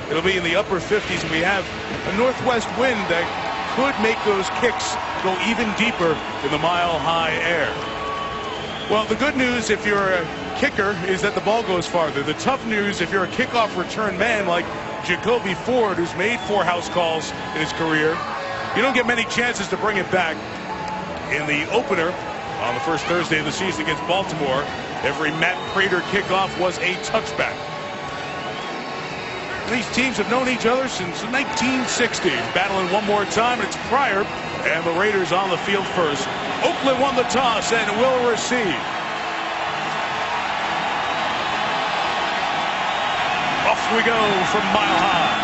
It'll be in the upper 50s, and we have a northwest wind that could make those kicks go even deeper in the mile-high air. Well, the good news if you're a kicker is that the ball goes farther. The tough news if you're a kickoff return man like Jacoby Ford, who's made 4 house calls in his career, you don't get many chances to bring it back. In the opener on the first Thursday of the season against Baltimore, every Matt Prater kickoff was a touchback. These teams have known each other since 1960. Battling one more time, it's Pryor and the Raiders on the field first. Oakland won the toss and will receive. Off we go from Mile High.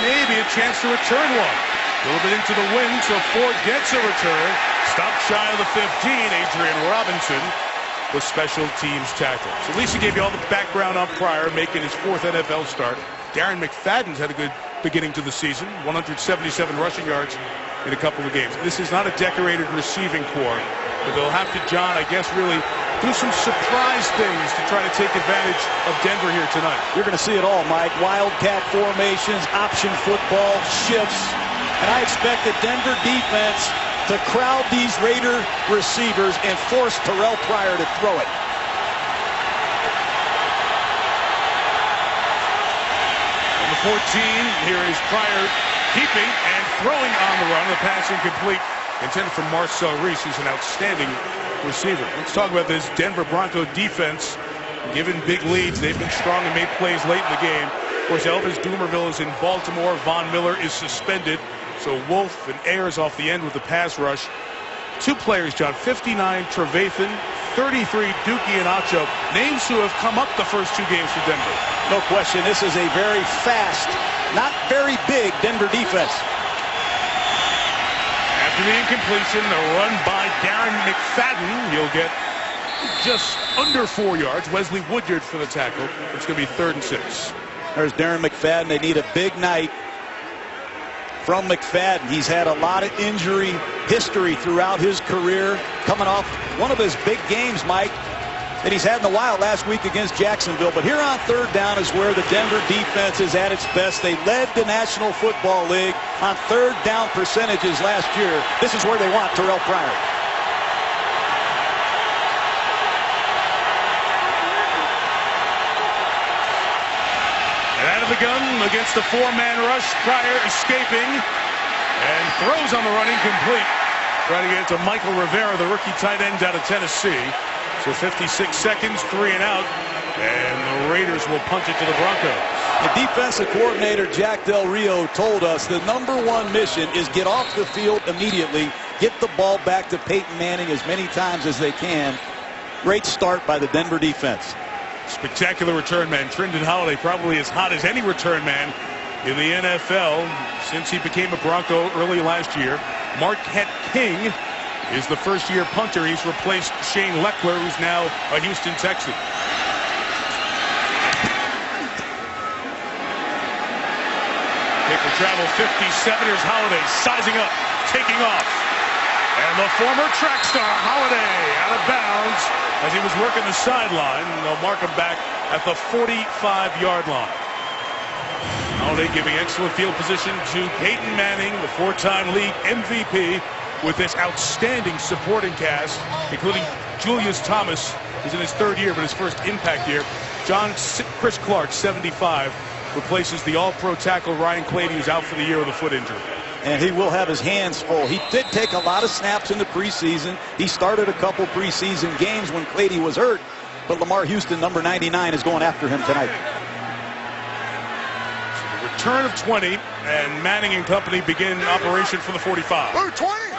Maybe a chance to return one. A little bit into the wind, so Ford gets a return. Stopped shy of the 15. Adrian Robinson, the special teams tackle. So at least he gave you all the background on Pryor, making his 4th NFL start. Darren McFadden's had a good beginning to the season. 177 rushing yards in a couple of games. This is not a decorated receiving corps, but they'll have to, John, I guess, really do some surprise things to try to take advantage of Denver here tonight. You're going to see it all, Mike. Wildcat formations, option football, shifts. And I expect the Denver defense to crowd these Raider receivers and force Terrell Pryor to throw it. On the 14, here is Pryor keeping and throwing on the run. The pass incomplete, intended for Marcel Reese, who's an outstanding receiver. Let's talk about this Denver Bronco defense. Given big leads, they've been strong and made plays late in the game. Of course, Elvis Dumervil is in Baltimore. Von Miller is suspended. So Wolf and Ayers off the end with the pass rush. 2 players, John, 59 Trevathan, 33 Dookie and Acho. Names who have come up the first 2 games for Denver. No question, this is a very fast, not very big Denver defense. After the incompletion, the run by Darren McFadden. He'll get just under 4 yards. Wesley Woodyard for the tackle. It's going to be 3rd and 6. There's Darren McFadden. They need a big night from McFadden. He's had a lot of injury history throughout his career, coming off one of his big games, Mike, that he's had in a while last week against Jacksonville. But here on 3rd down is where the Denver defense is at its best. They led the National Football League on 3rd down percentages last year. This is where they want Terrell Pryor. Out of the gun against the 4-man rush. Pryor escaping and throws on the run incomplete. Trying to get it to Michael Rivera, the rookie tight end out of Tennessee. So 56 seconds, 3 and out, and the Raiders will punch it to the Broncos. The defensive coordinator Jack Del Rio told us the #1 mission is get off the field immediately, get the ball back to Peyton Manning as many times as they can. Great start by the Denver defense. Spectacular return man. Trindon Holliday, probably as hot as any return man in the NFL since he became a Bronco early last year. Marquette King is the first-year punter. He's replaced Shane Leckler, who's now a Houston Texan. Kick will travel 57. Here's Holliday sizing up, taking off. And the former track star, Holliday, out of bounds as he was working the sideline. They'll mark him back at the 45-yard line. Holliday giving excellent field position to Peyton Manning, the 4-time league MVP, with this outstanding supporting cast, including Julius Thomas, who's in his 3rd year, but his first impact year. Chris Clark, 75, replaces the all-pro tackle Ryan Clady, who's out for the year with a foot injury. And he will have his hands full. He did take a lot of snaps in the preseason. He started a couple preseason games when Clady was hurt. But Lamar Houston, number 99, is going after him tonight. So the return of 20, and Manning and company begin operation for the 45. 20!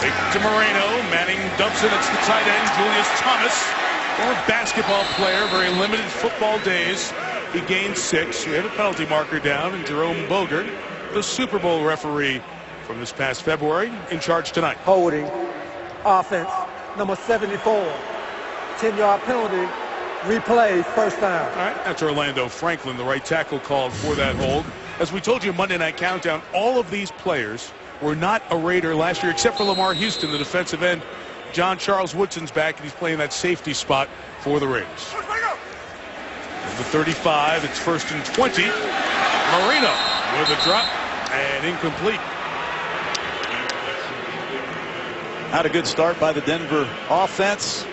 Take to Moreno. Manning dumps it. It's the tight end, Julius Thomas. Former basketball player, very limited football days. He gained 6. We have a penalty marker down, and Jerome Bogert, the Super Bowl referee from this past February, in charge tonight. Holding, offense, number 74, 10-yard penalty, replay, first down. All right, that's Orlando Franklin, the right tackle, called for that hold. As we told you, Monday Night Countdown, all of these players were not a Raider last year, except for Lamar Houston, the defensive end. John Charles Woodson's back, and he's playing that safety spot for the Raiders. The 35, it's 1st and 20. Moreno with a drop and incomplete. Not a good start by the Denver offense.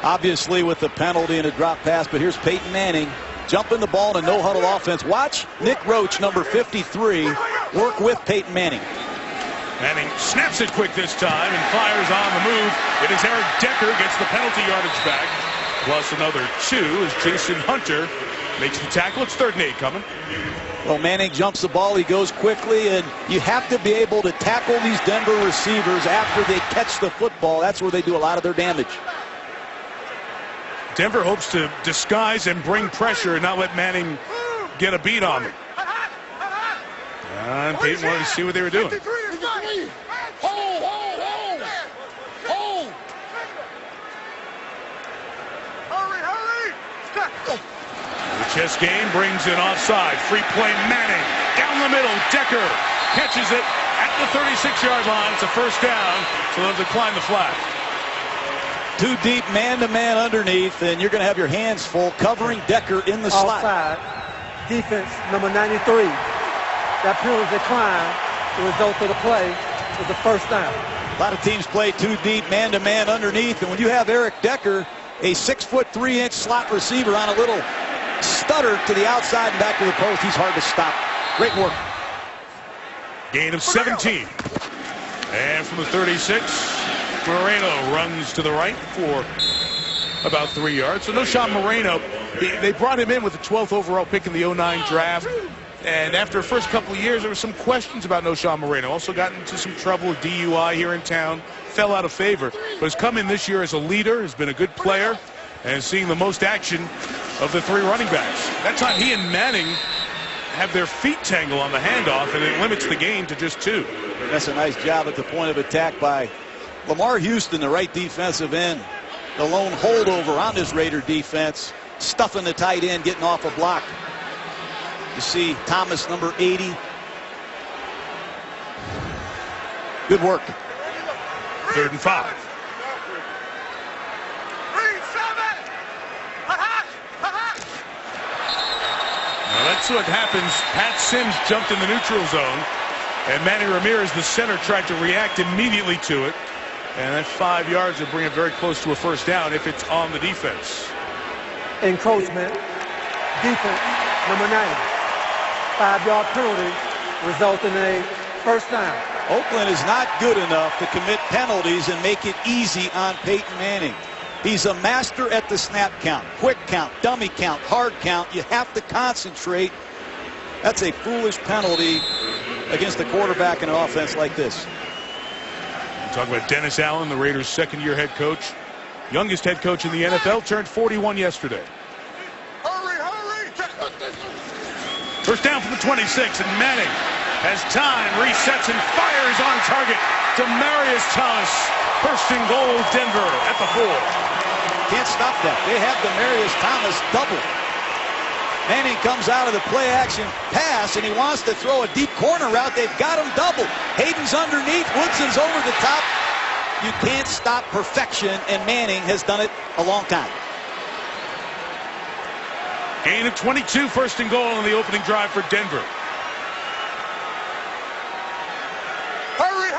Obviously with the penalty and a drop pass, but here's Peyton Manning jumping the ball in a no-huddle offense. Watch Nick Roach, number 53, work with Peyton Manning. Manning snaps it quick this time and fires on the move. It is Eric Decker gets the penalty yardage back, plus another 2 as Jason Hunter makes the tackle. It's 3rd and 8 coming. Well, Manning jumps the ball. He goes quickly, and you have to be able to tackle these Denver receivers after they catch the football. That's where they do a lot of their damage. Denver hopes to disguise and bring pressure and not let Manning get a beat on them. And Peyton wanted to see what they were doing. The chess game brings in offside. Free play Manning. Down the middle. Decker catches it at the 36-yard line. It's a 1st down, so they'll decline the flag. 2 deep, man-to-man underneath, and you're going to have your hands full covering Decker in the slot. Offside. Defense number 93. That penalty decline. The result of the play is a 1st down. A lot of teams play 2 deep, man-to-man underneath, and when you have Eric Decker, a 6'3" slot receiver on a little stutter to the outside and back to the post, he's hard to stop. Great work. Gain of 17. And from the 36, Moreno runs to the right for about 3 yards. So no Sean Moreno. They brought him in with the 12th overall pick in the 09 draft. And after the first couple of years, there were some questions about no Sean Moreno. Also got into some trouble with DUI here in town. Fell out of favor. But has come in this year as a leader, has been a good player, and seeing the most action of the 3 running backs. That time he and Manning have their feet tangle on the handoff, and it limits the gain to just 2. That's a nice job at the point of attack by Lamar Houston, the right defensive end. The lone holdover on this Raider defense, stuffing the tight end, getting off a block. You see Thomas, number 80. Good work. 3rd and 5. Now that's what happens. Pat Sims jumped in the neutral zone, and Manny Ramirez, the center, tried to react immediately to it. And that 5 yards will bring it very close to a 1st down if it's on the defense. Encroachment. Defense number 90. 5-yard penalty resulting in a 1st down. Oakland is not good enough to commit penalties and make it easy on Peyton Manning. He's a master at the snap count, quick count, dummy count, hard count. You have to concentrate. That's a foolish penalty against a quarterback in an offense like this. We're talking about Dennis Allen, the Raiders' 2nd-year head coach. Youngest head coach in the NFL, turned 41 yesterday. Hurry! 1st down from the 26, and Manning has time, resets, and fires on target to Marius Thomas. 1st and goal, Denver at the 4. Can't stop that. They have Marius Thomas double. Manning comes out of the play action pass, and he wants to throw a deep corner route. They've got him double. Hayden's underneath. Woodson's over the top. You can't stop perfection, and Manning has done it a long time. Gain of 22, 1st and goal on the opening drive for Denver. Hurry!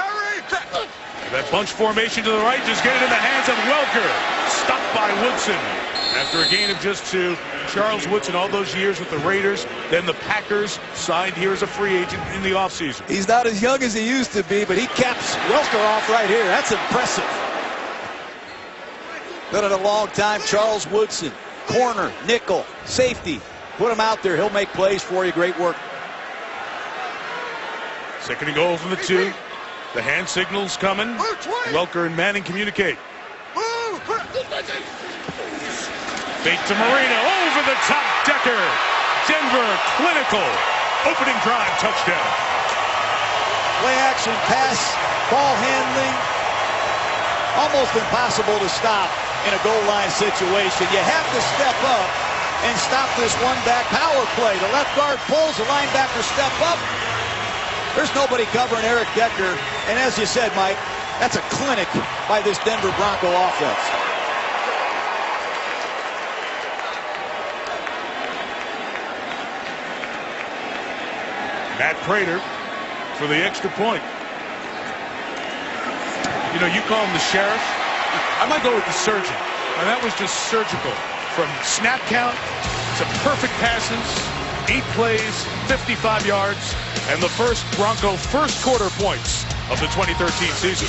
That bunch formation to the right, just get it in the hands of Welker. Stopped by Woodson. After a gain of just 2, Charles Woodson, all those years with the Raiders, then the Packers, signed here as a free agent in the offseason. He's not as young as he used to be, but he caps Welker off right here. That's impressive. Done it a long time. Charles Woodson, corner, nickel, safety. Put him out there. He'll make plays for you. Great work. 2nd and goal from the 2. The hand signal's coming. Welker and Manning communicate. Fake to Moreno, over the top, Decker. Denver, clinical. Opening drive, touchdown. Play action pass, ball handling. Almost impossible to stop in a goal line situation. You have to step up and stop this one-back power play. The left guard pulls, the linebacker step up. There's nobody covering Eric Decker. And as you said, Mike, That's a clinic by this Denver Bronco offense. Matt Prater for the extra point. You know, you call him the sheriff. I might go with the surgeon. And that was just surgical. From snap count to perfect passes, 8 plays, 55 yards, and the first Bronco first quarter points of the 2013 season.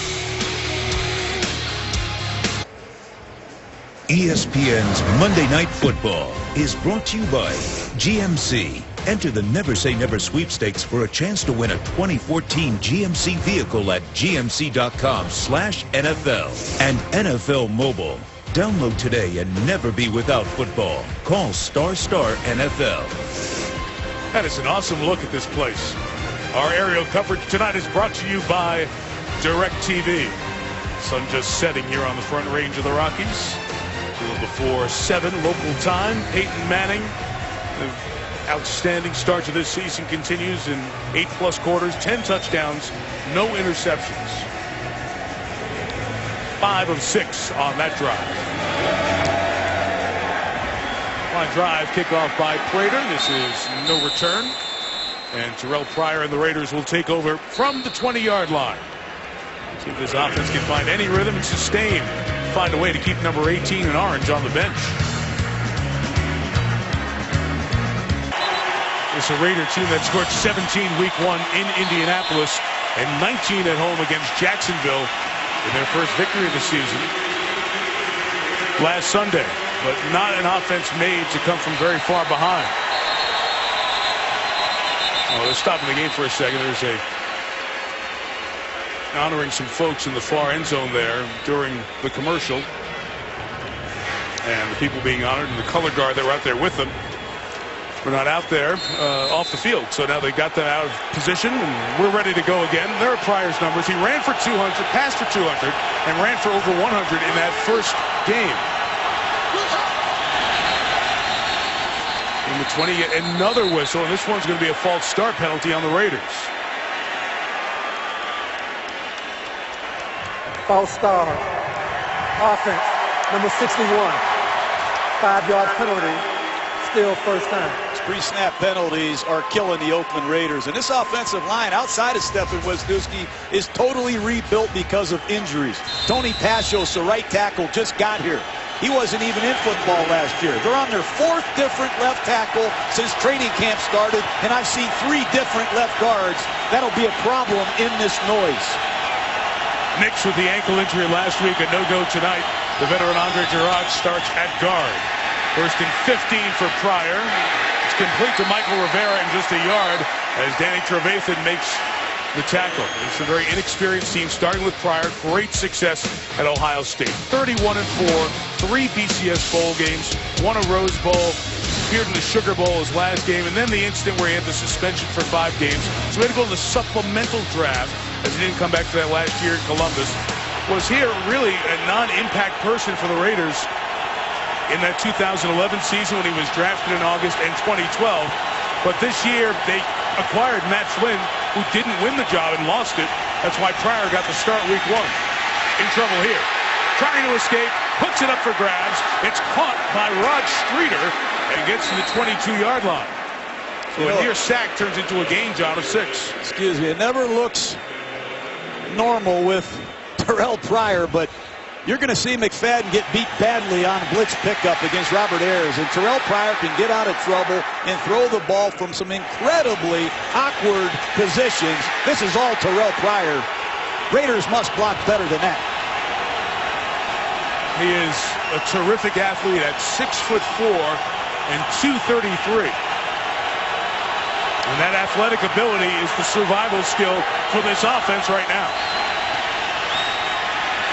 ESPN's Monday Night Football is brought to you by GMC. Enter the Never Say Never sweepstakes for a chance to win a 2014 GMC vehicle at gmc.com/NFL and NFL Mobile. Download today and never be without football. Call **NFL. That is an awesome look at this place. Our aerial coverage tonight is brought to you by DirecTV. Sun just setting here on the front range of the Rockies. A little before 7 local time. Peyton Manning, the outstanding start to this season, continues in 8+ quarters, 10 touchdowns, no interceptions. 5 of 6 on that drive. Line drive, kickoff by Prater. This is no return. And Terrell Pryor and the Raiders will take over from the 20-yard line. See if this offense can find any rhythm and sustain. Find a way to keep number 18 in orange on the bench. It's a Raider team that scored 17 week 1 in Indianapolis and 19 at home against Jacksonville in their first victory of the season last Sunday, but not an offense made to come from very far behind. Oh, they're stopping the game for a second. There's honoring some folks in the far end zone there during the commercial, and the people being honored and the color guard that were out there with them were not out there off the field. So now they got them out of position, and we're ready to go again. There are Pryor's numbers. He ran for 200, passed for 200, and ran for over 100 in that first game. In the 20, another whistle, and this one's going to be a false start penalty on the Raiders. False start. Offense, number 61. 5-yard penalty. Still first time. Pre-snap penalties are killing the Oakland Raiders. And this offensive line, outside of Stephen Wisniewski, is totally rebuilt because of injuries. Tony Pashos, the right tackle, just got here. He wasn't even in football last year. They're on their 4th different left tackle since training camp started, and I've seen 3 different left guards. That'll be a problem in this noise. Nix with the ankle injury last week, a no-go tonight. The veteran Andre Gerard starts at guard. First and 15 for Pryor. It's complete to Michael Rivera in just a yard as Danny Trevathan makes the tackle. It's a very inexperienced team, starting with Pryor. Great success at Ohio State. 31-4, 3 BCS bowl games, 1 a Rose Bowl, appeared in the Sugar Bowl his last game, and then the instant where he had the suspension for 5 games. So he had to go to the supplemental draft as he didn't come back to that last year in Columbus. Was here really a non-impact person for the Raiders in that 2011 season when he was drafted in August, and 2012. But this year they acquired Matt Flynn, who didn't win the job and lost it. That's why Pryor got the start week 1. In trouble here. Trying to escape, puts it up for grabs. It's caught by Rod Streeter and gets to the 22-yard line. So a near sack turns into a gain, John, of 6. Excuse me, it never looks normal with Terrell Pryor, but you're going to see McFadden get beat badly on blitz pickup against Robert Ayers, and Terrell Pryor can get out of trouble and throw the ball from some incredibly awkward positions. This is all Terrell Pryor. Raiders must block better than that. He is a terrific athlete at 6'4" and 233. And that athletic ability is the survival skill for this offense right now.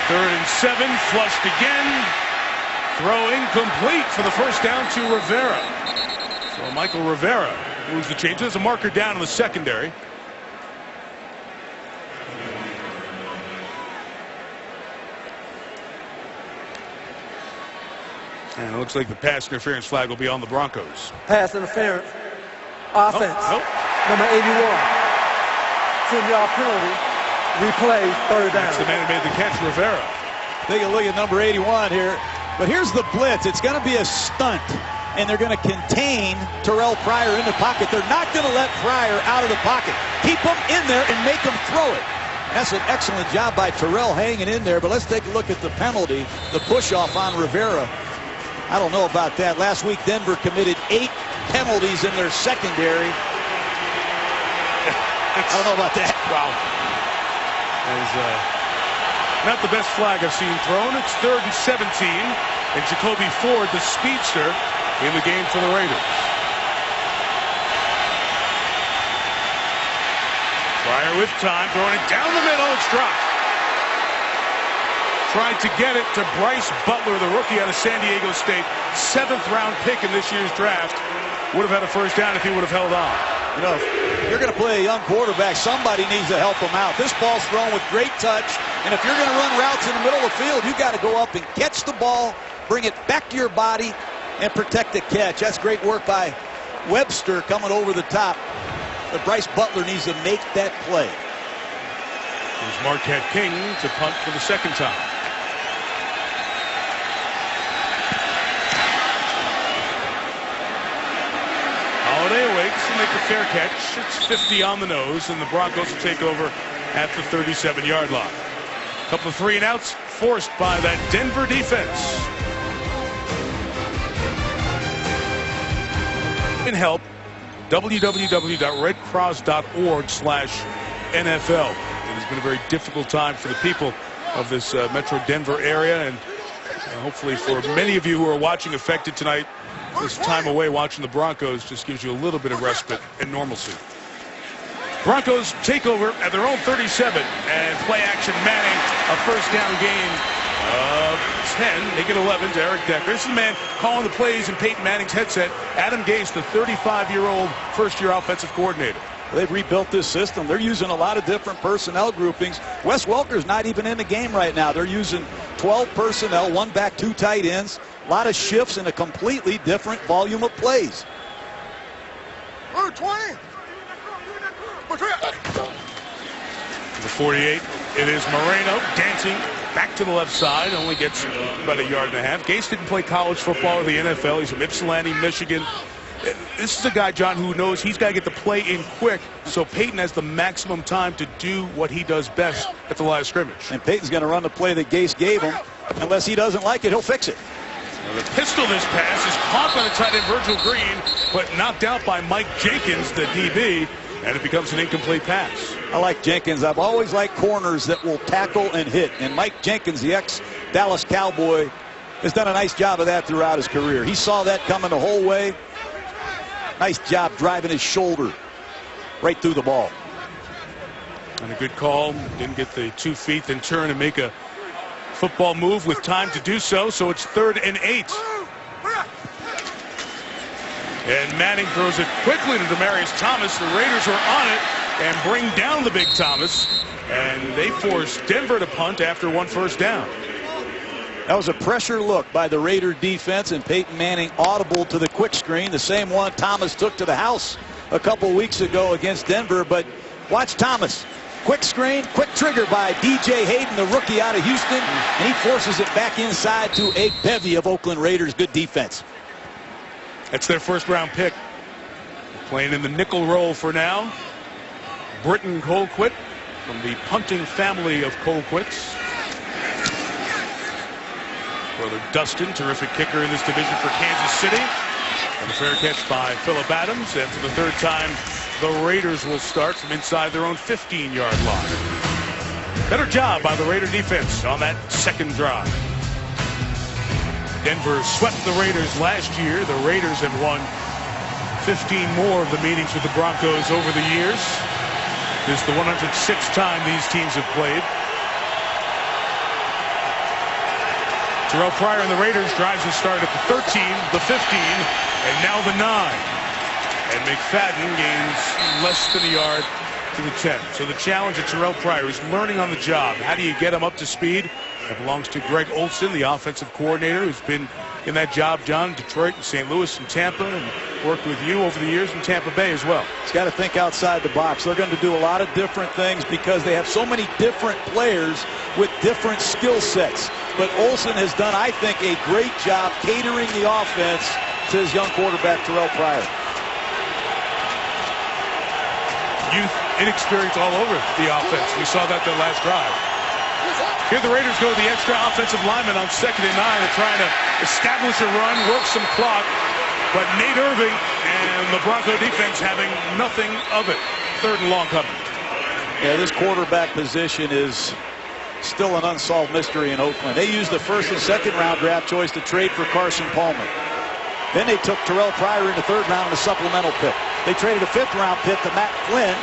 3rd and 7, flushed again. Throw incomplete for the first down to Rivera. So Michael Rivera moves the change. There's a marker down in the secondary. And it looks like the pass interference flag will be on the Broncos. Pass interference. Offense. Nope. Number 81. 10-yard penalty. replay third down. That's the man who made the catch, Rivera. Take a look at number 81 here. But here's the blitz. It's going to be a stunt, and they're going to contain Terrell Pryor in the pocket. They're not going to let Pryor out of the pocket. Keep him in there and make him throw it. That's an excellent job by Terrell hanging in there. But let's take a look at the penalty, the push-off on Rivera. I don't know about that. Last week, Denver committed 8 penalties in their secondary. I don't know about that. Wow. That is not the best flag I've seen thrown. It's 3rd and 17. And Jacoby Ford, the speedster, in the game for the Raiders. Pryor with time, throwing it down the middle. It's dropped. Tried to get it to Bryce Butler, the rookie out of San Diego State. 7th round pick in this year's draft. Would have had a first down if he would have held on. You know, if you're going to play a young quarterback, somebody needs to help him out. This ball's thrown with great touch, and if you're going to run routes in the middle of the field, you've got to go up and catch the ball, bring it back to your body, and protect the catch. That's great work by Webster coming over the top. But Bryce Butler needs to make that play. There's Marquette King to punt for the 2nd time. Holiday awaits to make a fair catch. It's 50 on the nose, and the Broncos will take over at the 37-yard line. A couple of 3-and-outs forced by that Denver defense. In help, www.redcross.org/NFL. It has been a very difficult time for the people of this Metro Denver area, and hopefully for many of you who are watching affected tonight, this time away watching the Broncos just gives you a little bit of respite and normalcy. Broncos take over at their own 37 and play action Manning, a first down gain of 10, make it 11 to Eric Decker. This is the man calling the plays in Peyton Manning's headset, Adam Gase, the 35-year-old first-year offensive coordinator. They've rebuilt this system. They're using a lot of different personnel groupings. Wes Welker's not even in the game right now. They're using 12 personnel, 1 back, 2 tight ends, a lot of shifts and a completely different volume of plays. 20. The 48, it is Moreno dancing back to the left side, only gets about 1.5 yards. Gase didn't play college football or the NFL. He's from Ypsilanti, Michigan. This is a guy, John, who knows he's got to get the play in quick, so Peyton has the maximum time to do what he does best at the line of scrimmage. And Peyton's going to run the play that Gase gave him. Unless he doesn't like it, he'll fix it. Now the pistol this pass is caught by the tight end Virgil Green, but knocked out by Mike Jenkins, the DB, and it becomes an incomplete pass. I like Jenkins. I've always liked corners that will tackle and hit. And Mike Jenkins, the ex-Dallas Cowboy, has done a nice job of that throughout his career. He saw that coming the whole way. Nice job driving his shoulder right through the ball. And a good call. Didn't get the 2 feet, then turn and make a football move with time to do so. So it's 3rd and 8. And Manning throws it quickly to Demaryius Thomas. The Raiders are on it and bring down the big Thomas. And they force Denver to punt after 1 first down. That was a pressure look by the Raider defense, and Peyton Manning audible to the quick screen, the same one Thomas took to the house a couple weeks ago against Denver. But watch Thomas. Quick screen, quick trigger by DJ Hayden, the rookie out of Houston, and he forces it back inside to a bevy of Oakland Raiders. Good defense. That's their 1st-round pick. Playing in the nickel role for now. Britton Colquitt from the punting family of Colquitts. Brother Dustin, terrific kicker in this division for Kansas City. And a fair catch by Phillip Adams. And for the 3rd time, the Raiders will start from inside their own 15-yard line. Better job by the Raider defense on that 2nd drive. Denver swept the Raiders last year. The Raiders have won 15 more of the meetings with the Broncos over the years. This is the 106th time these teams have played. Terrell Pryor and the Raiders drives and start at the 13, the 15, and now the 9. And McFadden gains less than a yard to the 10. So the challenge of Terrell Pryor is learning on the job. How do you get him up to speed? It belongs to Greg Olson, the offensive coordinator, who's been in that job, John, Detroit and St. Louis and Tampa, and worked with you over the years in Tampa Bay as well. He's got to think outside the box. They're going to do a lot of different things because they have so many different players with different skill sets. But Olson has done, I think, a great job catering the offense to his young quarterback, Terrell Pryor. Youth, inexperience all over the offense. We saw that the last drive. Here the Raiders go to the extra offensive lineman on 2nd and 9. They're trying to establish a run, work some clock. But Nate Irving and the Bronco defense having nothing of it. 3rd and long coming. Yeah, this quarterback position is still an unsolved mystery in Oakland. They used the 1st and 2nd round draft choice to trade for Carson Palmer. Then they took Terrell Pryor in the 3rd round in a supplemental pick. They traded a 5th round pick to Matt Flynn,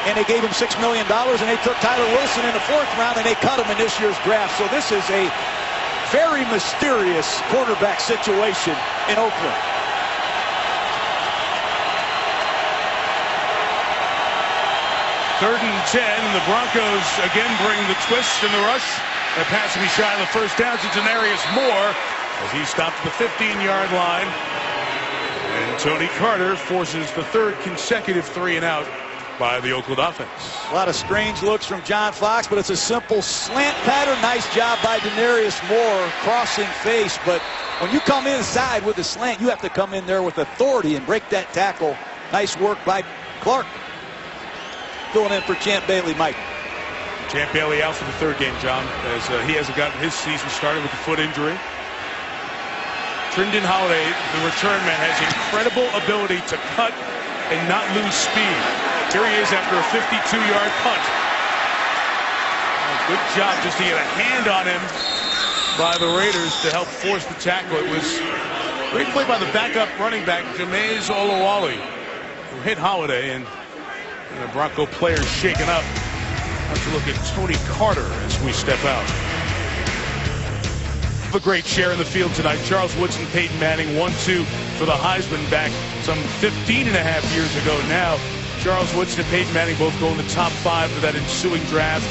and they gave him $6 million, and they took Tyler Wilson in the 4th round, and they cut him in this year's draft. So this is a very mysterious quarterback situation in Oakland. Third and 10, and the Broncos again bring the twist and the rush. The pass will be shy of the first down to Denarius Moore as he stopped at the 15-yard line. And Tony Carter forces the 3rd consecutive 3-and-out by the Oakland offense. A lot of strange looks from John Fox, but it's a simple slant pattern. Nice job by Denarius Moore, crossing face. But when you come inside with a slant, you have to come in there with authority and break that tackle. Nice work by Clark. Filling in for Champ Bailey, Mike. Champ Bailey out for the 3rd game, John, as he hasn't gotten his season started with a foot injury. Trindon Holiday, the return man, has incredible ability to cut and not lose speed. Here he is after a 52-yard punt. Good job just to get a hand on him by the Raiders to help force the tackle. It was a great play by the backup running back, Jameis Olawale, who hit Holiday, and the Bronco players shaken up. Let's look at Tony Carter as we step out. A great share in the field tonight. Charles Woodson, Peyton Manning, 1-2 for the Heisman back some 15 and a half years ago now. Charles Woodson and Peyton Manning both go in the top 5 for that ensuing draft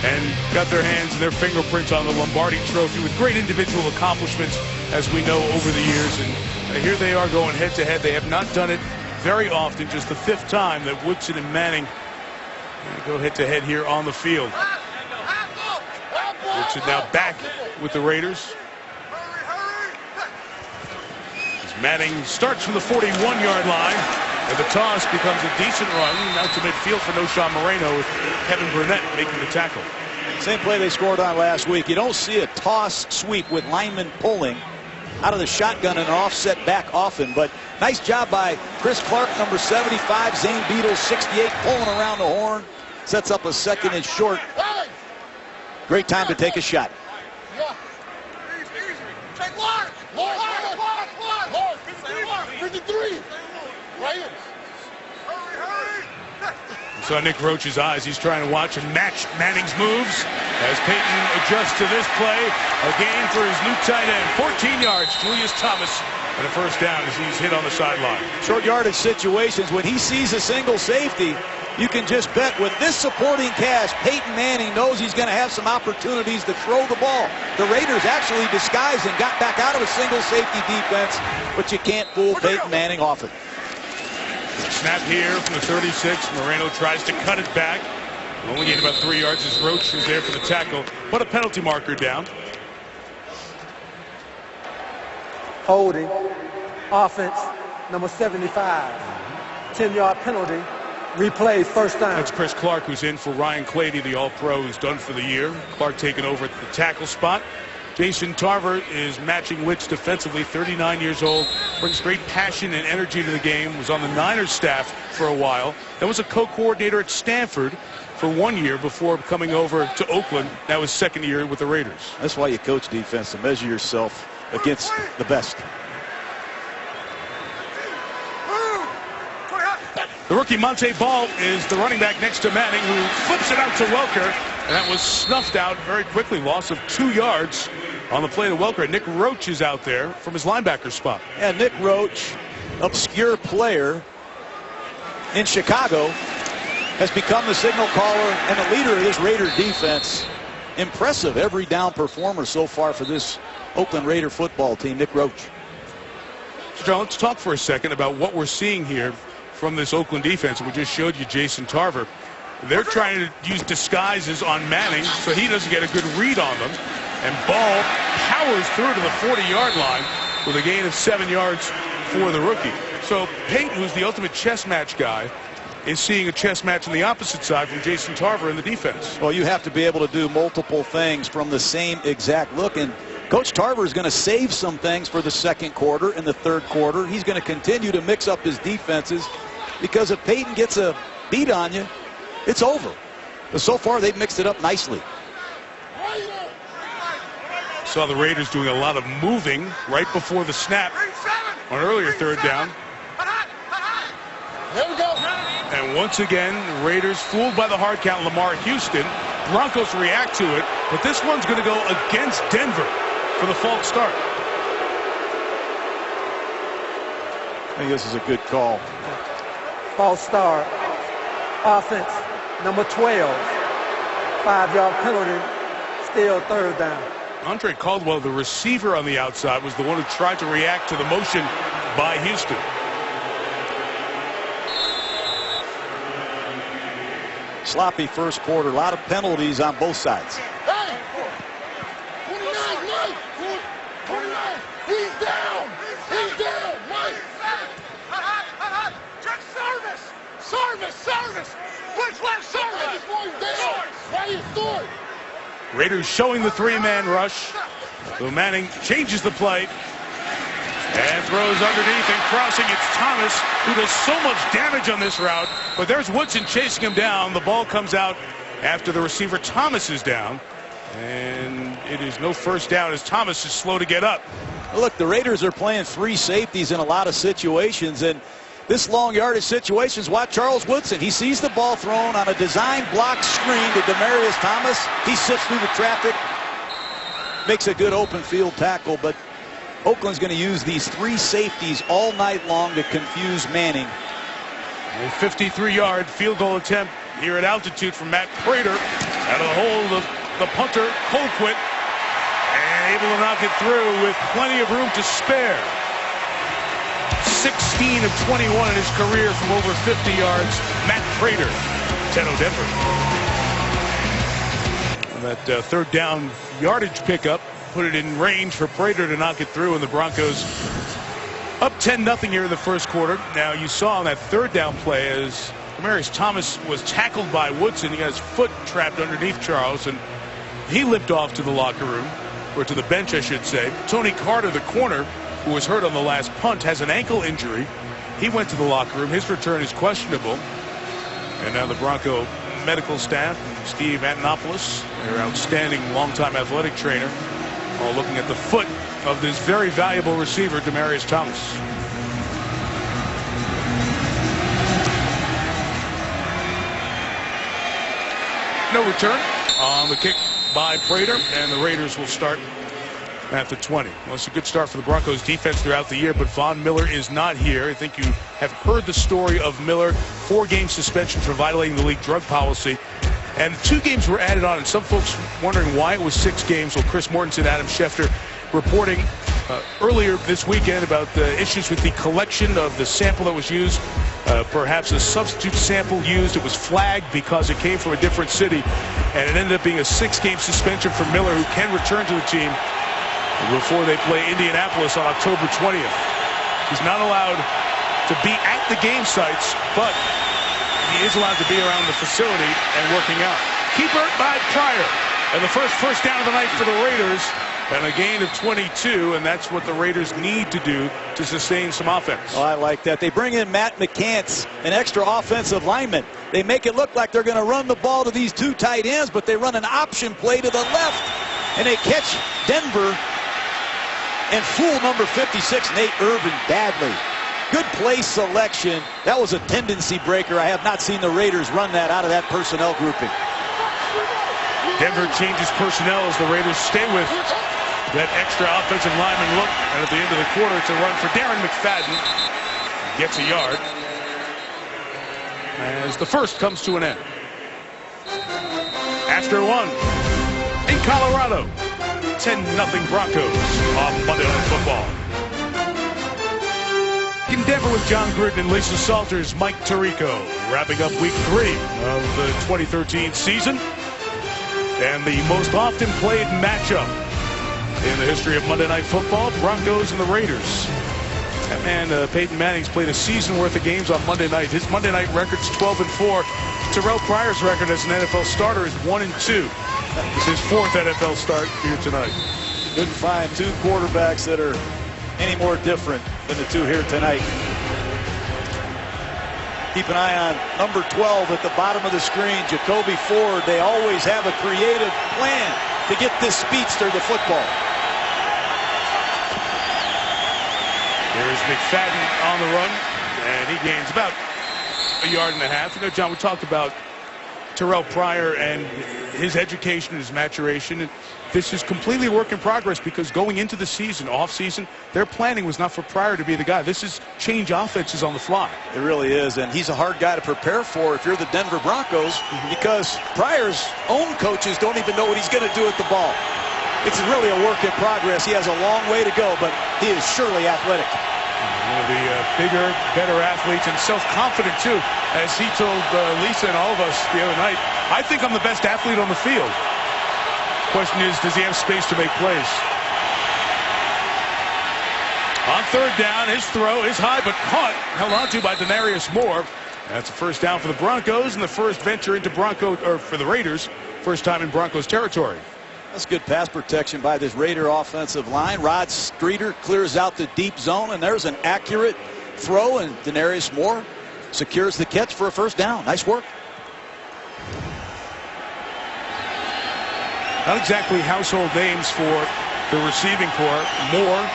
and got their hands and their fingerprints on the Lombardi Trophy with great individual accomplishments, as we know, over the years. And here they are going head-to-head. They have not done it very often, just the 5th time that Woodson and Manning go head-to-head here on the field. Woodson now back with the Raiders. As Manning starts from the 41-yard line, and the toss becomes a decent run out to midfield for Noshawn Moreno, with Kevin Burnett making the tackle. Same play they scored on last week. You don't see a toss sweep with linemen pulling out of the shotgun and an offset back often, but nice job by Chris Clark, number 75, Zane Beadle, 68, pulling around the horn. Sets up a 2nd and short. Great time to take a shot. Take Clark! 53! Right here. You saw Nick Roach's eyes. He's trying to watch and match Manning's moves as Peyton adjusts to this play. A gain for his new tight end. 14 yards, Julius Thomas, and a 1st down as he's hit on the sideline. Short yardage situations, when he sees a single safety, you can just bet with this supporting cast, Peyton Manning knows he's going to have some opportunities to throw the ball. The Raiders actually disguised and got back out of a single safety defense, but you can't fool Peyton Manning often. Snap here from the 36. Moreno tries to cut it back. Only gained about 3 yards as Roach was there for the tackle. Put a penalty marker down. Holding, offense, number 75. 10-yard penalty. Replay, 1st down. That's Chris Clark, who's in for Ryan Clady, the All-Pro, who's done for the year. Clark taking over at the tackle spot. Jason Tarver is matching Wicks defensively, 39 years old, brings great passion and energy to the game, was on the Niners staff for a while, then was a co-coordinator at Stanford for 1 year before coming over to Oakland. That was 2nd year with the Raiders. That's why you coach defense, to measure yourself against the best. The rookie Monte Ball is the running back next to Manning, who flips it out to Welker, and that was snuffed out very quickly. Loss of 2 yards on the play to Welker. Nick Roach is out there from his linebacker spot. Yeah, Nick Roach, obscure player in Chicago, has become the signal caller and the leader of this Raider defense. impressive every down performer so far for this Oakland Raider football team. Nick Roach. So John, let's talk for a second about what we're seeing here from this Oakland defense. We just showed you Jason Tarver. They're trying to use disguises on Manning so he doesn't get a good read on them. And Ball powers through to the 40-yard line with a gain of 7 yards for the rookie. So Payton, who's the ultimate chess match guy, is seeing a chess match on the opposite side from Jason Tarver in the defense. Well, you have to be able to do multiple things from the same exact look. And Coach Tarver is going to save some things for the second quarter and the third quarter. He's going to continue to mix up his defenses because if Payton gets a beat on you, it's over. But so far, they've mixed it up nicely. Saw the Raiders doing a lot of moving right before the snap on earlier third down. Here we go. And once again, Raiders fooled by the hard count. Lamar Houston. Broncos react to it, but this one's going to go against Denver for the false start. I think this is a good call. False start. Offense, number 12. 5-yard penalty. Still third down. Andre Caldwell, the receiver on the outside, was the one who tried to react to the motion by Houston. Sloppy first quarter. A lot of penalties on both sides. Hey! 29, Mike! 29! He's down! He's down, Mike! Check service! Service! Which left service? This boy's down! Why you through? Raiders showing the three-man rush. So Manning changes the play and throws underneath and crossing. It's Thomas who does so much damage on this route. But there's Woodson chasing him down. The ball comes out after the receiver Thomas is down. And it is no first down as Thomas is slow to get up. Look, the Raiders are playing three safeties in a lot of situations. And this long yardage situation is why Charles Woodson. He sees the ball thrown on a design block screen to Demaryius Thomas. He sifts through the traffic, makes a good open field tackle. But Oakland's going to use these three safeties all night long to confuse Manning. A 53-yard field goal attempt here at altitude from Matt Prater out of the hold of the punter Colquitt, and able to knock it through with plenty of room to spare. 16 of 21 in his career from over 50 yards. Matt Prater, 10-0 Denver. And that third down yardage pickup put it in range for Prater to knock it through, and the Broncos up 10-0 here in the first quarter. Now you saw on that third down play as Demaryius Thomas was tackled by Woodson. He got his foot trapped underneath Charles, and he limped off to the locker room, or to the bench I should say. Tony Carter, the corner, who was hurt on the last punt, has an ankle injury. He went to the locker room. His return is questionable. And now the Bronco medical staff, Steve Antonopoulos, their outstanding longtime athletic trainer, all looking at the foot of this very valuable receiver, Demaryius Thomas. No return on the kick by Prater, and the Raiders will start at the 20. Well, it's a good start for the Broncos defense throughout the year, but Von Miller is not here. I think you have heard the story of Miller. 4-game suspension for violating the league drug policy. And 2 games were added on, and some folks wondering why it was 6 games. Well, Chris Mortensen, Adam Schefter reporting earlier this weekend about the issues with the collection of the sample that was used. Perhaps a substitute sample used. It was flagged because it came from a different city. And it ended up being a 6-game suspension for Miller, who can return to the team before they play Indianapolis on October 20th. He's not allowed to be at the game sites, but he is allowed to be around the facility and working out. Keeper by Pryor. And the first down of the night for the Raiders. And a gain of 22, and that's what the Raiders need to do to sustain some offense. Oh, I like that. They bring in Matt McCants, an extra offensive lineman. They make it look like they're going to run the ball to these 2 tight ends, but they run an option play to the left, and they catch Denver and fool number 56, Nate Irvin, badly. Good play selection. That was a tendency breaker. I have not seen the Raiders run that out of that personnel grouping. Denver changes personnel as the Raiders stay with that extra offensive lineman look. And at the end of the quarter, it's a run for Darren McFadden. Gets a yard as the first comes to an end. After 1. in Colorado. 10-0 Broncos on Monday Night Football. In Denver with John Gruden and Lisa Salters, Mike Tirico, wrapping up week 3 of the 2013 season. And the most often played matchup in the history of Monday Night Football, Broncos and the Raiders. That man, Peyton Manning's played a season worth of games on Monday night. His Monday night record's 12-4. Terrell Pryor's record as an NFL starter is 1-2. It's his 4th NFL start here tonight. Couldn't find 2 quarterbacks that are any more different than the 2 here tonight. Keep an eye on number 12 at the bottom of the screen, Jacoby Ford. They always have a creative plan to get this speedster the football. Here's McFadden on the run, and he gains about 1.5 yards. You know, John, we talked about Terrell Pryor and his education, his maturation. And this is completely a work in progress because going into the season, off-season, their planning was not for Pryor to be the guy. This is change offenses on the fly. It really is, and he's a hard guy to prepare for if you're the Denver Broncos because Pryor's own coaches don't even know what he's going to do with the ball. It's really a work in progress. He has a long way to go, but he is surely athletic. One of the bigger, better athletes and self-confident, too, as he told Lisa and all of us the other night. I think I'm the best athlete on the field. Question is, does he have space to make plays? On 3rd down, his throw is high, but caught, held on to by Denarius Moore. That's a first down for the Broncos and the first venture into for the Raiders, first time in Broncos territory. That's good pass protection by this Raider offensive line. Rod Streeter clears out the deep zone, and there's an accurate throw, and Denarius Moore secures the catch for a first down. Nice work. Not exactly household names for the receiving corps. Moore,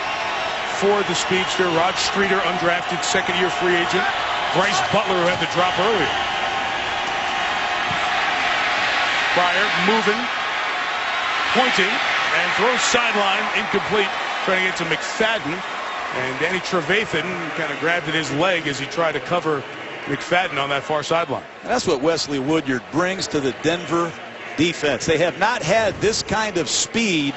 Ford the speedster, Rod Streeter, undrafted second-year free agent, Bryce Butler, who had the drop earlier. Pryor moving, pointing, and throws sideline, incomplete, trying to get to McFadden. And Danny Trevathan kind of grabbed at his leg as he tried to cover McFadden on that far sideline. And that's what Wesley Woodyard brings to the Denver defense. They have not had this kind of speed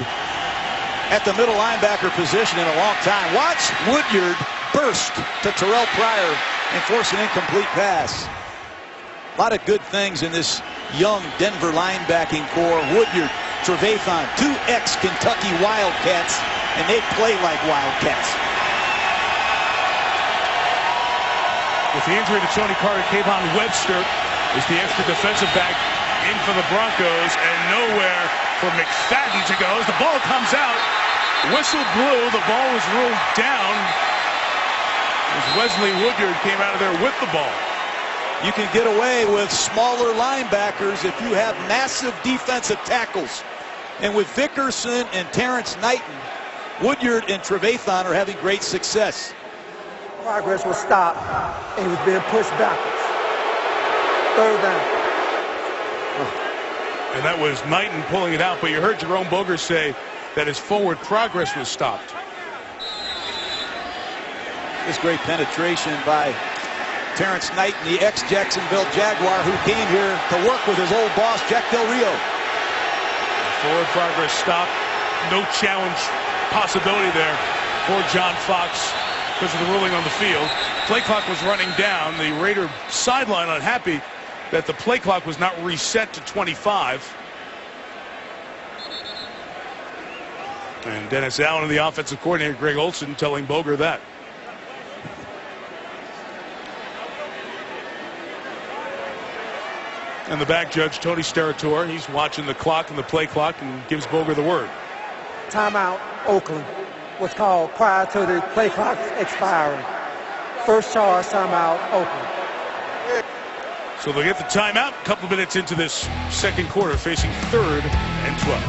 at the middle linebacker position in a long time. Watch Woodyard burst to Terrell Pryor and force an incomplete pass. A lot of good things in this young Denver linebacking core. Woodyard, Trevathan, 2 ex-Kentucky Wildcats, and they play like Wildcats. With the injury to Tony Carter, Kayvon Webster is the extra defensive back in for the Broncos, and nowhere for McFadden to go as the ball comes out. Whistle blew. The ball was ruled down as Wesley Woodyard came out of there with the ball. You can get away with smaller linebackers if you have massive defensive tackles. And with Vickerson and Terrence Knighton, Woodyard and Trevathan are having great success. Progress was stopped, and he was being pushed backwards. 3rd down. And that was Knighton pulling it out, but you heard Jerome Boger say that his forward progress was stopped. This great penetration by Terrence Knighton, the ex-Jacksonville Jaguar who came here to work with his old boss, Jack Del Rio. Forward progress stopped. No challenge possibility there for John Fox because of the ruling on the field. Play clock was running down. The Raider sideline unhappy that the play clock was not reset to 25. And Dennis Allen and the offensive coordinator, Greg Olson, telling Boger that. And the back judge, Tony Steratore, he's watching the clock and the play clock and gives Boger the word. Timeout, Oakland. What's called prior to the play clock expiring. First charge, timeout, Oakland. So they'll get the timeout a couple of minutes into this second quarter, facing 3rd and 12.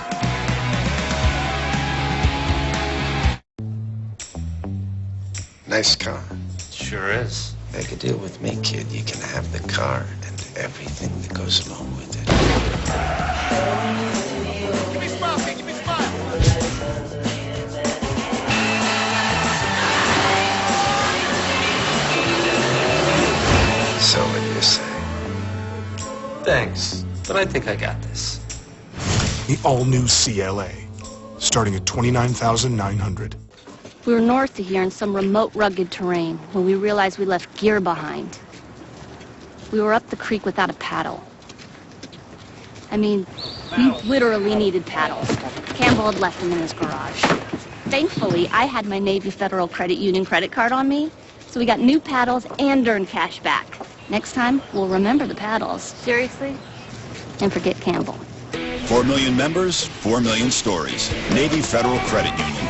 Nice car. Sure is. Make a deal with me, kid. You can have the car and everything that goes along with it. Give me a smile, kid. Give me a smile. So what do you say? Thanks, but I think I got this. The all-new CLA, starting at $29,900. We were north of here in some remote, rugged terrain when we realized we left gear behind. We were up the creek without a paddle. I mean, we literally needed paddles. Campbell had left them in his garage. Thankfully, I had my Navy Federal Credit Union credit card on me, so we got new paddles and earned cash back. Next time, we'll remember the paddles. Seriously? And forget Campbell. 4 million members, 4 million stories. Navy Federal Credit Union.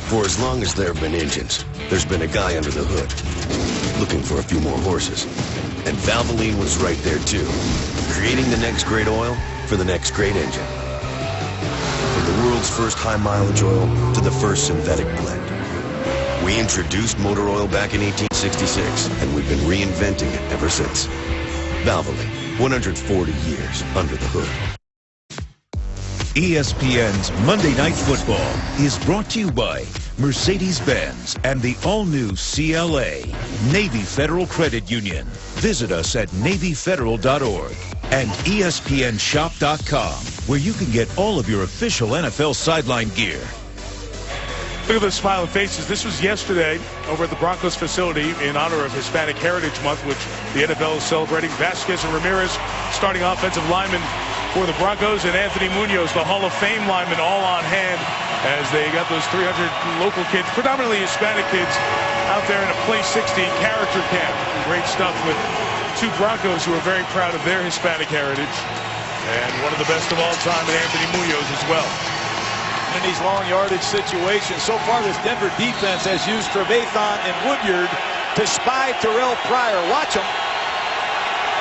For as long as there have been engines, there's been a guy under the hood, looking for a few more horses. And Valvoline was right there too, creating the next great oil for the next great engine. From the world's first high-mileage oil to the first synthetic blend. We introduced motor oil back in 1866, and we've been reinventing it ever since. Valvoline, 140 years under the hood. ESPN's Monday Night Football is brought to you by Mercedes-Benz and the all-new CLA, Navy Federal Credit Union. Visit us at NavyFederal.org and ESPNShop.com, where you can get all of your official NFL sideline gear. Look at the smiling faces. This was yesterday over at the Broncos facility in honor of Hispanic Heritage Month, which the NFL is celebrating. Vasquez and Ramirez, starting offensive linemen for the Broncos, and Anthony Munoz, the Hall of Fame lineman, all on hand as they got those 300 local kids, predominantly Hispanic kids, out there in a Play 60 character camp. Great stuff with two Broncos who are very proud of their Hispanic heritage, and one of the best of all time, Anthony Munoz as well. In these long yardage situations, so far this Denver defense has used Trevathan and Woodyard to spy Terrell Pryor. Watch them.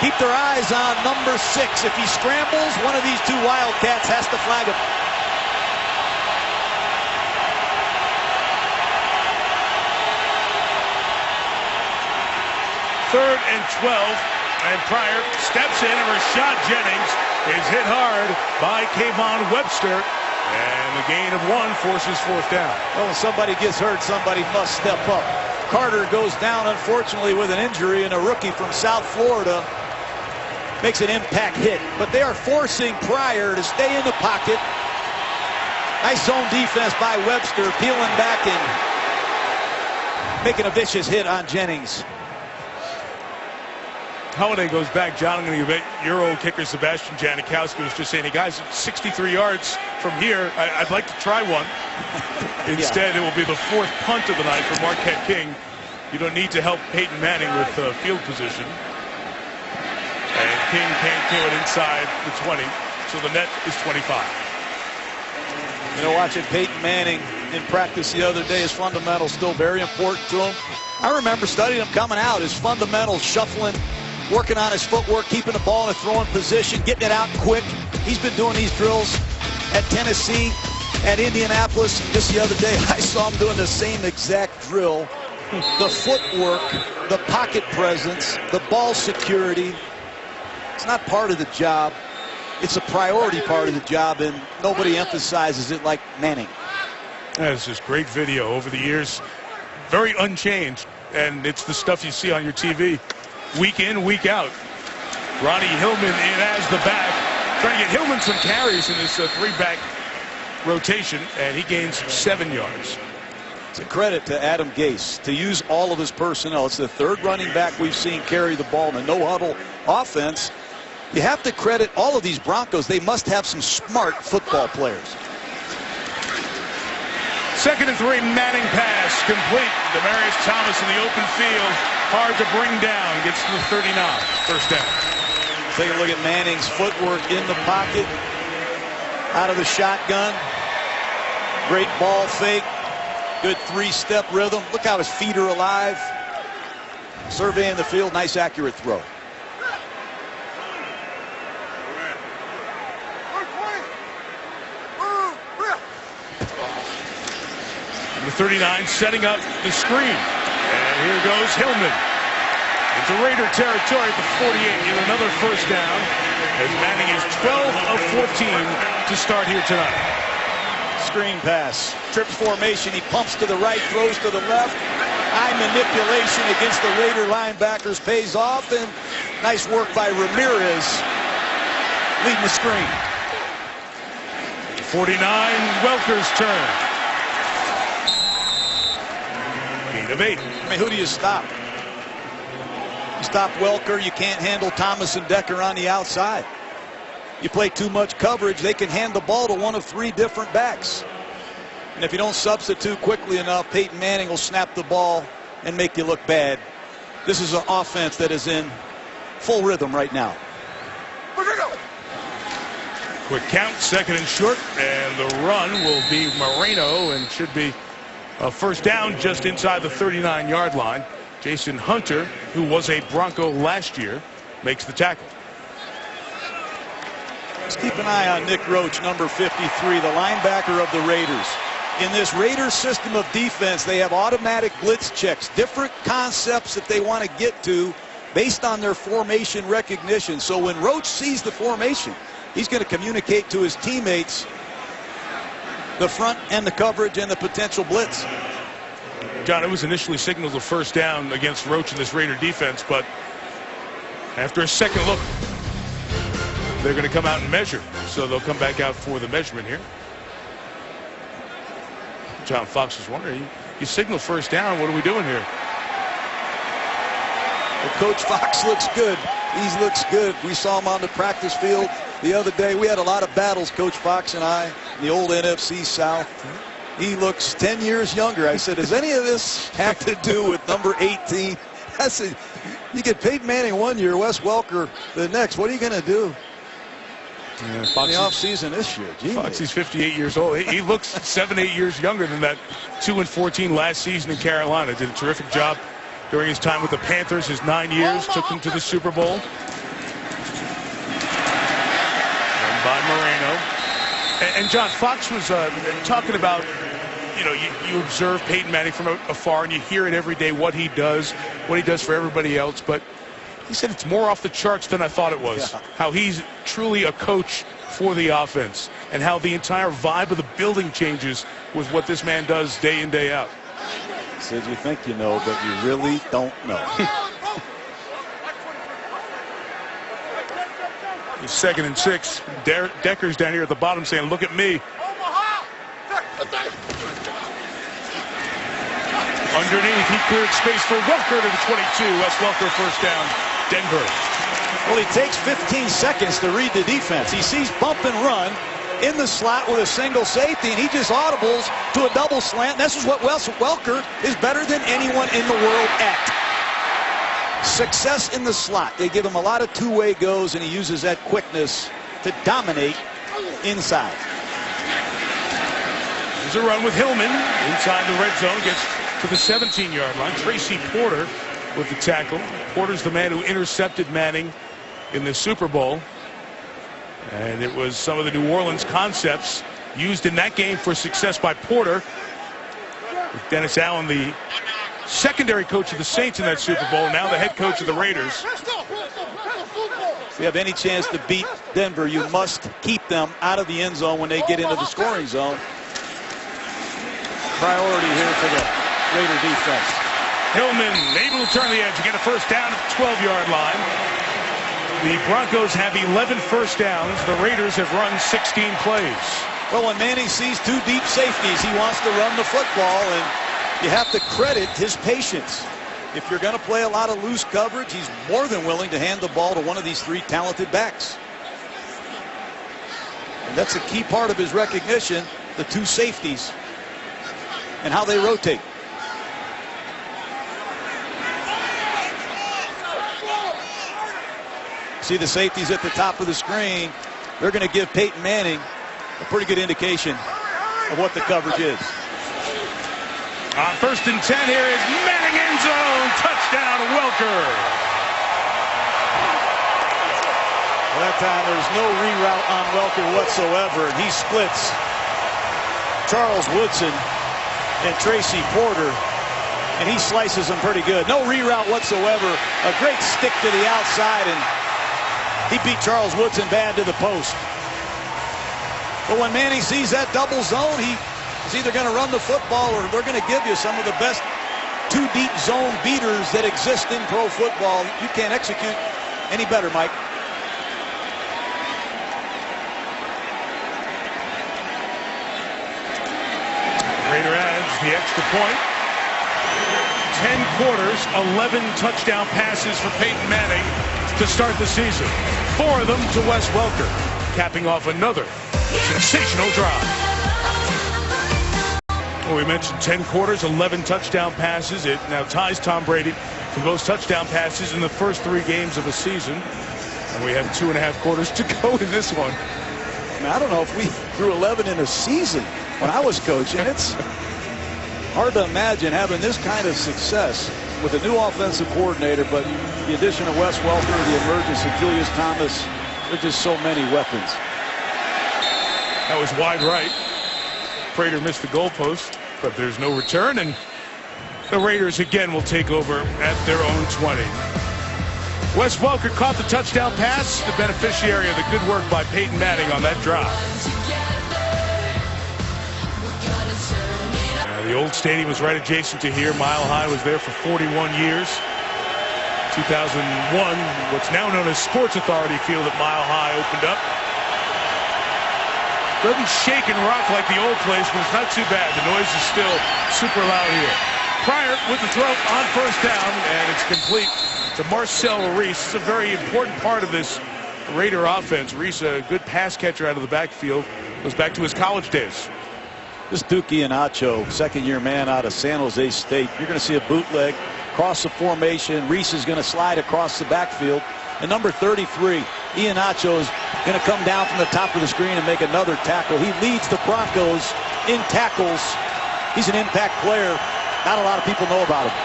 Keep their eyes on number 6. If he scrambles, one of these two Wildcats has to flag him. Third and 12, and Pryor steps in, and Rashad Jennings is hit hard by Kayvon Webster, and the gain of 1 forces 4th down. Well, when somebody gets hurt, somebody must step up. Carter goes down, unfortunately, with an injury, and a rookie from South Florida makes an impact hit. But they are forcing Pryor to stay in the pocket. Nice zone defense by Webster, peeling back and making a vicious hit on Jennings. Holiday goes back. John, I'm going to give your old kicker, Sebastian Janikowski, was just saying, hey, guys, 63 yards from here. I'd like to try one. Instead, It will be the 4th punt of the night for Marquette King. You don't need to help Peyton Manning with field position. And King can't do it inside the 20, so the net is 25. You know, watching Peyton Manning in practice the other day, his fundamentals still very important to him. I remember studying him coming out, his fundamentals, shuffling, working on his footwork, keeping the ball in a throwing position, getting it out quick. He's been doing these drills at Tennessee, at Indianapolis. Just the other day, I saw him doing the same exact drill. The footwork, the pocket presence, the ball security. It's not part of the job. It's a priority part of the job, and nobody emphasizes it like Manning. That's just great video over the years. Very unchanged, and it's the stuff you see on your TV week in, week out. Ronnie Hillman in as the back, trying to get Hillman some carries in this 3-back rotation, and he gains 7 yards. It's a credit to Adam Gase to use all of his personnel. It's the 3rd running back we've seen carry the ball in a no-huddle offense. You have to credit all of these Broncos. They must have some smart football players. 2nd and 3, Manning pass complete. Demaryius Thomas in the open field, hard to bring down, gets to the 39, 1st down. Take a look at Manning's footwork in the pocket, out of the shotgun. Great ball fake, good 3-step rhythm. Look how his feet are alive. Surveying the field, nice accurate throw. Number 39 setting up the screen. And here goes Hillman. Into Raider territory at the 48. Get another 1st down as Manning is 12 of 14 to start here tonight. Screen pass. Trips formation. He pumps to the right, throws to the left. Eye manipulation against the Raider linebackers pays off, and nice work by Ramirez leading the screen. 49, Welker's turn. 8 of 8. I mean, who do you stop? You stop Welker, you can't handle Thomas and Decker on the outside. You play too much coverage, they can hand the ball to one of 3 different backs. And if you don't substitute quickly enough, Peyton Manning will snap the ball and make you look bad. This is an offense that is in full rhythm right now. Quick count, 2nd and short, and the run will be Moreno and should be a first down just inside the 39-yard line. Jason Hunter, who was a Bronco last year, makes the tackle. Let's keep an eye on Nick Roach, number 53, the linebacker of the Raiders. In this Raiders system of defense, they have automatic blitz checks, different concepts that they want to get to based on their formation recognition. So when Roach sees the formation, he's going to communicate to his teammates the front and the coverage and the potential blitz. John, it was initially signaled a first down against Roach in this Raider defense, but after a second look, they're going to come out and measure. So they'll come back out for the measurement here. John Fox was wondering, you signal first down, what are we doing here? Well, Coach Fox looks good. He looks good. We saw him on the practice field the other day. We had a lot of battles, Coach Fox and I, in the old NFC South. He looks 10 years younger. I said, does any of this have to do with number 18? I said, you get Peyton Manning 1 year, Wes Welker the next. What are you going to do? Yeah, in the offseason this year. Foxy's 58 years old. He looks 7, 8 years younger than that 2-14 last season in Carolina. Did a terrific job during his time with the Panthers. His 9 years took him to the Super Bowl. Run by Moreno. And John Fox was talking about, you know, you observe Peyton Manning from afar and you hear it every day, what he does for everybody else. But he said it's more off the charts than I thought it was. Yeah. How he's truly a coach for the offense and how the entire vibe of the building changes with what this man does day in, day out. He said you think you know, but you really don't know. It's 2nd and 6. Decker's down here at the bottom saying, look at me. Underneath, he cleared space for Welker to the 22. Wes Welker first down, Denver. Well, he takes 15 seconds to read the defense. He sees bump and run in the slot with a single safety, and he just audibles to a double slant. This is what Wes Welker is better than anyone in the world at. Success in the slot. They give him a lot of two-way goes, and he uses that quickness to dominate inside. There's a run with Hillman inside the red zone. Gets to the 17-yard line. Tracy Porter with the tackle. Porter's the man who intercepted Manning in the Super Bowl. And it was some of the New Orleans concepts used in that game for success by Porter. With Dennis Allen, the secondary coach of the Saints in that Super Bowl, now the head coach of the Raiders. If you have any chance to beat Denver, you must keep them out of the end zone when they get into the scoring zone. Priority here for the Raider defense. Hillman able to turn the edge and get a first down at the 12-yard line. The Broncos have 11 first downs. The Raiders have run 16 plays. Well, when Manning sees two deep safeties, he wants to run the football, and you have to credit his patience. If you're going to play a lot of loose coverage, he's more than willing to hand the ball to one of these 3 talented backs. And that's a key part of his recognition, the 2 safeties and how they rotate. See the safeties at the top of the screen. They're going to give Peyton Manning a pretty good indication of what the coverage is. On 1st and 10, here is Manning end zone. Touchdown, Welker. Well, that time there's no reroute on Welker whatsoever, and he splits Charles Woodson and Tracy Porter, and he slices them pretty good. No reroute whatsoever. A great stick to the outside, and he beat Charles Woodson bad to the post. But when Manning sees that double zone, he's either going to run the football or they're going to give you some of the best two deep zone beaters that exist in pro football. You can't execute any better, Mike. Raider adds the extra point. 10 quarters, 11 touchdown passes for Peyton Manning to start the season. 4 of them to Wes Welker, capping off another sensational drive. Well, we mentioned 10 quarters, 11 touchdown passes. It now ties Tom Brady for most touchdown passes in the first 3 games of a season. And we have 2.5 quarters to go in this one. I don't know if we threw 11 in a season when I was coaching. It's hard to imagine having this kind of success with a new offensive coordinator, but the addition of Wes Welker, the emergence of Julius Thomas, there's just so many weapons. That was wide right. Prater missed the goalpost, but there's no return, and the Raiders again will take over at their own 20. Wes Welker caught the touchdown pass, the beneficiary of the good work by Peyton Manning on that drive. The old stadium was right adjacent to here. Mile High was there for 41 years. 2001, what's now known as Sports Authority Field at Mile High opened up. Doesn't shake and rock like the old place, but it's not too bad. The noise is still super loud here. Pryor with the throw on first down, and it's complete to Marcel Reese. It's a very important part of this Raider offense. Reese, a good pass catcher out of the backfield, goes back to his college days. This Duke Ihenacho, second-year man out of San Jose State. You're going to see a bootleg across the formation. Reese is going to slide across the backfield. And number 33, Ihenacho, is going to come down from the top of the screen and make another tackle. He leads the Broncos in tackles. He's an impact player. Not a lot of people know about him.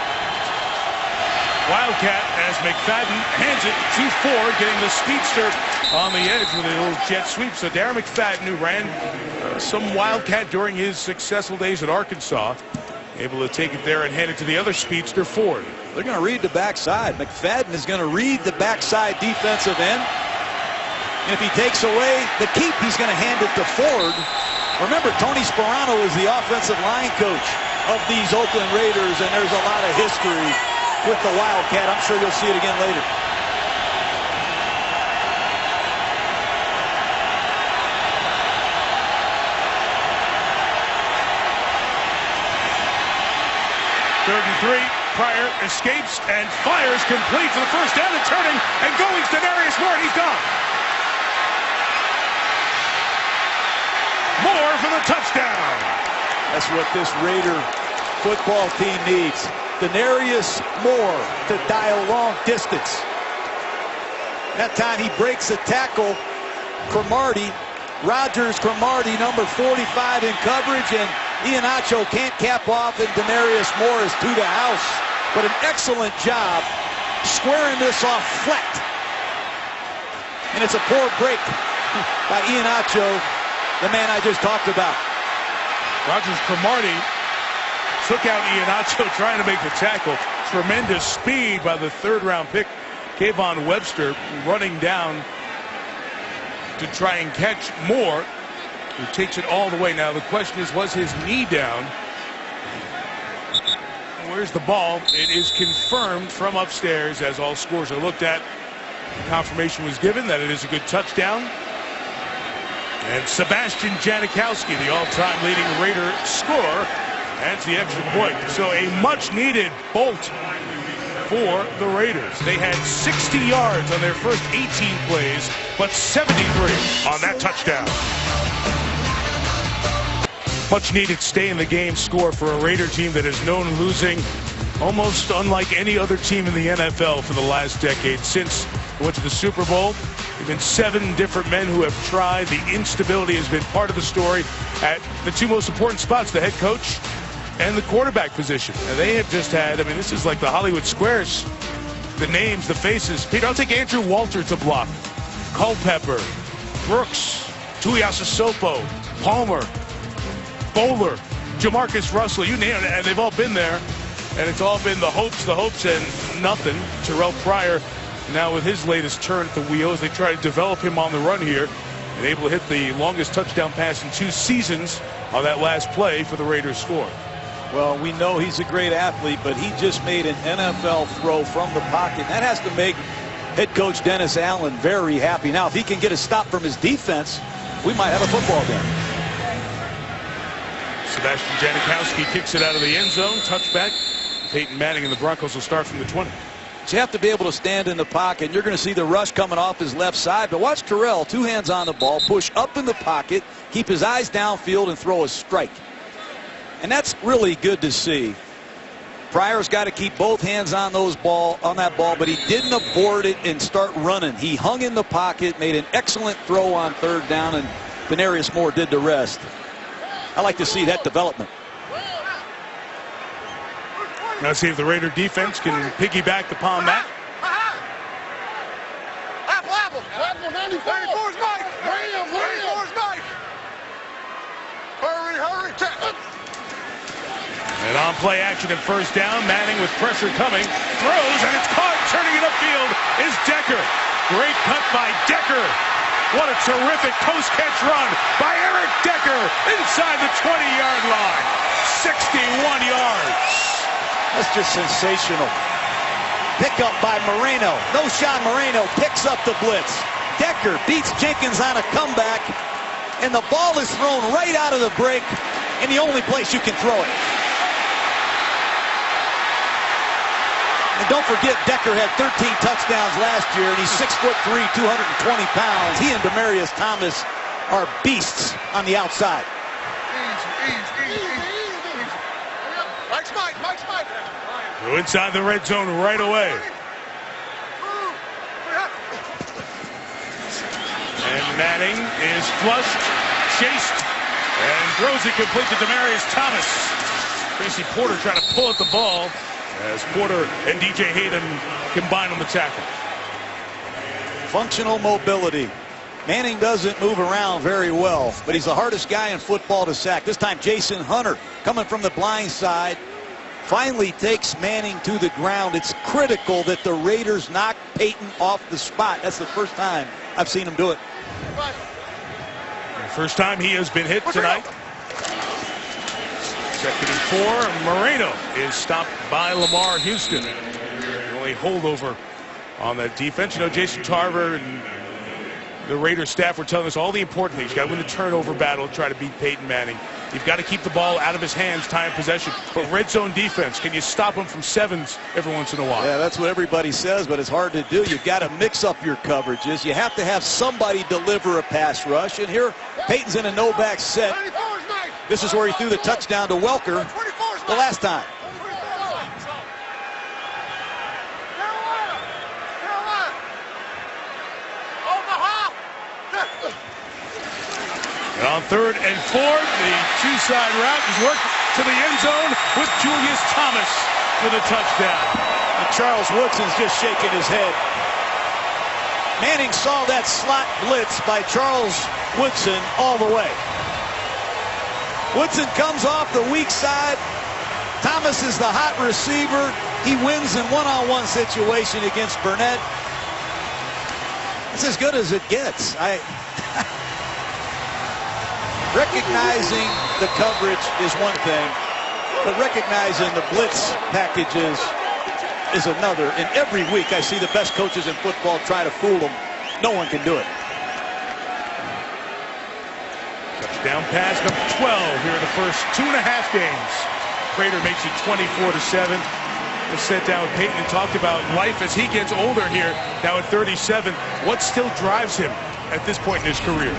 Wildcat as McFadden hands it to Ford, getting the speedster on the edge with a little jet sweep. So Darren McFadden, who ran some Wildcat during his successful days at Arkansas, able to take it there and hand it to the other speedster, Ford. They're going to read the backside. McFadden is going to read the backside defensive end. And if he takes away the keep, he's going to hand it to Ford. Remember, Tony Sperano is the offensive line coach of these Oakland Raiders, and there's a lot of history with the Wildcat. I'm sure you'll see it again later. Third and 3. Pryor escapes and fires complete for the first down, and turning and going to Denarius Moore, and he's gone. Moore for the touchdown. That's what this Raider football team needs. Denarius Moore to die a long distance. That time he breaks a tackle. Cromartie, number 45 in coverage, and Ihenacho can't cap off, and Denarius Moore is to the house. But an excellent job squaring this off flat. And it's a poor break by Ihenacho, the man I just talked about. Rogers Cromartie took out Ihenacho trying to make the tackle. Tremendous speed by the third-round pick, Kayvon Webster, running down to try and catch Moore, who takes it all the way. Now the question is, was his knee down? Where's the ball? It is confirmed from upstairs as all scores are looked at. Confirmation was given that it is a good touchdown. And Sebastian Janikowski, the all-time leading Raider scorer, adds the extra point. So a much-needed bolt for the Raiders. They had 60 yards on their first 18 plays, but 73 on that touchdown. Much-needed stay-in-the-game score for a Raider team that is known losing almost unlike any other team in the NFL for the last decade. Since they went to the Super Bowl, there have been 7 different men who have tried. The instability has been part of the story at the 2 most important spots, the head coach and the quarterback position. And they have just had, I mean, this is like the Hollywood Squares. The names, the faces. Peter, I'll take Andrew Walter to block. Culpepper, Brooks, Tuiasosopo, Palmer, Bowler, Jamarcus Russell, you name it, and they've all been there. And it's all been the hopes, and nothing. Terrell Pryor, now with his latest turn at the wheel, as they try to develop him on the run here, and able to hit the longest touchdown pass in 2 seasons on that last play for the Raiders score. Well, we know he's a great athlete, but he just made an NFL throw from the pocket. That has to make head coach Dennis Allen very happy. Now, if he can get a stop from his defense, we might have a football game. Sebastian Janikowski kicks it out of the end zone. Touchback. Peyton Manning and the Broncos will start from the 20. So you have to be able to stand in the pocket. You're going to see the rush coming off his left side. But watch Terrell, 2 hands on the ball, push up in the pocket, keep his eyes downfield, and throw a strike. And that's really good to see. Pryor's got to keep both hands on that ball, but he didn't abort it and start running. He hung in the pocket, made an excellent throw on 3rd down, and Benarius Moore did the rest. I like to see that development. Now see if the Raider defense can piggyback upon that. Apple, 94's Mike. Williams, Mike. Hurry. And on play action at 1st down, Manning with pressure coming, throws, and it's caught. Turning it upfield is Decker. Great cut by Decker. What a terrific post-catch run by Eric Decker inside the 20-yard line. 61 yards. That's just sensational. Pickup by Moreno. No-shot Moreno picks up the blitz. Decker beats Jenkins on a comeback, and the ball is thrown right out of the break in the only place you can throw it. And don't forget, Decker had 13 touchdowns last year, and he's 6'3", 220 pounds. He and Demaryius Thomas are beasts on the outside. Easy. Mike's Mike. Go inside the red zone right away. And Manning is flushed, chased, and throws it complete to Demaryius Thomas. Tracy Porter trying to pull at the ball as Porter and DJ Hayden combine on the tackle. Functional mobility. Manning doesn't move around very well, but he's the hardest guy in football to sack. This time Jason Hunter coming from the blind side finally takes Manning to the ground. It's critical that the Raiders knock Peyton off the spot. That's the first time I've seen him do it. First time he has been hit tonight. 2nd and 4. Moreno is stopped by Lamar Houston. The only holdover on that defense. You know, Jason Tarver and the Raiders staff were telling us all the important things. You got to win the turnover battle, try to beat Peyton Manning. You've got to keep the ball out of his hands, time possession. But red zone defense, can you stop him from 7s every once in a while? Yeah, that's what everybody says, but it's hard to do. You've got to mix up your coverages. You have to have somebody deliver a pass rush. And here, Peyton's in a no-back set. This is where he threw the touchdown to Welker the last time. And on 3rd and 4, the 2-side route is worked to the end zone with Julius Thomas for the touchdown. And Charles Woodson's just shaking his head. Manning saw that slot blitz by Charles Woodson all the way. Woodson comes off the weak side. Thomas is the hot receiver. He wins in one-on-one situation against Burnett. It's as good as it gets. Recognizing the coverage is one thing, but recognizing the blitz packages is another. And every week I see the best coaches in football try to fool them. No one can do it. Touchdown pass number 12 here in the first 2.5 games. Prater makes it 24-7. We sat down with Peyton and talked about life as he gets older here. Now at 37, what still drives him at this point in his career?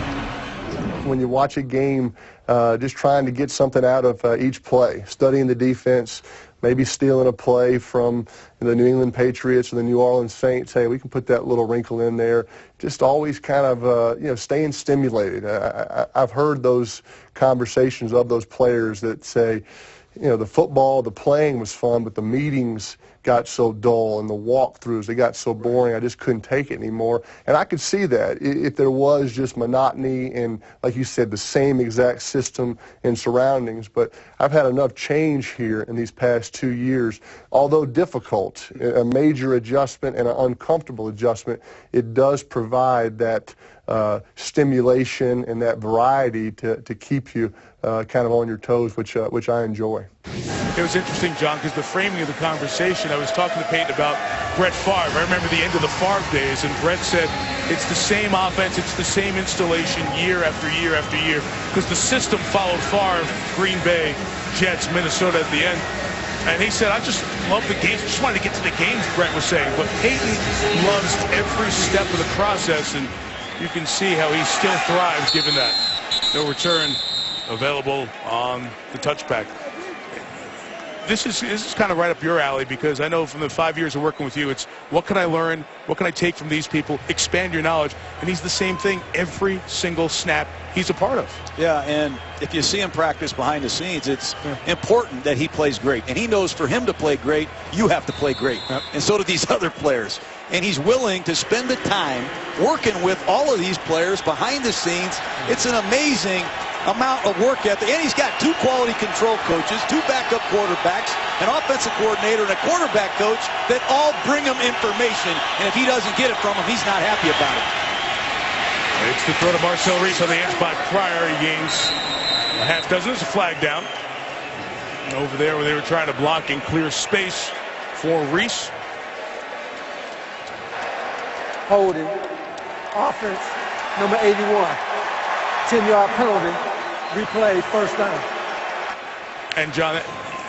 When you watch a game, just trying to get something out of each play, studying the defense, maybe stealing a play from the New England Patriots or the New Orleans Saints. Hey, we can put that little wrinkle in there. Just always kind of, staying stimulated. I've heard those conversations of those players that say, the football, the playing was fun, but the meetings got so dull and the walkthroughs, they got so boring, I just couldn't take it anymore. And I could see that if there was just monotony and, like you said, the same exact system and surroundings. But I've had enough change here in these past 2 years. Although difficult, a major adjustment and an uncomfortable adjustment, it does provide that stimulation and that variety to keep you kind of on your toes, which I enjoy. It was interesting, John, because the framing of the conversation, I was talking to Peyton about Brett Favre. I remember the end of the Favre days, and Brett said it's the same offense, it's the same installation year after year after year, because the system followed Favre, Green Bay, Jets, Minnesota at the end. And he said, I just love the games. I just wanted to get to the games, Brett was saying. But Peyton loves every step of the process, and you can see how he still thrives given that. No return available on the touchback. This is kind of right up your alley, because I know from the 5 years of working with you, it's what can I learn? What can I take from these people? Expand your knowledge. And he's the same thing every single snap he's a part of. Yeah, and if you see him practice behind the scenes, it's important that he plays great. And he knows for him to play great, you have to play great. Yep. And so do these other players. And he's willing to spend the time working with all of these players behind the scenes. It's an amazing amount of work ethic. And he's got 2 quality control coaches, 2 backup quarterbacks, an offensive coordinator, and a quarterback coach that all bring him information. And if he doesn't get it from him, he's not happy about it. It's the throw to Marcel Reese on the edge by Pryor. He gains a half dozen. There's a flag down. Over there where they were trying to block and clear space for Reese. Holding. Offense, number 81. 10-yard penalty. Replay, first down. And John,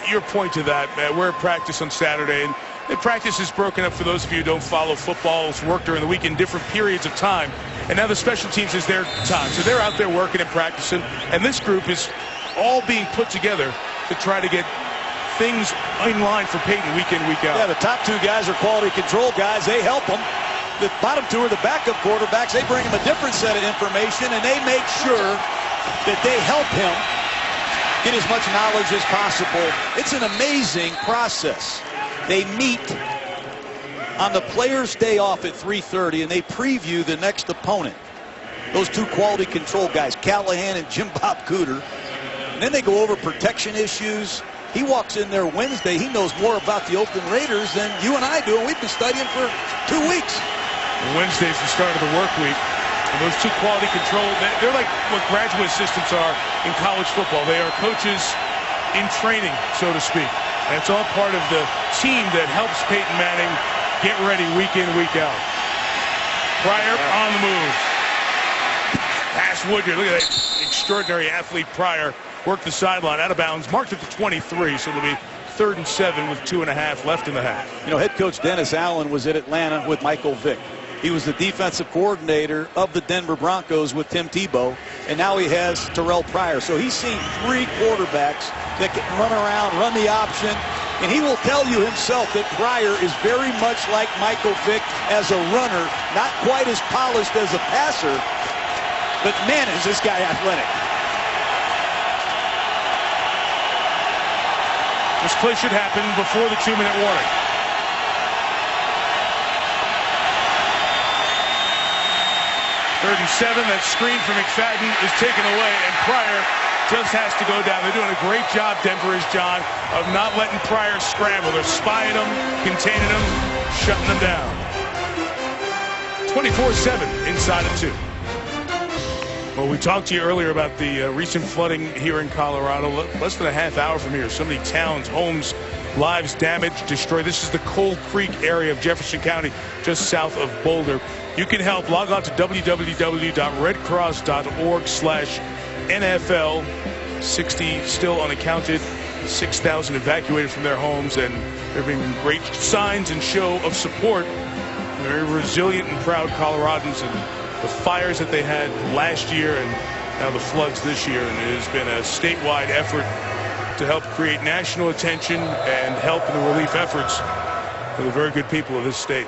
your point to that, we're at practice on Saturday, and the practice is broken up for those of you who don't follow football's work during the week in different periods of time. And now the special teams is their time. So they're out there working and practicing. And this group is all being put together to try to get things in line for Peyton week in, week out. Yeah, the top 2 guys are quality control guys. They help them. The bottom 2 are the backup quarterbacks. They bring him a different set of information, and they make sure that they help him get as much knowledge as possible. It's an amazing process. They meet on the player's day off at 3:30, and they preview the next opponent. Those 2 quality control guys, Callahan and Jim Bob Cooter. And then they go over protection issues. He walks in there Wednesday. He knows more about the Oakland Raiders than you and I do, and we've been studying for 2 weeks. Wednesday's the start of the work week. And those 2 quality control, they're like what graduate assistants are in college football. They are coaches in training, so to speak. And it's all part of the team that helps Peyton Manning get ready week in, week out. Pryor on the move. Pass Woodyard. Look at that extraordinary athlete Pryor. Worked the sideline out of bounds. Marked at the 23, so it'll be 3rd and 7 with 2.5 left in the half. You know, head coach Dennis Allen was at Atlanta with Michael Vick. He was the defensive coordinator of the Denver Broncos with Tim Tebow, and now he has Terrell Pryor. So he's seen 3 quarterbacks that can run around, run the option, and he will tell you himself that Pryor is very much like Michael Vick as a runner, not quite as polished as a passer, but man, is this guy athletic. This play should happen before the 2-minute warning. Third and 7, that screen from McFadden is taken away, and Pryor just has to go down. They're doing a great job, Denver is, John, of not letting Pryor scramble. They're spying him, containing him, shutting him down. 24-7 inside of 2. Well, we talked to you earlier about the recent flooding here in Colorado. Less than a half hour from here, so many towns, homes, lives damaged, destroyed. This is the Cold Creek area of Jefferson County, just south of Boulder. You can help. Log on to www.redcross.org/NFL. 60 still unaccounted, 6,000 evacuated from their homes, and there have been great signs and show of support. Very resilient and proud Coloradans, and the fires that they had last year and now the floods this year, and it has been a statewide effort to help create national attention and help in the relief efforts for the very good people of this state.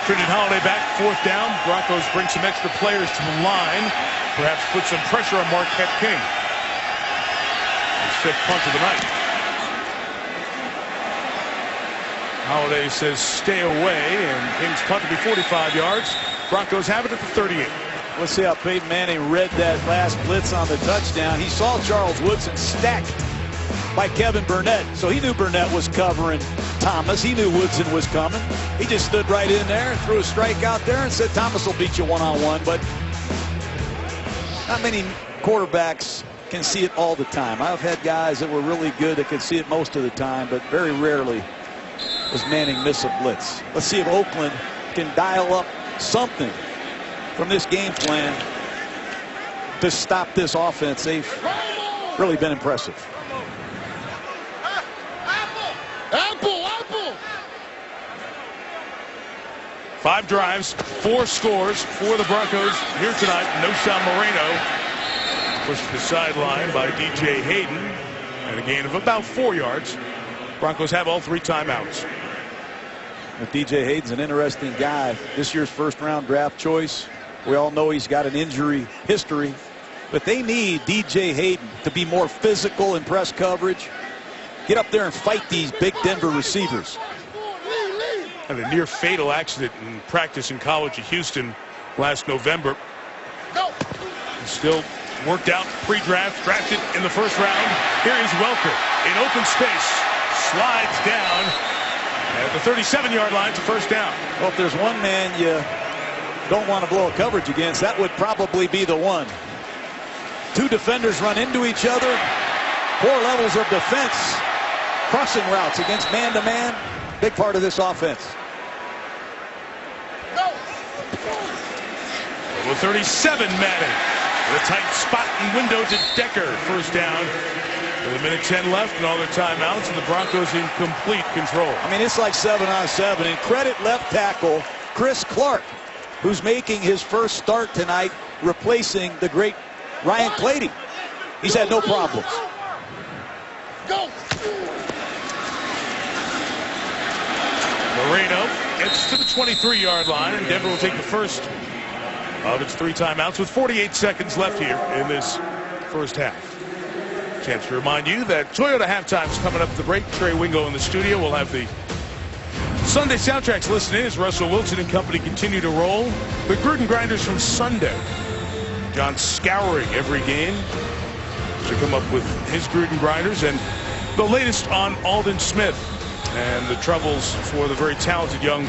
Trinidad Holiday back, 4th down. Broncos bring some extra players to the line, perhaps put some pressure on Marquette King. His 5th punt of the night. Holiday says stay away, and King's punt will be 45 yards. Broncos have it at the 38. Let's see how Peyton Manning read that last blitz on the touchdown. He saw Charles Woodson stacked by Kevin Burnett, so he knew Burnett was covering Thomas. He knew Woodson was coming. He just stood right in there, threw a strike out there, and said Thomas will beat you one-on-one. But not many quarterbacks can see it all the time. I've had guys that were really good that could see it most of the time, but very rarely does Manning miss a blitz. Let's see if Oakland can dial up something from this game plan to stop this offense. They've really been impressive. Apple. 5 drives, 4 scores for the Broncos here tonight. No Sean Moreno pushed to the sideline by DJ Hayden, and a gain of about 4 yards. Broncos have all 3 timeouts. DJ Hayden's an interesting guy. This year's first-round draft choice. We all know he's got an injury history, but they need DJ Hayden to be more physical in press coverage. Get up there and fight these big Denver receivers. Had a near fatal accident in practice in college at Houston last November. Still worked out pre-draft, drafted in the first round. Here is Welker in open space, slides down at the 37-yard line to first down. Well, if there's one man you don't want to blow a coverage against, that would probably be the one. 2 defenders run into each other. 4 levels of defense. Crossing routes against man-to-man. Big part of this offense. With 37, Manning. With a tight spot and window to Decker. First down. With 1:10 left and all their timeouts, and the Broncos in complete control. I mean, it's like 7-on-7. And credit left tackle Chris Clark, who's making his first start tonight, replacing the great Ryan Clady. He's had no problems. Moreno gets to the 23-yard line, and Denver will take the first of its 3 timeouts with 48 seconds left here in this first half. Chance to remind you that Toyota Halftime's coming up at the break. Trey Wingo in the studio. We'll have the Sunday soundtracks listening as Russell Wilson and company continue to roll. The Gruden Grinders from Sunday. John scouring every game to come up with his Gruden Grinders, and the latest on Aldon Smith and the troubles for the very talented young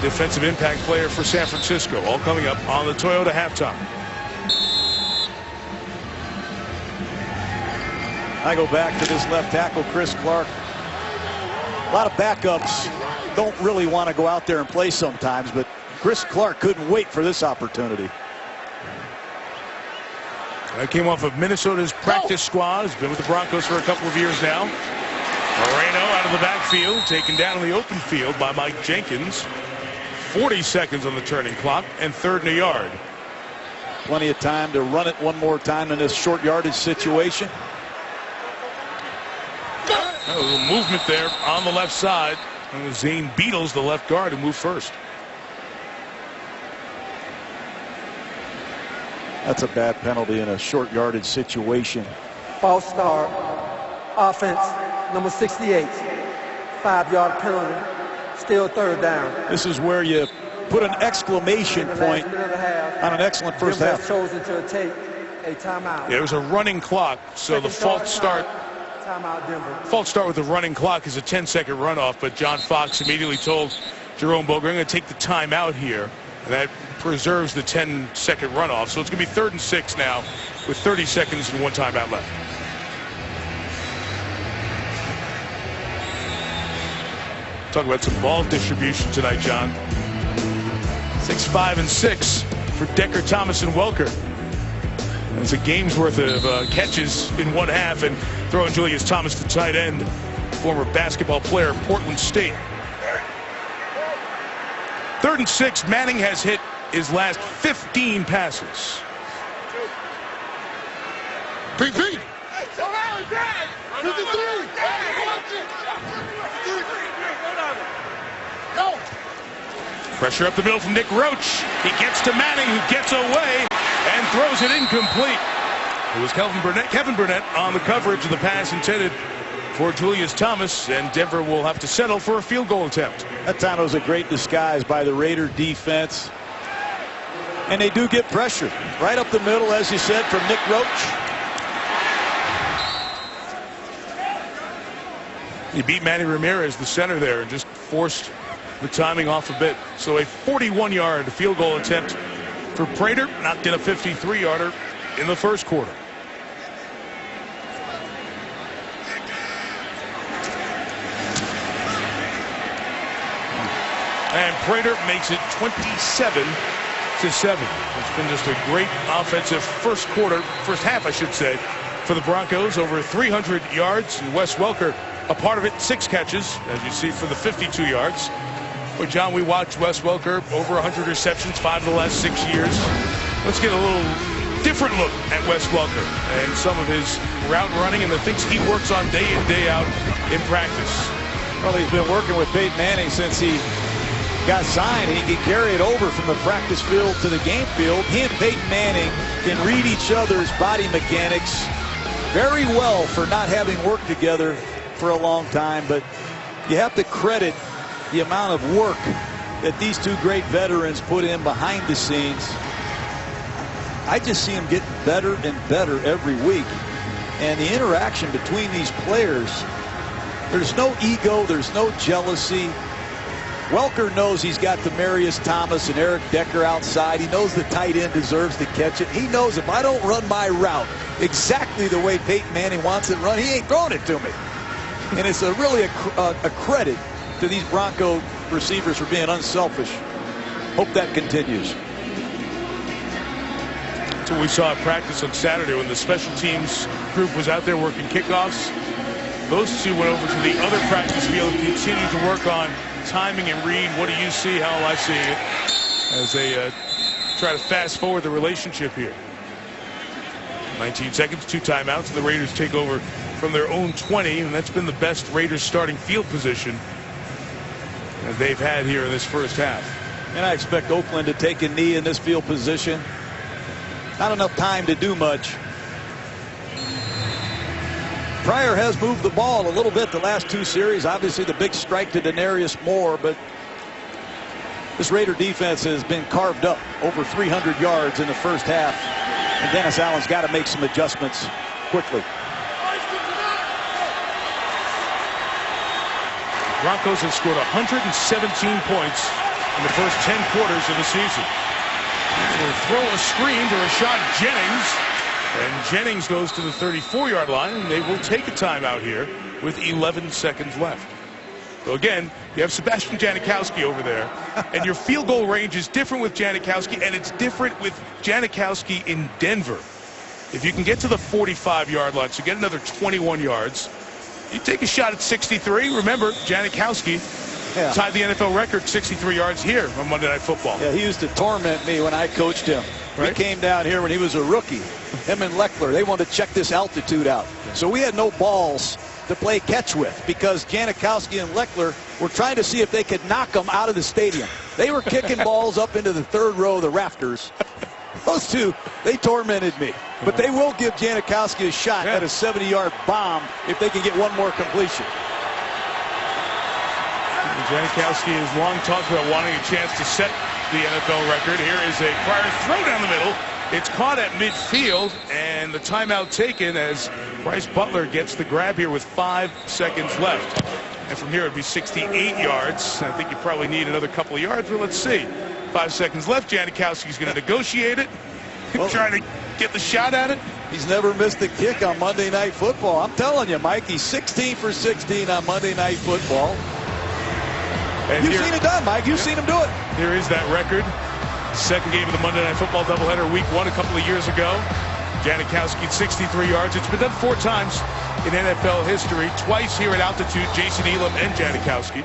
defensive impact player for San Francisco. All coming up on the Toyota Halftime. I go back to this left tackle, Chris Clark. A lot of backups don't really want to go out there and play sometimes, but Chris Clark couldn't wait for this opportunity. That came off of Minnesota's practice squad. He's been with the Broncos for a couple of years now. Moreno out of the backfield, taken down in the open field by Mike Jenkins. 40 seconds on the turning clock, and 3rd and a yard. Plenty of time to run it one more time in this short yardage situation. A little movement there on the left side. And it was Zane Beatles, the left guard, who moved first. That's a bad penalty in a short yardage situation. False start. Offense, number 68. 5-yard penalty. Still 3rd down. This is where you put an exclamation point on an excellent first half. Chosen to take a timeout. Yeah, it was a running clock, so the false start. Timeout, Denver. False start with the running clock is a 10-second runoff, but John Fox immediately told Jerome Boger, I'm going to take the timeout here. And that preserves the 10-second runoff. So it's going to be 3rd and 6 now with 30 seconds and 1 timeout left. Talk about some ball distribution tonight, John. 6, 5, and 6 for Decker, Thomas, and Welker. It's a game's worth of catches in one half, and throwing Julius Thomas, the tight end, former basketball player at Portland State. 3rd and 6. Manning has hit his last 15 passes. PP. Pressure up the middle from Nick Roach. He gets to Manning, who gets away and throws it incomplete. It was Kevin Burnett on the coverage of the pass intended for Julius Thomas, and Denver will have to settle for a field goal attempt. That time was a great disguise by the Raider defense. And they do get pressure right up the middle, as you said, from Nick Roach. He beat Manny Ramirez, the center there, and just forced the timing off a bit. So a 41-yard field goal attempt for Prater. Knocked in a 53-yarder in the first quarter. And Prater makes it 27-7. It's been just a great offensive first half, I should say, for the Broncos. Over 300 yards, and Wes Welker, a part of it, 6 catches, as you see, for the 52 yards. But John, we watched Wes Welker over 100 receptions, 5 of the last 6 years. Let's get a little different look at Wes Welker and some of his route running and the things he works on day in, day out in practice. Well, he's been working with Peyton Manning since he got signed. He can carry it over from the practice field to the game field. He and Peyton Manning can read each other's body mechanics very well for not having worked together for a long time. But you have to credit the amount of work that these two great veterans put in behind the scenes. I just see him getting better and better every week. And the interaction between these players, there's no ego, there's no jealousy. Welker knows he's got Demaryius Thomas and Eric Decker outside. He knows the tight end deserves to catch it. He knows if I don't run my route exactly the way Peyton Manning wants it run, he ain't throwing it to me. And it's really a credit to these Bronco receivers for being unselfish. Hope that continues. That's what we saw at practice on Saturday when the special teams group was out there working kickoffs. Those two went over to the other practice field and continued to work on timing and read. What do you see? How will I see it? As they try to fast forward the relationship here. 19 seconds, 2 timeouts, and the Raiders take over from their own 20, and that's been the best Raiders starting field position that they've had here in this first half. And I expect Oakland to take a knee in this field position. Not enough time to do much. Pryor has moved the ball a little bit the last 2 series. Obviously the big strike to Denarius Moore, but this Raider defense has been carved up over 300 yards in the first half. And Dennis Allen's got to make some adjustments quickly. Broncos have scored 117 points in the first 10 quarters of the season. We'll throw a screen to Rashad Jennings. And Jennings goes to the 34-yard line, and they will take a timeout here with 11 seconds left. So again, you have Sebastian Janikowski over there, and your field goal range is different with Janikowski, and it's different with Janikowski in Denver. If you can get to the 45-yard line, so get another 21 yards, you take a shot at 63. Remember, Janikowski tied the NFL record 63 yards here on Monday Night Football. Yeah, he used to torment me when I coached him. Right? He came down here when he was a rookie. Him and Leckler, they wanted to check this altitude out. So we had no balls to play catch with because Janikowski and Leckler were trying to see if they could knock them out of the stadium. They were kicking balls up into the 3rd row of the rafters. Those two, they tormented me. But they will give Janikowski a shot at a 70-yard bomb if they can get one more completion. Janikowski has long talked about wanting a chance to set the NFL record. Here is a Pryor throw down the middle. It's caught at midfield, and the timeout taken as Bryce Butler gets the grab here with 5 seconds left. And from here it'd be 68 yards. I think you probably need another couple of yards, but let's see. 5 seconds left. Janikowski's going to negotiate it. Well, trying to get the shot at it. He's never missed a kick on Monday Night Football. I'm telling you, Mike, he's 16 for 16 on Monday Night Football. And you've seen it done, Mike. You've seen him do it. Here is that record. Second game of the Monday Night Football doubleheader, week 1 a couple of years ago. Janikowski 63 yards. It's been done 4 times in NFL history. Twice here at altitude, Jason Elam and Janikowski.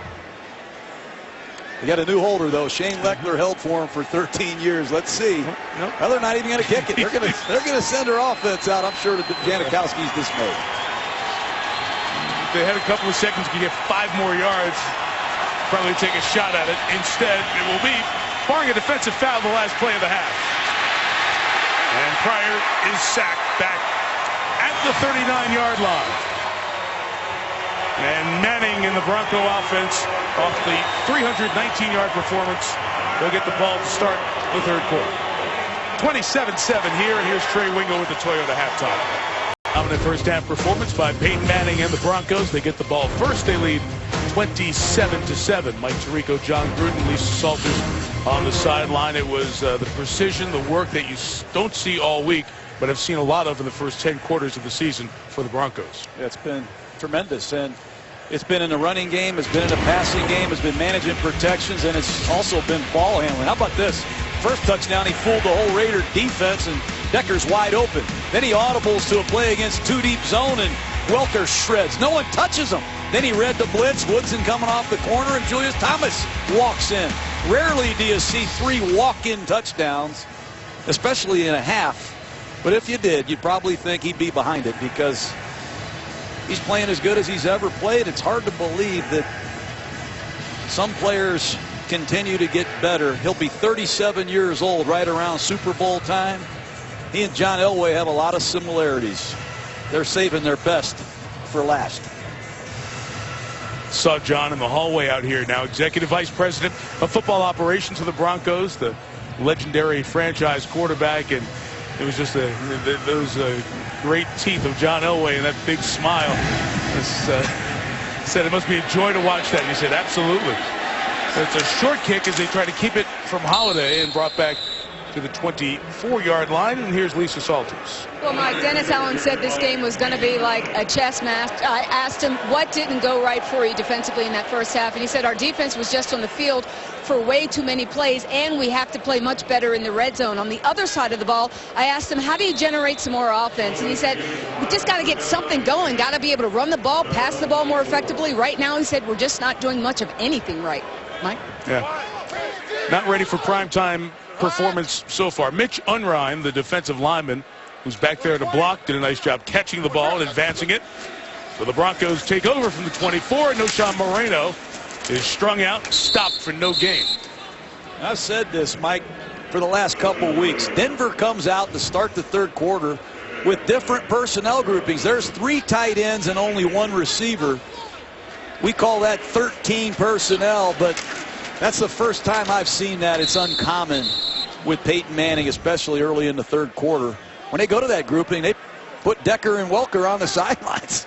We got a new holder, though. Shane Leckler held for him for 13 years. Let's see. Nope. Well, they're not even going to kick it. They're going to send their offense out. I'm sure that Janikowski's dismayed. If they had a couple of seconds to get 5 more yards, probably take a shot at it. Instead, it will be barring a defensive foul the last play of the half. And Pryor is sacked back at the 39-yard line. And Manning in the Bronco offense off the 319-yard performance. They'll get the ball to start the 3rd quarter. 27-7 here, and here's Trey Wingo with the Toyota halftime. Dominant first half performance by Peyton Manning and the Broncos. They get the ball first. They lead 27-7. Mike Tirico, John Gruden, Lisa Salters on the sideline. It was the precision, the work that you don't see all week but I've seen a lot of in the first 10 quarters of the season for the Broncos. It's been tremendous, and it's been in the running game, it's been in the passing game, it's been managing protections, and it's also been ball handling. How about this? First touchdown, he fooled the whole Raider defense, and Decker's wide open. Then he audibles to a play against two deep zone, and Welker shreds. No one touches him. Then he read the blitz. Woodson coming off the corner, and Julius Thomas walks in. Rarely do you see 3 walk-in touchdowns, especially in a half. But if you did, you'd probably think he'd be behind it because he's playing as good as he's ever played. It's hard to believe that some players continue to get better. He'll be 37 years old right around Super Bowl time. He and John Elway have a lot of similarities. They're saving their best for last. Saw John in the hallway out here now. Executive Vice President of Football Operations for the Broncos, the legendary franchise quarterback, and it was just those great teeth of John Elway and that big smile. Said it must be a joy to watch that. And he said, absolutely. It's a short kick as they try to keep it from Holiday and brought back to the 24-yard line. And here's Lisa Salters. Well, Mike, Dennis Allen said this game was going to be like a chess match. I asked him what didn't go right for you defensively in that first half, and he said our defense was just on the field for way too many plays, and we have to play much better in the red zone. On the other side of the ball, I asked him, how do you generate some more offense? And he said, we just got to get something going, got to be able to run the ball, pass the ball more effectively. Right now, he said, we're just not doing much of anything right. Mike? Yeah. Not ready for primetime performance so far. Mitch Unrein, the defensive lineman, who's back there to block, did a nice job catching the ball and advancing it. So the Broncos take over from the 24. Noshawn Moreno is strung out, stopped for no gain. I've said this, Mike, for the last couple weeks. Denver comes out to start the third quarter with different personnel groupings. There's 3 tight ends and only 1 receiver. We call that 13 personnel, but that's the first time I've seen that. It's uncommon with Peyton Manning, especially early in the third quarter. When they go to that grouping, they put Decker and Welker on the sidelines.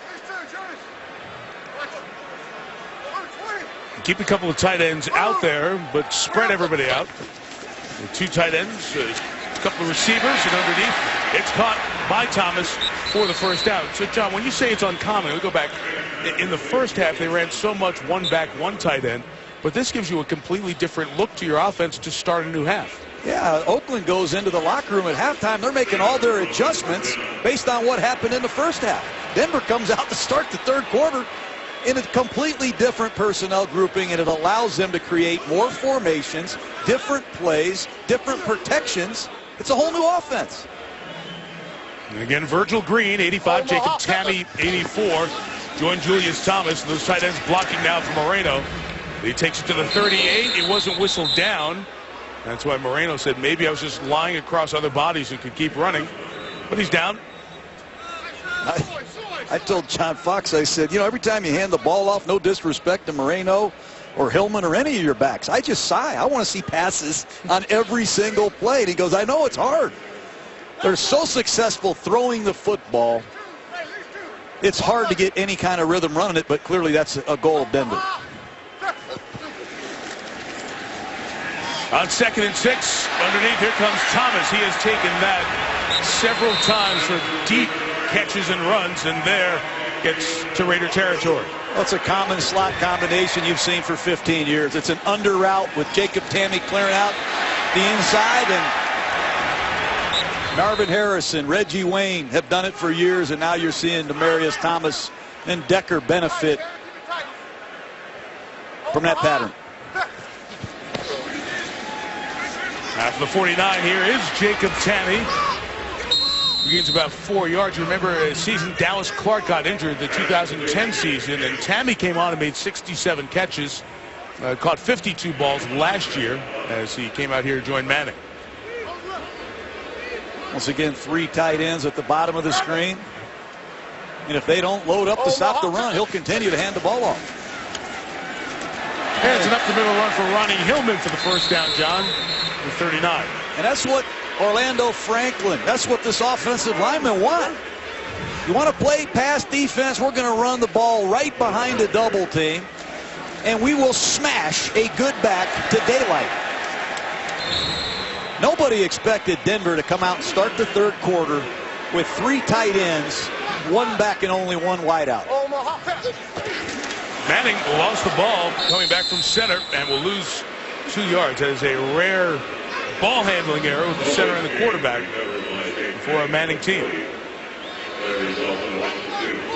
Keep a couple of tight ends out there, but spread everybody out. 2 tight ends, a couple of receivers, and underneath, it's caught by Thomas for the first down. So, John, when you say it's uncommon, we go back. In the first half, they ran so much 1 back, 1 tight end, but this gives you a completely different look to your offense to start a new half. Yeah, Oakland goes into the locker room at halftime. They're making all their adjustments based on what happened in the first half. Denver comes out to start the third quarter in a completely different personnel grouping, and it allows them to create more formations, different plays, different protections. It's a whole new offense. And again, Virgil Green, 85, Jacob Tamme, 84. Join Julius Thomas. Those tight ends blocking now for Moreno. He takes it to the 38. It wasn't whistled down. That's why Moreno said maybe I was just lying across other bodies and could keep running. But he's down. I told John Fox, I said, you know, every time you hand the ball off, no disrespect to Moreno or Hillman or any of your backs, I just sigh. I want to see passes on every single play. And he goes, I know it's hard. They're so successful throwing the football. It's hard to get any kind of rhythm running it, but clearly that's a goal of Denver. On 2nd and 6, underneath, here comes Thomas. He has taken that several times for deep catches and runs, and there gets to Raider territory. Well, it's a common slot combination you've seen for 15 years. It's an under route with Jacob Tamme clearing out the inside, and Marvin Harrison, Reggie Wayne have done it for years, and now you're seeing Demaryius Thomas and Decker benefit from that pattern. After the 49, here is Jacob Tamme. He gains about 4 yards. You remember a season Dallas Clark got injured the 2010 season, and Tamme came on and made 67 catches, caught 52 balls last year as he came out here to join Manning. Once again, 3 tight ends at the bottom of the screen. And if they don't load up to stop the run, he'll continue to hand the ball off. And it's an up-the-middle run for Ronnie Hillman for the first down, John, the 39. And that's what Orlando Franklin, that's what this offensive lineman want. You want to play pass defense, we're going to run the ball right behind a double team, and we will smash a good back to daylight. Nobody expected Denver to come out and start the third quarter with 3 tight ends, 1 back and only 1 wideout. Manning lost the ball coming back from center and will lose 2 yards. That is a rare ball handling error with the center and the quarterback for a Manning team.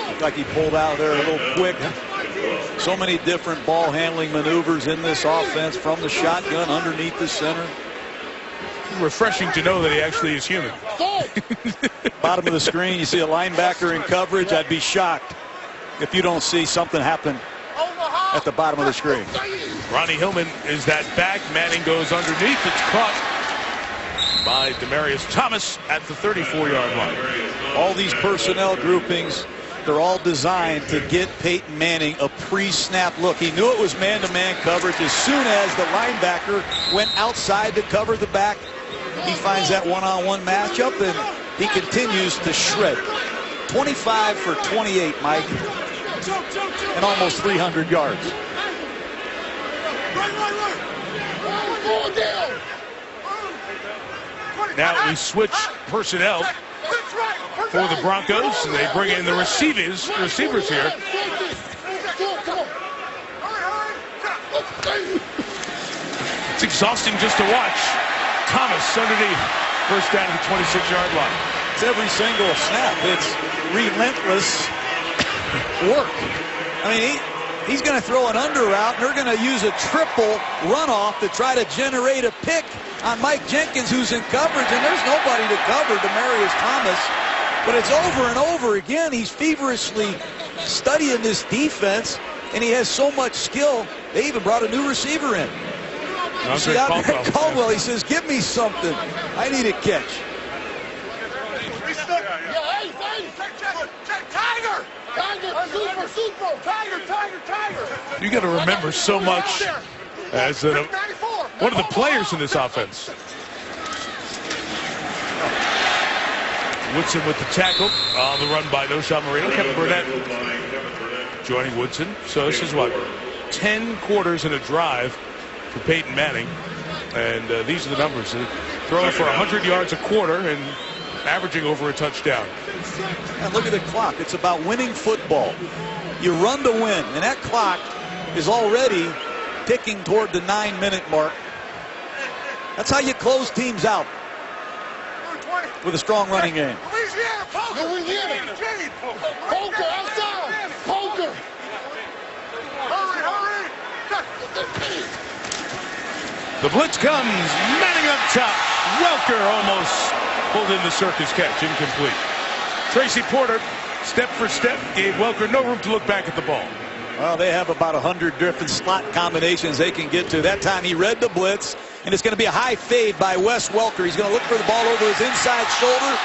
Looked like he pulled out there a little quick. So many different ball handling maneuvers in this offense, from the shotgun underneath the center. Refreshing to know that he actually is human. Bottom of the screen, you see a linebacker in coverage. I'd be shocked if you don't see something happen at the bottom of the screen. Ronnie Hillman is that back. Manning goes underneath. It's caught by Demaryius Thomas at the 34-yard line. All these personnel groupings, they're all designed to get Peyton Manning a pre-snap look. He knew it was man-to-man coverage. As soon as the linebacker went outside to cover the back, he finds that one-on-one matchup, and he continues to shred. 25 for 28, Mike, and almost 300 yards. Now we switch personnel for the Broncos, and they bring in the receivers here. It's exhausting just to watch. Thomas underneath, first down to the 26-yard line. It's every single snap. It's relentless work. I mean, he's going to throw an under route, and they're going to use a triple runoff to try to generate a pick on Mike Jenkins, who's in coverage, and there's nobody to cover Demaryius Thomas. But it's over and over again. He's feverishly studying this defense, and he has so much skill. They even brought a new receiver in. You see Andre Caldwell, he says, give me something. I need a catch. You got to remember so much as one of the players in this offense. Woodson with the tackle on the run by Noshawn Marino. Kevin Burnett joining Woodson. So this is what, 10 quarters in a drive for Peyton Manning, and these are the numbers. Throwing for 100 yards a quarter and averaging over a touchdown. And look at the clock. It's about winning football. You run to win, and that clock is already ticking toward the 9-minute mark. That's how you close teams out, with a strong running game. Louisiana. Poker outside. Poker. Hurry. The blitz comes. Manning up top. Welker almost pulled in the circus catch. Incomplete. Tracy Porter, step for step, gave Welker no room to look back at the ball. Well, they have about 100 different slot combinations they can get to. That time he read the blitz, and it's going to be a high fade by Wes Welker. He's going to look for the ball over his inside shoulder.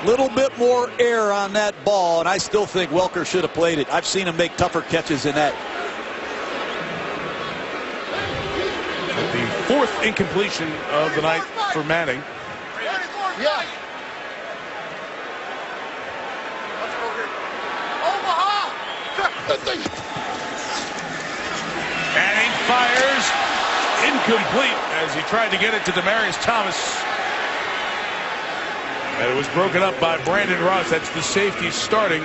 Little bit more air on that ball, and I still think Welker should have played it. I've seen him make tougher catches than that. The 4th incompletion of the night for Manning. Yeah. Manning fires. Incomplete as he tried to get it to Demaryius Thomas. And it was broken up by Brandon Ross. That's the safety starting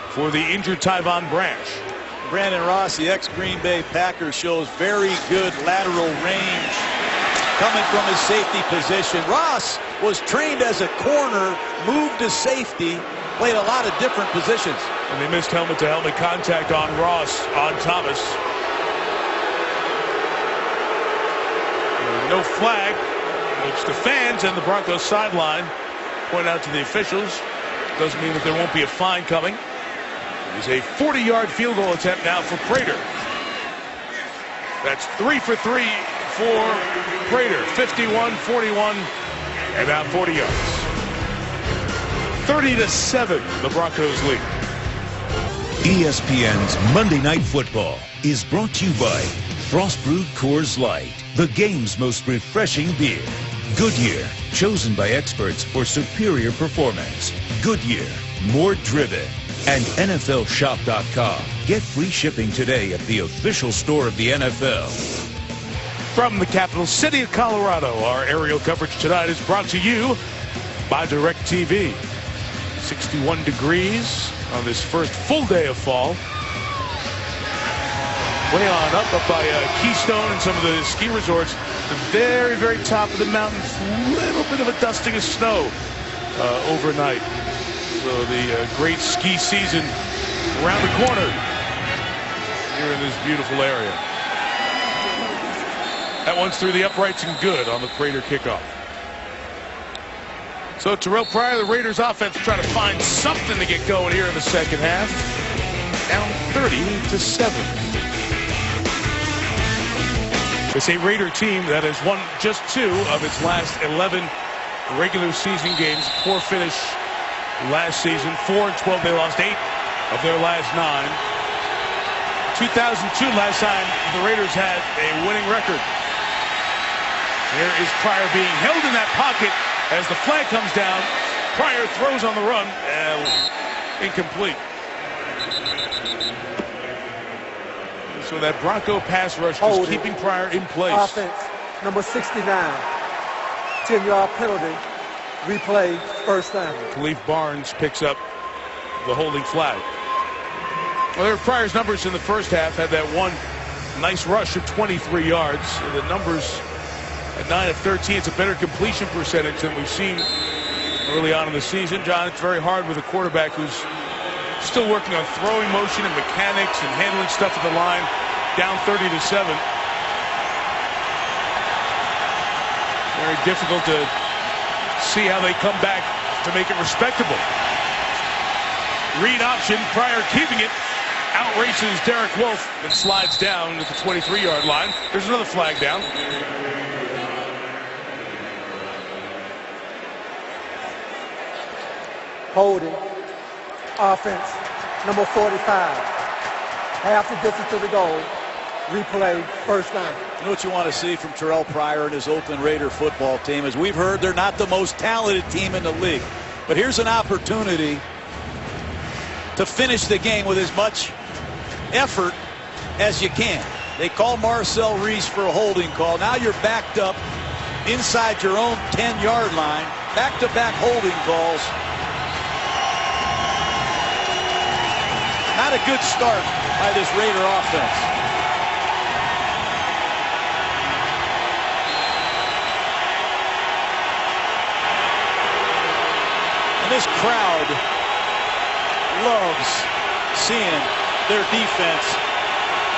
for the injured Tyvon Branch. Brandon Ross, the ex-Green Bay Packer, shows very good lateral range coming from his safety position. Ross was trained as a corner, moved to safety, played a lot of different positions. And they missed helmet-to-helmet contact on Ross, on Thomas. No flag, which the fans and the Broncos sideline point out to the officials. Doesn't mean that there won't be a fine coming. It is a 40-yard field goal attempt now for Prater. That's 3 for 3 for Prater. 51-41, and now 40 yards. 30-7, the Broncos lead. ESPN's Monday Night Football is brought to you by Frost Brewed Coors Light, the game's most refreshing beer. Goodyear, chosen by experts for superior performance. Goodyear, more driven. And NFLShop.com. Get free shipping today at the official store of the NFL. From the capital city of Colorado, our aerial coverage tonight is brought to you by DirecTV. 61 degrees on this first full day of fall. Way on up by Keystone and some of the ski resorts. The very, very top of the mountains, a little bit of a dusting of snow overnight. So the great ski season around the corner here in this beautiful area. That one's through the uprights and good on the Prater kickoff. So Terrell Pryor, the Raiders offense, trying to find something to get going here in the second half. Down 30-7. It's a Raider team that has won just 2 of its last 11 regular season games. Poor finish last season. 4-12. They lost 8 of their last 9. 2002 last time the Raiders had a winning record. Here is Pryor being held in that pocket as the flag comes down. Pryor throws on the run and incomplete. So that Bronco pass rush was keeping Pryor in place. Offense, number 69. 10-yard penalty. Replay, first down. Khalif Barnes picks up the holding flag. Well, there were Pryor's numbers in the first half. Had that one nice rush of 23 yards. So the numbers at 9 of 13. It's a better completion percentage than we've seen early on in the season. John, it's very hard with a quarterback who's still working on throwing motion and mechanics and handling stuff at the line. Down 30-7. Very difficult to see how they come back to make it respectable. Read option, Pryor keeping it. Outraces Derek Wolfe and slides down at the 23-yard line. There's another flag down. Holding. Offense, number 45. Half the distance to the goal. Replay, first down. You know what you want to see from Terrell Pryor and his Oakland Raider football team? As we've heard, they're not the most talented team in the league. But here's an opportunity to finish the game with as much effort as you can. They call Marcel Reese for a holding call. Now you're backed up inside your own 10-yard line. Back-to-back holding calls. Not a good start by this Raider offense. And this crowd loves seeing their defense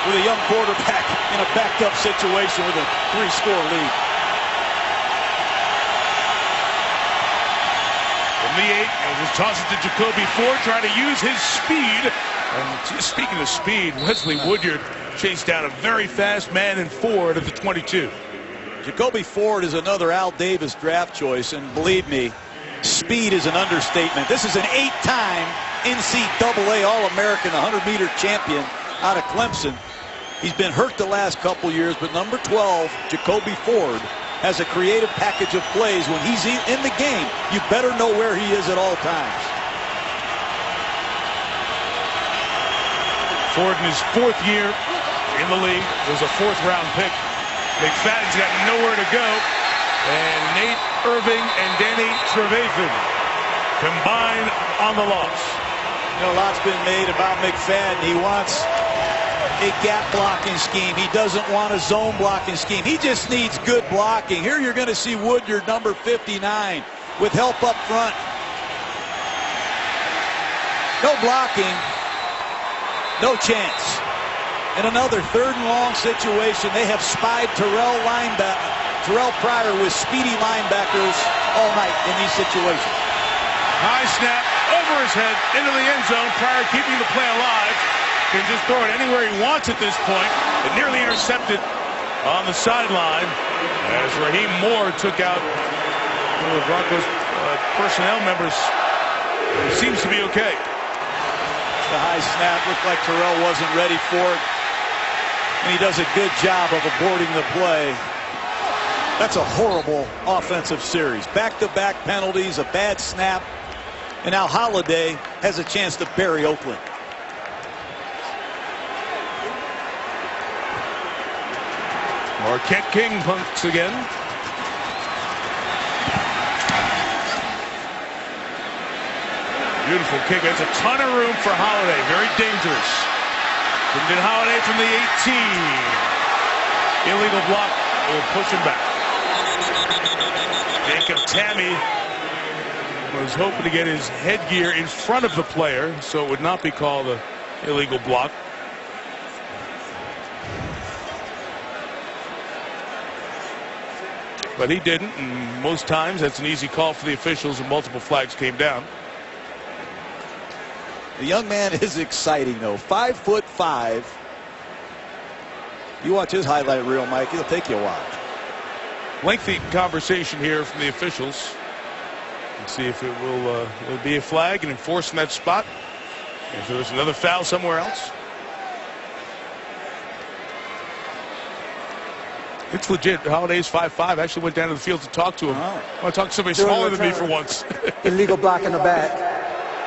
with a young quarterback in a backed-up situation with a 3-score lead. From the 8, and just toss it to Jacoby Ford, trying to use his speed. And speaking of speed, Wesley Woodyard chased down a very fast man in Ford at the 22. Jacoby Ford is another Al Davis draft choice, and believe me, speed is an understatement. This is an 8-time NCAA All-American 100-meter champion out of Clemson. He's been hurt the last couple years, but number 12, Jacoby Ford, has a creative package of plays. When he's in the game, you better know where he is at all times. Ford in his 4th year in the league was a 4th-round pick. McFadden's got nowhere to go. And Nate Irving and Danny Trevathan combine on the loss. You know, a lot's been made about McFadden. He wants a gap blocking scheme. He doesn't want a zone blocking scheme. He just needs good blocking. Here you're going to see Woodyard, number 59, with help up front. No blocking. No chance. In another 3rd and long situation, they have spied Terrell Pryor with speedy linebackers all night in these situations. High snap over his head into the end zone. Pryor keeping the play alive. Can just throw it anywhere he wants at this point. But nearly intercepted on the sideline as Raheem Moore took out one of the Broncos personnel members. He seems to be okay. The high snap looked like Terrell wasn't ready for it. And he does a good job of aborting the play. That's a horrible offensive series. Back-to-back penalties, a bad snap, and now Holiday has a chance to bury Oakland. Marquette King punts again. Beautiful kick. It's a ton of room for Holiday. Very dangerous. Did Holiday from the 18. Illegal block. Will push him back. Jacob Tammy was hoping to get his headgear in front of the player, so it would not be called an illegal block. But he didn't, and most times that's an easy call for the officials, and multiple flags came down. The young man is exciting, though. 5'5". You watch his highlight reel, Mike. It'll take you a while. Lengthy conversation here from the officials. Let's see if it will be a flag and enforce in that spot. If there's another foul somewhere else. It's legit. Holiday's 5'5". Actually went down to the field to talk to him. I want to talk to somebody smaller than me for once. Illegal block in the back.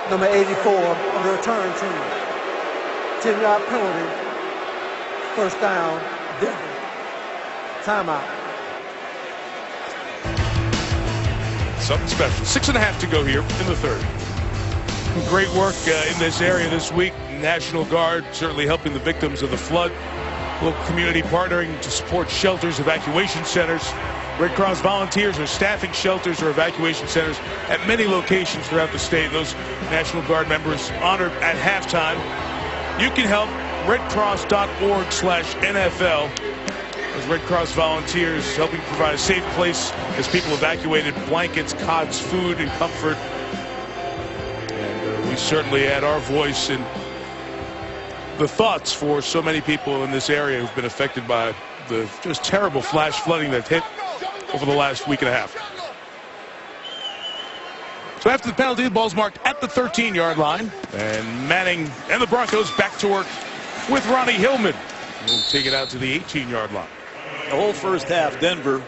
Number 84 on the return team. 10-yard penalty. First down. Denver. Timeout. Something special. 6.5 to go here in the third. Great work in this area this week. National Guard certainly helping the victims of the flood. Local community partnering to support shelters, evacuation centers. Red Cross volunteers are staffing shelters or evacuation centers at many locations throughout the state. Those National Guard members honored at halftime. You can help redcross.org/NFL. Those Red Cross volunteers helping provide a safe place as people evacuated, blankets, cots, food, and comfort. And we certainly add our voice in the thoughts for so many people in this area who've been affected by the just terrible flash flooding that hit over the last week and a half. So after the penalty, the ball's marked at the 13-yard line. And Manning and the Broncos back to work with Ronnie Hillman. We'll take it out to the 18-yard line. The whole first half, Denver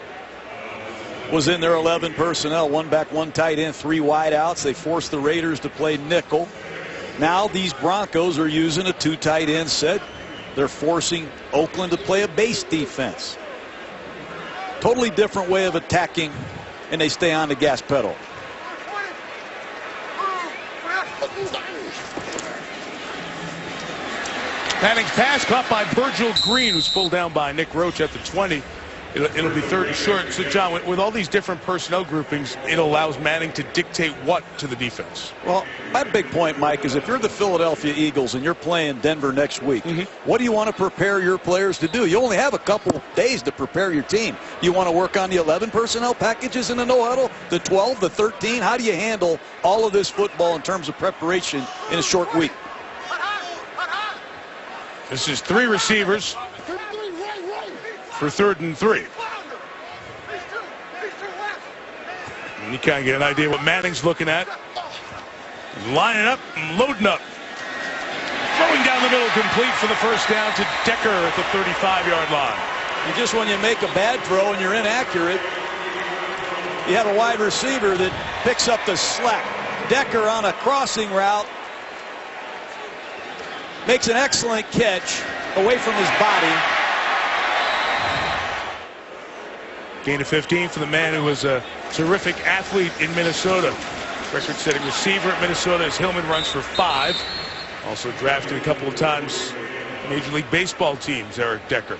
was in their 11 personnel. One back, one tight end, 3 wide outs. They forced the Raiders to play nickel. Now these Broncos are using a 2 tight end set. They're forcing Oakland to play a base defense. Totally different way of attacking, and they stay on the gas pedal. Manning's pass caught by Virgil Green, who's pulled down by Nick Roach at the 20. It'll be third and short. So, John, with all these different personnel groupings, it allows Manning to dictate what to the defense? Well, my big point, Mike, is if you're the Philadelphia Eagles and you're playing Denver next week, what do you want to prepare your players to do? You only have a couple days to prepare your team. You want to work on the 11 personnel packages in the no-huddle, the 12, the 13? How do you handle all of this football in terms of preparation in a short week? This is 3 receivers for 3rd and 3. And you kind of get an idea what Manning's looking at. Lining up and loading up. Throwing down the middle, complete for the first down to Decker at the 35-yard line. And just when you make a bad throw and you're inaccurate, you have a wide receiver that picks up the slack. Decker on a crossing route makes an excellent catch away from his body. Gain of 15 for the man who was a terrific athlete in Minnesota. Record-setting receiver at Minnesota as Hillman runs for 5. Also drafted a couple of times Major League Baseball teams, Eric Decker.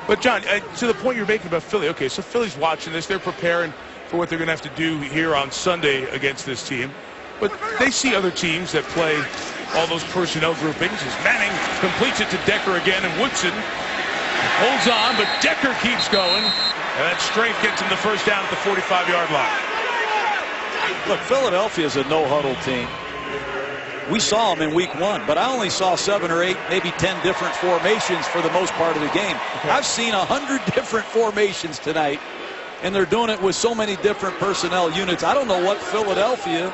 But, John, to the point you're making about Philly, okay, so Philly's watching this. They're preparing for what they're going to have to do here on Sunday against this team. But they see other teams that play all those personnel groupings as Manning completes it to Decker again, and Woodson holds on, but Decker keeps going, and that strength gets him the first down at the 45-yard line. Look, Philadelphia is a no-huddle team. We saw them in week 1, but I only saw 7 or 8, maybe 10 different formations for the most part of the game. Okay. I've seen 100 different formations tonight, and they're doing it with so many different personnel units. I don't know what Philadelphia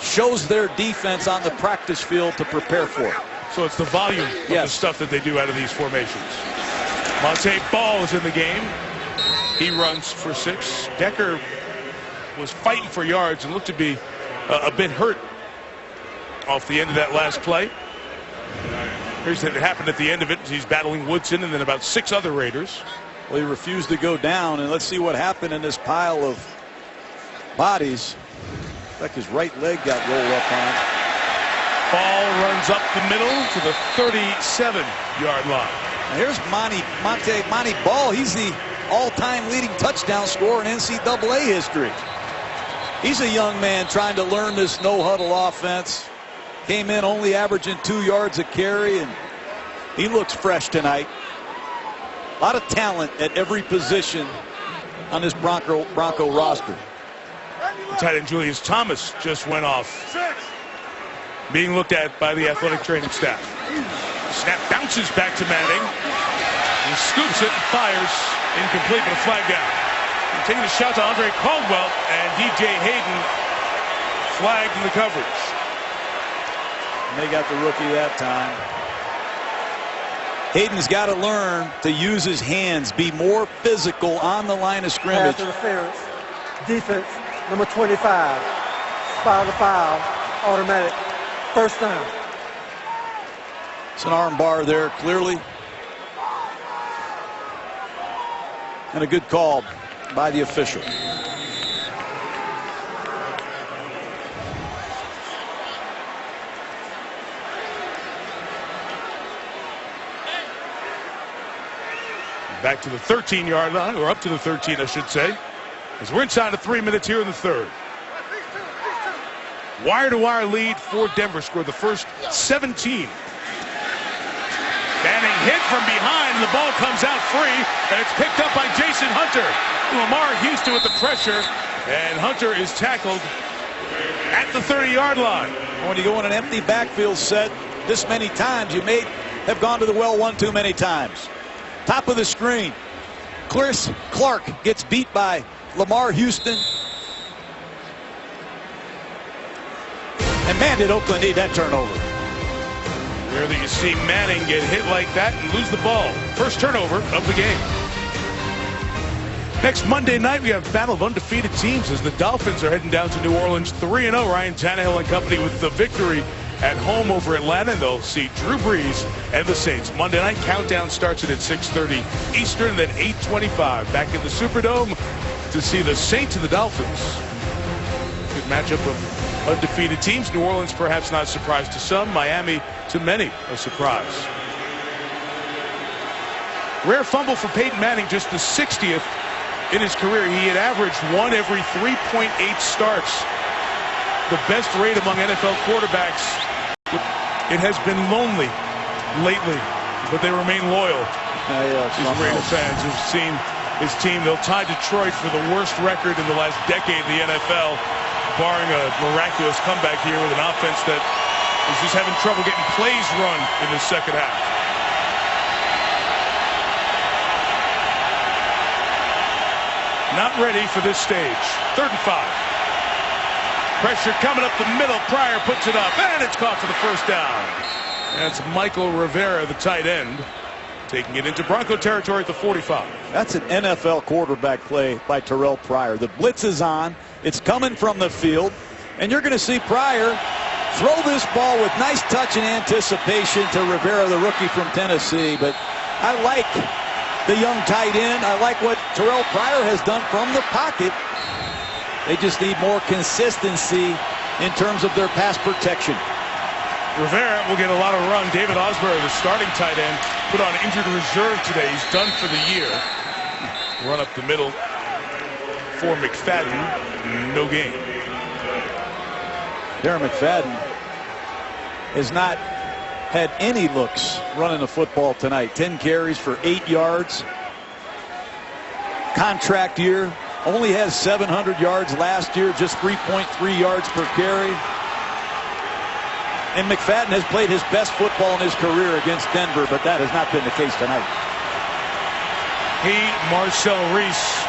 shows their defense on the practice field to prepare for. So it's the volume of the stuff that they do out of these formations. Monte Ball is in the game. He runs for 6. Decker was fighting for yards and looked to be a bit hurt off the end of that last play. Here's what happened at the end of it. He's battling Woodson and then about 6 other Raiders. Well, he refused to go down, and let's see what happened in this pile of bodies. Like his right leg got rolled up on. Ball runs up the middle to the 37-yard line. Now here's Monte Ball. He's the all-time leading touchdown scorer in NCAA history. He's a young man trying to learn this no-huddle offense. Came in only averaging 2 yards a carry, and he looks fresh tonight. A lot of talent at every position on this Bronco roster. Tight end Julius Thomas just went off, being looked at by the athletic training staff. Snap bounces back to Manning. He scoops it and fires. Incomplete, but a flag down. And taking a shot to Andre Caldwell, and DJ Hayden flagged in the coverage. And they got the rookie that time. Hayden's got to learn to use his hands, be more physical on the line of scrimmage. Pass interference. Defense, number 25. Spot the foul. Automatic. First down. It's an arm bar there, clearly. And a good call by the official. Back to the 13-yard line, or up to the 13, I should say, as we're inside of 3 minutes here in the third. Wire-to-wire lead for Denver. Scored the first 17. Manning hit from behind, and the ball comes out free, and it's picked up by Jason Hunter. Lamar Houston with the pressure, and Hunter is tackled at the 30-yard line. When you go in an empty backfield set this many times, you may have gone to the well one too many times. Top of the screen, Chris Clark gets beat by Lamar Houston. And man, did Oakland need that turnover. Rarely you see Manning get hit like that and lose the ball. First turnover of the game. Next Monday night, we have battle of undefeated teams as the Dolphins are heading down to New Orleans 3-0. Ryan Tannehill and company with the victory at home over Atlanta. And they'll see Drew Brees and the Saints. Monday night countdown starts at 6:30 Eastern, then 8:25 back in the Superdome to see the Saints and the Dolphins. Good matchup of undefeated teams. New Orleans perhaps not a surprise to some. Miami to many a surprise. Rare fumble for Peyton Manning, just the 60th in his career. He had averaged 1 every 3.8 starts. The best rate among NFL quarterbacks. It has been lonely lately, but they remain loyal. These Raider fans have seen his team. They'll tie Detroit for the worst record in the last decade in the NFL, barring a miraculous comeback here with an offense that is just having trouble getting plays run in the second half. Not ready for this stage. 3rd and 5. Pressure coming up the middle. Pryor puts it up, and it's caught for the first down. That's Michael Rivera, the tight end, taking it into Bronco territory at the 45. That's an NFL quarterback play by Terrell Pryor. The blitz is on. It's coming from the field, and you're going to see Pryor throw this ball with nice touch and anticipation to Rivera, the rookie from Tennessee. But I like the young tight end. I like what Terrell Pryor has done from the pocket. They just need more consistency in terms of their pass protection. Rivera will get a lot of run. David Osborne, the starting tight end, put on injured reserve today. He's done for the year. Run up the middle for McFadden. No gain. Darren McFadden has not had any looks running the football tonight. 10 carries for 8 yards. Contract year. Only has 700 yards last year, just 3.3 yards per carry. And McFadden has played his best football in his career against Denver, but that has not been the case tonight. He, Marcel Reese,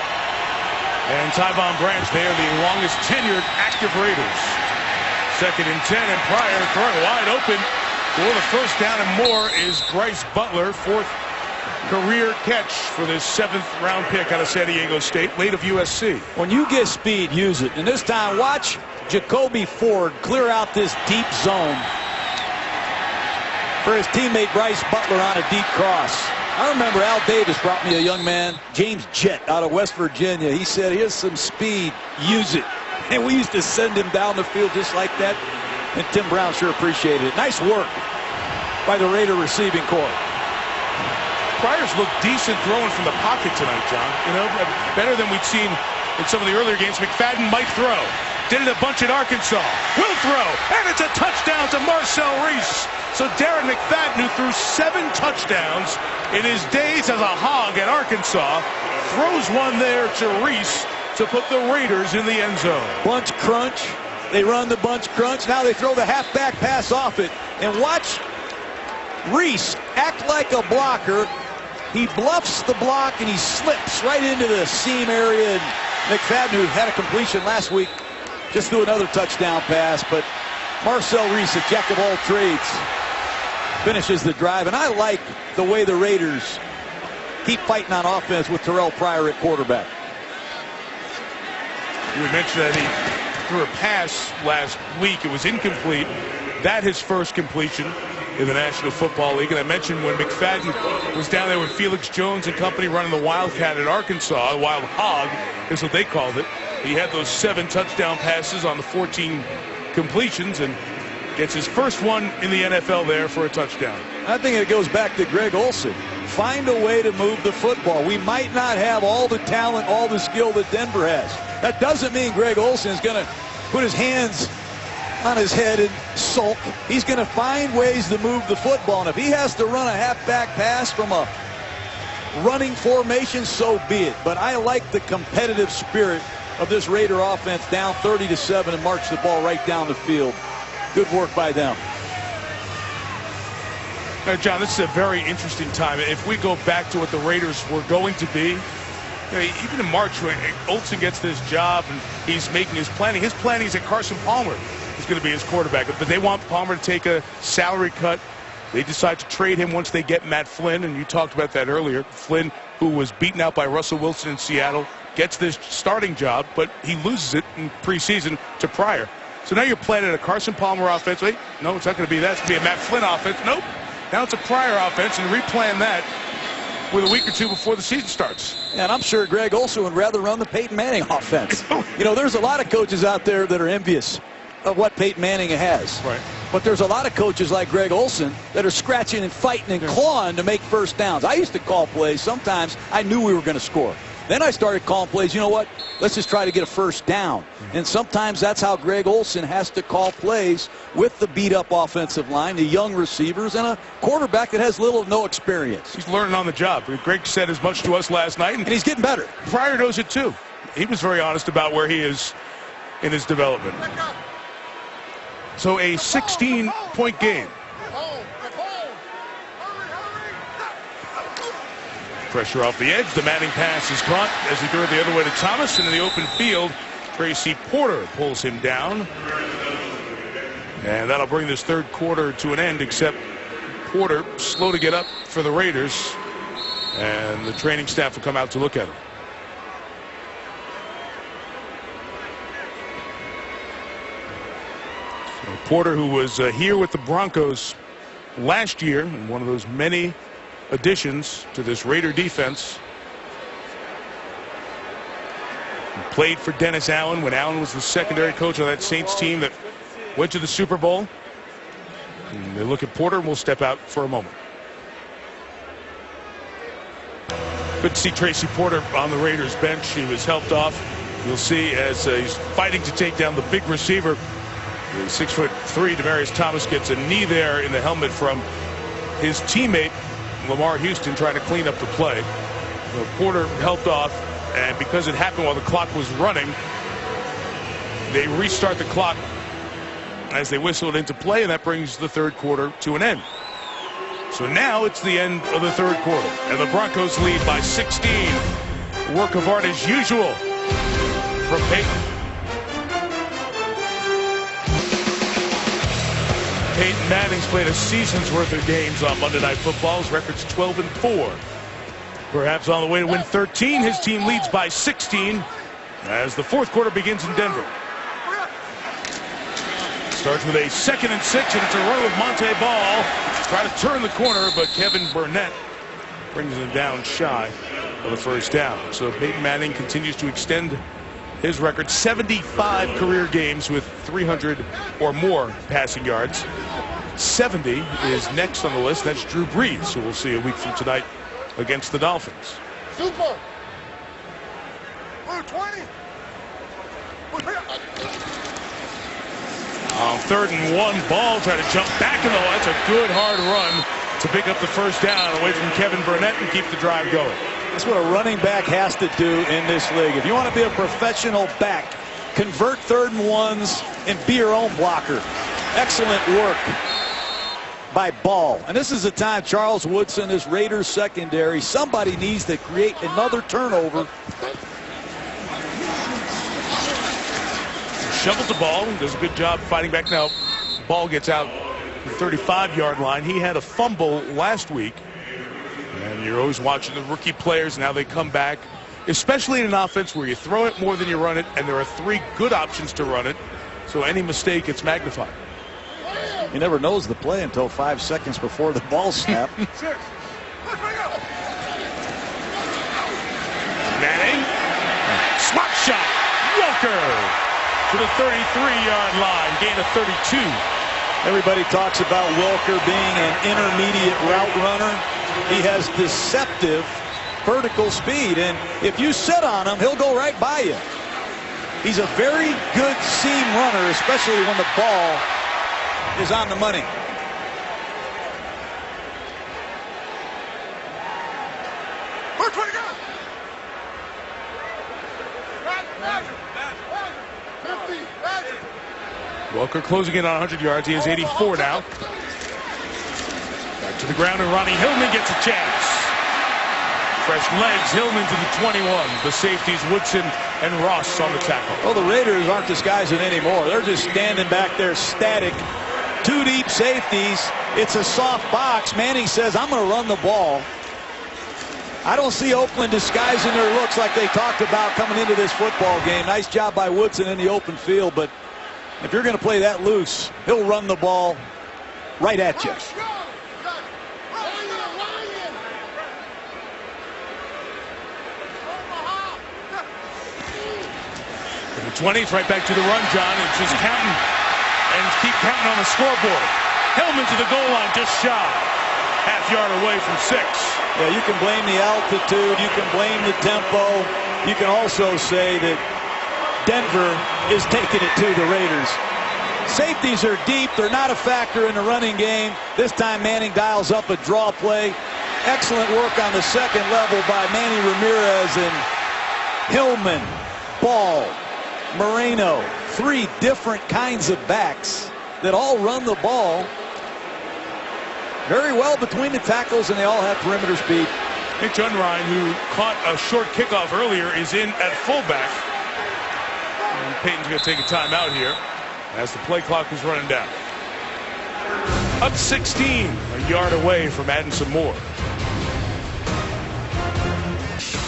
and Tyvon Branch, they are the longest tenured active Raiders. 2nd and 10, and Pryor throwing wide open for the first down and more is Bryce Butler. 4th career catch for this 7th-round pick out of San Diego State, late of USC. When you get speed, use it. And this time, watch Jacoby Ford clear out this deep zone for his teammate Bryce Butler on a deep cross. I remember Al Davis brought me a young man, James Jett, out of West Virginia. He said, here's some speed, use it. And we used to send him down the field just like that. And Tim Brown sure appreciated it. Nice work by the Raider receiving corps. Pryor's looked decent throwing from the pocket tonight, John. You know, better than we'd seen in some of the earlier games. McFadden might throw. Did it a bunch at Arkansas. Will throw. And it's a touchdown to Marcel Reese. So Darren McFadden, who threw 7 touchdowns in his days as a Hog at Arkansas, throws one there to Reese to put the Raiders in the end zone. Bunch crunch. They run the bunch crunch. Now they throw the halfback pass off it. And watch Reese act like a blocker. He bluffs the block and he slips right into the seam area. And McFadden, who had a completion last week, just threw another touchdown pass. But Marcel Reese, a jack of all trades, finishes the drive. And I like the way the Raiders keep fighting on offense with Terrell Pryor at quarterback. You mentioned that he threw a pass last week. It was incomplete. That his first completion in the National Football League. And I mentioned when McFadden was down there with Felix Jones and company running the Wildcat at Arkansas, Wild Hog is what they called it. He had those 7 touchdown passes on the 14 completions and gets his first one in the NFL there for a touchdown. I think it goes back to Greg Olsen. Find a way to move the football. We might not have all the talent, all the skill that Denver has. That doesn't mean Greg Olsen is going to put his hands on his head and sulk. He's going to find ways to move the football. And if he has to run a halfback pass from a running formation, so be it. But I like the competitive spirit of this Raider offense, down 30-7 and march the ball right down the field. Good work by them. Now, John, this is a very interesting time. If we go back to what the Raiders were going to be, you know, even in March when Olsen gets this job and he's making his planning is that Carson Palmer is going to be his quarterback. But they want Palmer to take a salary cut. They decide to trade him once they get Matt Flynn, and you talked about that earlier. Flynn, who was beaten out by Russell Wilson in Seattle, gets this starting job, but he loses it in preseason to Pryor. So now you're planning a Carson Palmer offense. Wait, no, it's not going to be that. It's going to be a Matt Flynn offense. Nope. Now it's a Pryor offense, and replan that with a week or two before the season starts. And I'm sure Greg Olsen would rather run the Peyton Manning offense. You know, there's a lot of coaches out there that are envious of what Peyton Manning has. Right. But there's a lot of coaches like Greg Olsen that are scratching and fighting and clawing to make first downs. I used to call plays. Sometimes I knew we were going to score. Then I started calling plays, you know what, let's just try to get a first down. And sometimes that's how Greg Olsen has to call plays with the beat-up offensive line, the young receivers, and a quarterback that has little or no experience. He's learning on the job. Greg said as much to us last night. And he's getting better. Pryor knows it, too. He was very honest about where he is in his development. So a 16-point game. Pressure off the edge. The Manning pass is caught as he threw it the other way to Thomas. And in the open field, Tracy Porter pulls him down. And that'll bring this third quarter to an end, except Porter slow to get up for the Raiders. And the training staff will come out to look at him. So Porter, who was here with the Broncos last year, and one of those many additions to this Raider defense. He played for Dennis Allen when Allen was the secondary coach of that Saints team that went to the Super Bowl. And they look at Porter, and we'll step out for a moment. Good to see Tracy Porter on the Raiders bench. He was helped off. You'll see as he's fighting to take down the big receiver. The 6'3" Demaryius Thomas gets a knee there in the helmet from his teammate Lamar Houston, trying to clean up the play. So Porter helped off, and because it happened while the clock was running, they restart the clock as they whistle it into play, and that brings the third quarter to an end. So now it's the end of the third quarter, and the Broncos lead by 16. Work of art as usual from Peyton. Peyton Manning's played a season's worth of games on Monday Night Football. His record's 12-4. Perhaps on the way to win 13. His team leads by 16 as the fourth quarter begins in Denver. Starts with a 2nd and 6, and it's a run with Monte Ball. Try to turn the corner, but Kevin Burnett brings him down shy of the first down. So Peyton Manning continues to extend his record, 75 career games with 300 or more passing yards. 70 is next on the list. That's Drew Brees, so we'll see a week from tonight against the Dolphins. Super. 20. On 3rd and 1, Ball trying to jump back in the hole. That's a good hard run to pick up the first down away from Kevin Burnett and keep the drive going. That's what a running back has to do in this league. If you want to be a professional back, convert 3rd and 1s and be your own blocker. Excellent work by Ball. And this is the time Charles Woodson, this Raiders secondary, somebody needs to create another turnover. Shovels the ball, does a good job fighting back. Now Ball gets out the 35-yard line. He had a fumble last week, and you're always watching the rookie players and how they come back, especially in an offense where you throw it more than you run it, and there are 3 good options to run it, so any mistake gets magnified. He never knows the play until 5 seconds before the ball snap. Manning, slap shot, Welker to the 33-yard line, gain of 32. Everybody talks about Welker being an intermediate route runner. He has deceptive vertical speed, and if you sit on him, he'll go right by you. He's a very good seam runner, especially when the ball is on the money. Welker closing in on 100 yards. He has 84 now. Back to the ground, and Ronnie Hillman gets a chance. Fresh legs, Hillman to the 21. The safeties, Woodson and Ross on the tackle. Well, the Raiders aren't disguising anymore. They're just standing back there static. 2 deep safeties. It's a soft box. Manning says, I'm going to run the ball. I don't see Oakland disguising their looks like they talked about coming into this football game. Nice job by Woodson in the open field, but if you're going to play that loose, he'll run the ball right at you. For the 20s, right back to the run, John, and just counting and keep counting on the scoreboard. Hillman to the goal line, just shy. Half yard away from 6. Yeah, you can blame the altitude. You can blame the tempo. You can also say that Denver is taking it to the Raiders. Safeties are deep. They're not a factor in the running game. This time Manning dials up a draw play. Excellent work on the second level by Manny Ramirez and Hillman, Ball, Moreno. 3 different kinds of backs that all run the ball very well between the tackles, and they all have perimeter speed. Mitch Unrein, who caught a short kickoff earlier, is in at fullback. And Peyton's going to take a timeout here as the play clock is running down. Up 16, a yard away from adding some more.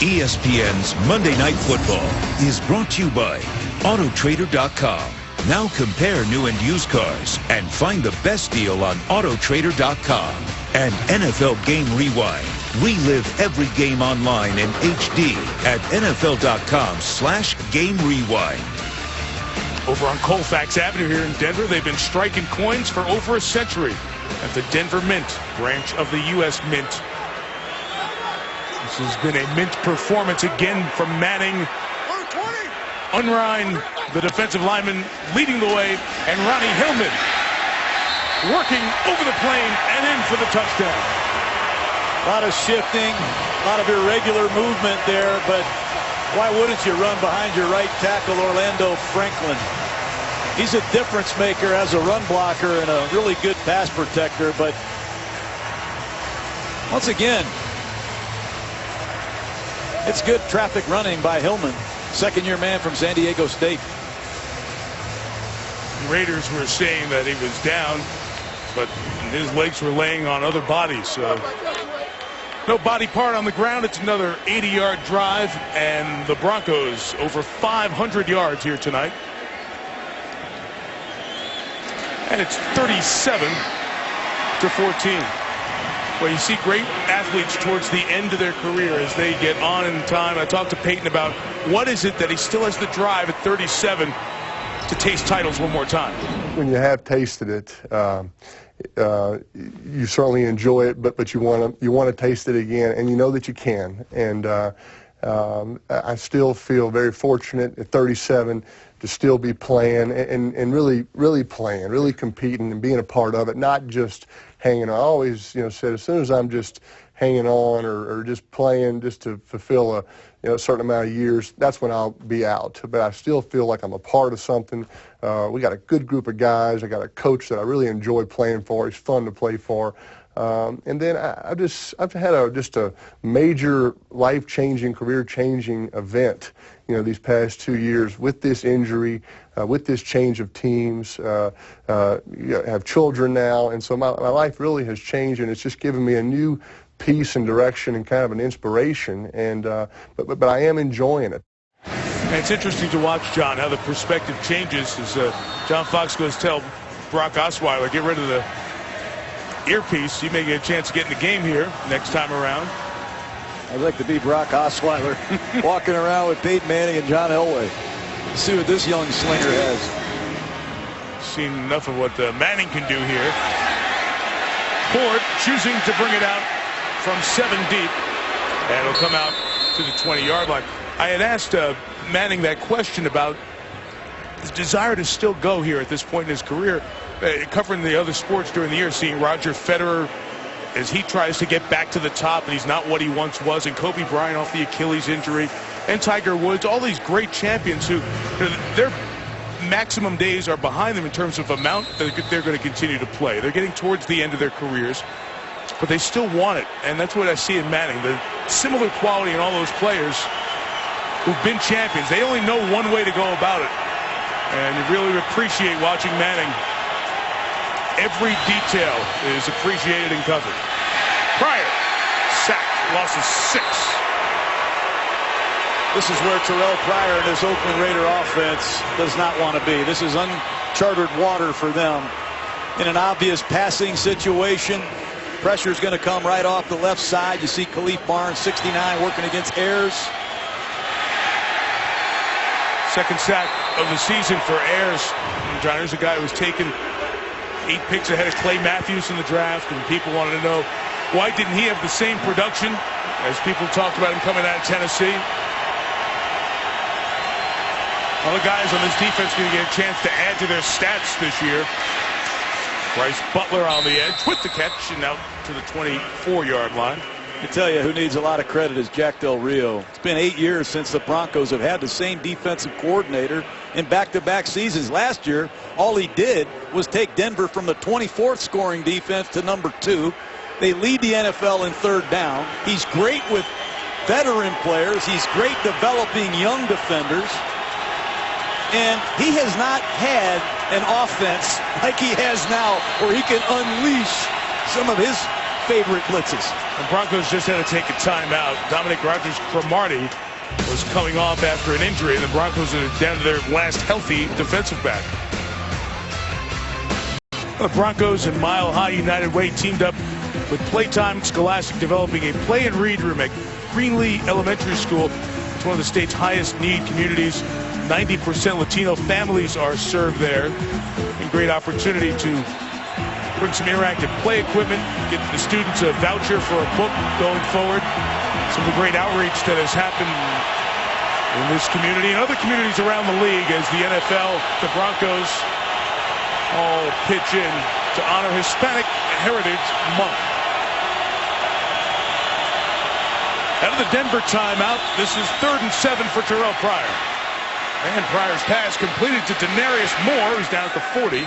ESPN's Monday Night Football is brought to you by Autotrader.com. Now compare new and used cars and find the best deal on Autotrader.com. And NFL Game Rewind. Relive every game online in HD at NFL.com/Game Rewind. Over on Colfax Avenue here in Denver, they've been striking coins for over a century at the Denver Mint, branch of the U.S. Mint. This has been a Mint performance again from Manning. Unrein, the defensive lineman, leading the way, and Ronnie Hillman working over the plane and in for the touchdown. A lot of shifting, a lot of irregular movement there, but why wouldn't you run behind your right tackle, Orlando Franklin? He's a difference maker as a run blocker and a really good pass protector, but once again, it's good traffic running by Hillman. Second-year man from San Diego State. The Raiders were saying that he was down, but his legs were laying on other bodies. So no body part on the ground. It's another 80-yard drive, and the Broncos over 500 yards here tonight. And it's 37-14. Well, you see great athletes towards the end of their career as they get on in time. I talked to Peyton about what is it that he still has the drive at 37 to taste titles one more time. When you have tasted it, you certainly enjoy it, but you want to taste it again, and you know that you can. And I still feel very fortunate at 37 to still be playing and really playing, really competing and being a part of it, not just hanging on. I always, said as soon as I'm just hanging on or just playing just to fulfill a certain amount of years, that's when I'll be out. But I still feel like I'm a part of something. We got a good group of guys. I got a coach that I really enjoy playing for. He's fun to play for. And then I've had just a major life-changing, career-changing event, these past 2 years with this injury, with this change of teams. Have children now, and so my life really has changed, and it's just given me a new peace and direction and kind of an inspiration. And but I am enjoying it. And it's interesting to watch, John, how the perspective changes as John Fox goes tell Brock Osweiler, get rid of the earpiece. You may get a chance to get in the game here next time around. I'd like to be Brock Osweiler walking around with Peyton Manning and John Elway. See what this young slinger has. Seen enough of what Manning can do here. Ford choosing to bring it out from 7 deep, and it'll come out to the 20-yard line. I had asked Manning that question about his desire to still go here at this point in his career, covering the other sports during the year, seeing Roger Federer as he tries to get back to the top, and he's not what he once was, and Kobe Bryant off the Achilles injury, and Tiger Woods, all these great champions who their maximum days are behind them in terms of amount that they're going to continue to play. They're getting towards the end of their careers, but they still want it, and that's what I see in Manning. The similar quality in all those players who've been champions. They only know one way to go about it, and you really appreciate watching Manning. Every detail is appreciated and covered. Pryor, sacked, losses 6. This is where Terrell Pryor and his Oakland Raider offense does not want to be. This is uncharted water for them. In an obvious passing situation, pressure's going to come right off the left side. You see Khalif Barnes, 69, working against Ayers. Second sack of the season for Ayers. And John, here's a guy who was taken 8 picks ahead of Clay Matthews in the draft, and people wanted to know why didn't he have the same production as people talked about him coming out of Tennessee. Other guys on this defense going to get a chance to add to their stats this year. Bryce Butler on the edge with the catch and out to the 24-yard line. I tell you who needs a lot of credit is Jack Del Rio. It's been 8 years since the Broncos have had the same defensive coordinator in back-to-back seasons. Last year, all he did was take Denver from the 24th scoring defense to number 2. They lead the NFL in third down. He's great with veteran players. He's great developing young defenders. And he has not had an offense like he has now where he can unleash some of his favorite blitzes. The Broncos just had to take a timeout. Dominic Rodgers-Cromartie was coming off after an injury, and the Broncos are down to their last healthy defensive back. The Broncos and Mile High United Way teamed up with Playtime Scholastic, developing a play and read room at Greenlee Elementary School. It's one of the state's highest need communities. 90% Latino families are served there. A great opportunity to bring some interactive play equipment, get the students a voucher for a book going forward. Some of the great outreach that has happened in this community and other communities around the league as the NFL, the Broncos, all pitch in to honor Hispanic Heritage Month. Out of the Denver timeout, this is 3rd and 7 for Terrell Pryor. And Pryor's pass completed to Denarius Moore, who's down at the 40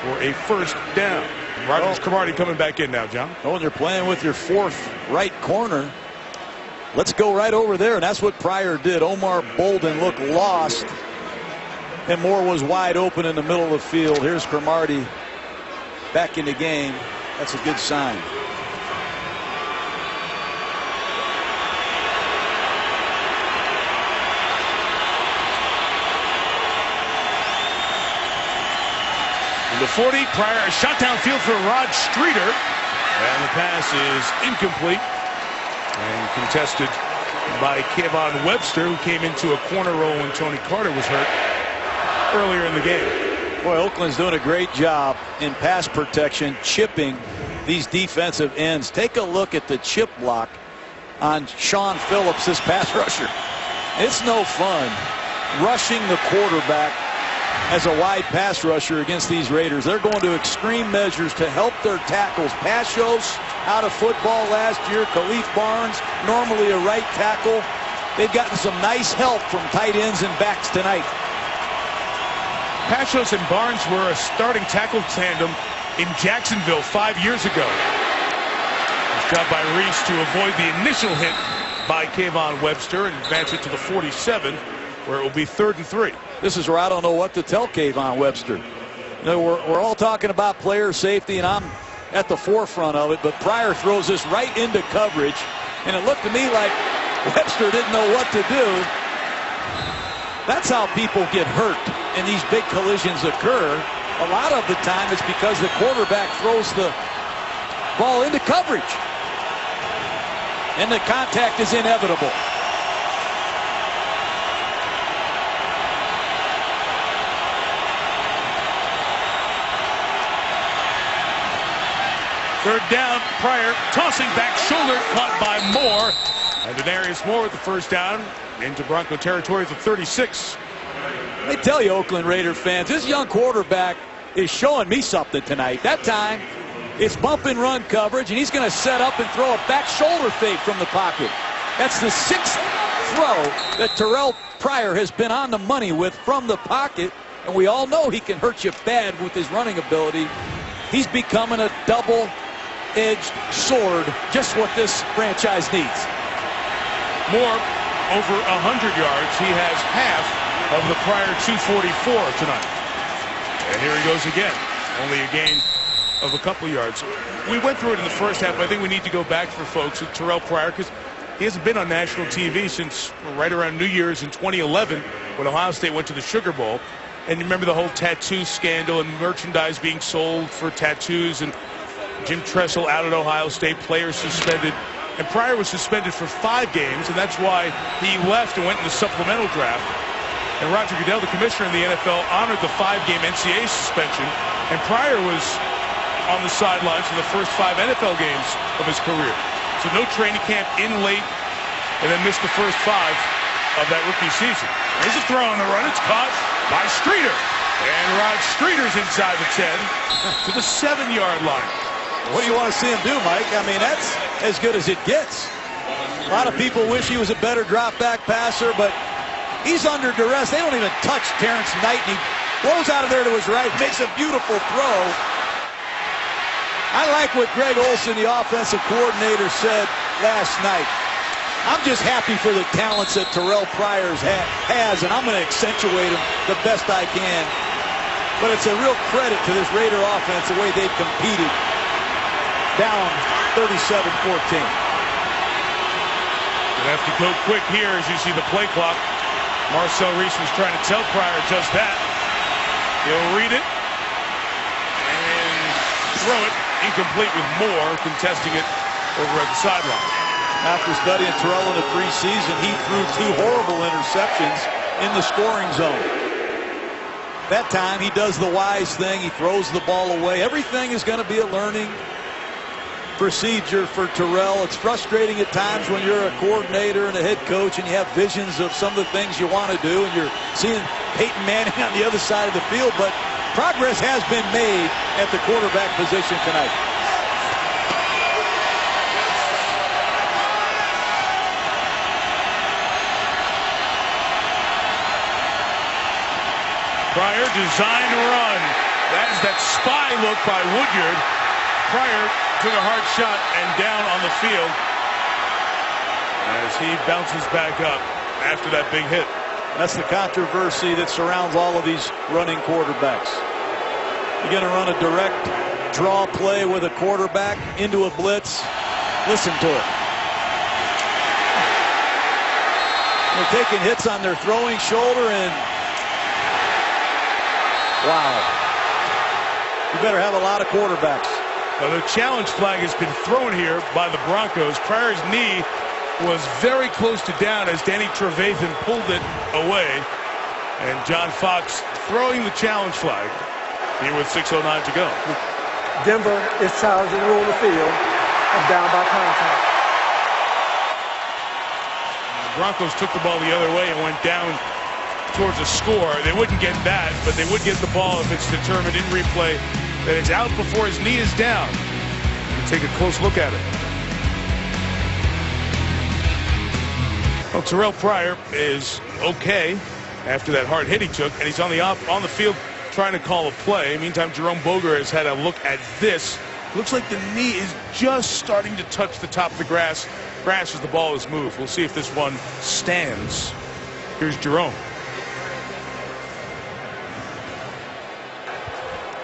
for a first down. Rodgers-Cromartie coming back in now, John. When you're playing with your 4th right corner, let's go right over there, and that's what Pryor did. Omar Bolden looked lost, and Moore was wide open in the middle of the field. Here's Cromartie back in the game. That's a good sign. The 40, Pryor, a shot downfield for Rod Streeter. And the pass is incomplete and contested by Kayvon Webster, who came into a corner role when Tony Carter was hurt earlier in the game. Boy, Oakland's doing a great job in pass protection, chipping these defensive ends. Take a look at the chip block on Sean Phillips, this pass rusher. It's no fun rushing the quarterback as a wide pass rusher against these Raiders. They're going to extreme measures to help their tackles. Pashos out of football last year. Khalif Barnes, normally a right tackle. They've gotten some nice help from tight ends and backs tonight. Pashos and Barnes were a starting tackle tandem in Jacksonville 5 years ago. Nice job by Reese to avoid the initial hit by Kayvon Webster and advance it to the 47, where it will be 3rd and 3. This is where I don't know what to tell Kayvon Webster. You know, we're all talking about player safety, and I'm at the forefront of it, but Pryor throws this right into coverage, and it looked to me like Webster didn't know what to do. That's how people get hurt and these big collisions occur. A lot of the time it's because the quarterback throws the ball into coverage, and the contact is inevitable. Third down, Pryor tossing back shoulder, caught by Moore. And Denarius Moore with the first down into Bronco territory at the 36. Let me tell you, Oakland Raider fans, this young quarterback is showing me something tonight. That time, it's bump and run coverage, and he's going to set up and throw a back shoulder fake from the pocket. That's the 6th throw that Terrell Pryor has been on the money with from the pocket, and we all know he can hurt you bad with his running ability. He's becoming a double-edged sword, just what this franchise needs. Moore over 100 yards. He has half of the prior 244 tonight. And here he goes again. Only a gain of a couple yards. We went through it in the first half, but I think we need to go back for folks at Terrell Pryor, because he hasn't been on national TV since right around New Year's in 2011 when Ohio State went to the Sugar Bowl. And you remember the whole tattoo scandal and merchandise being sold for tattoos, and Jim Tressel out at Ohio State, players suspended. And Pryor was suspended for 5 games, and that's why he left and went in the supplemental draft. And Roger Goodell, the commissioner in the NFL, honored the 5-game NCAA suspension. And Pryor was on the sidelines for the first 5 NFL games of his career. So no training camp, in late, and then missed the first 5 of that rookie season. There's a throw on the run. It's caught by Streeter. And Rod Streeter's inside the 10 to the 7-yard line. What do you want to see him do, Mike? I mean, that's as good as it gets. A lot of people wish he was a better drop-back passer, but he's under duress. They don't even touch Terrence Knight, and he blows out of there to his right, makes a beautiful throw. I like what Greg Olson, the offensive coordinator, said last night. I'm just happy for the talents that Terrell Pryor has, and I'm going to accentuate them the best I can. But it's a real credit to this Raider offense, the way they've competed. Down 37-14. Gonna have to go quick here as you see the play clock. Marcel Reese was trying to tell Pryor just that. He'll read it and throw it incomplete, with Moore contesting it over at the sideline. After studying Terrell in the preseason, he threw 2 horrible interceptions in the scoring zone. That time he does the wise thing. He throws the ball away. Everything is going to be a learning procedure for Terrell. It's frustrating at times when you're a coordinator and a head coach and you have visions of some of the things you want to do, and you're seeing Peyton Manning on the other side of the field, but progress has been made at the quarterback position tonight. Pryor designed to run. That is that spy look by Woodyard. Pryor took a hard shot and down on the field as he bounces back up after that big hit. That's the controversy that surrounds all of these running quarterbacks. You're going to run a direct draw play with a quarterback into a blitz. Listen to it. They're taking hits on their throwing shoulder, and wow. You better have a lot of quarterbacks Well, the challenge flag has been thrown here by the Broncos. Pryor's knee was very close to down as Danny Trevathan pulled it away. And John Fox throwing the challenge flag here with 6:09 to go. Denver is charged in the middle of the field and down by contact. The Broncos took the ball the other way and went down towards a score. They wouldn't get that, but they would get the ball if it's determined in replay that it's out before his knee is down. We'll take a close look at it. Well, Terrell Pryor is okay after that hard hit he took, and he's on the field trying to call a play. Meantime, Jerome Boger has had a look at this. Looks like the knee is just starting to touch the top of the grass as the ball is moved. We'll see if this one stands. Here's Jerome.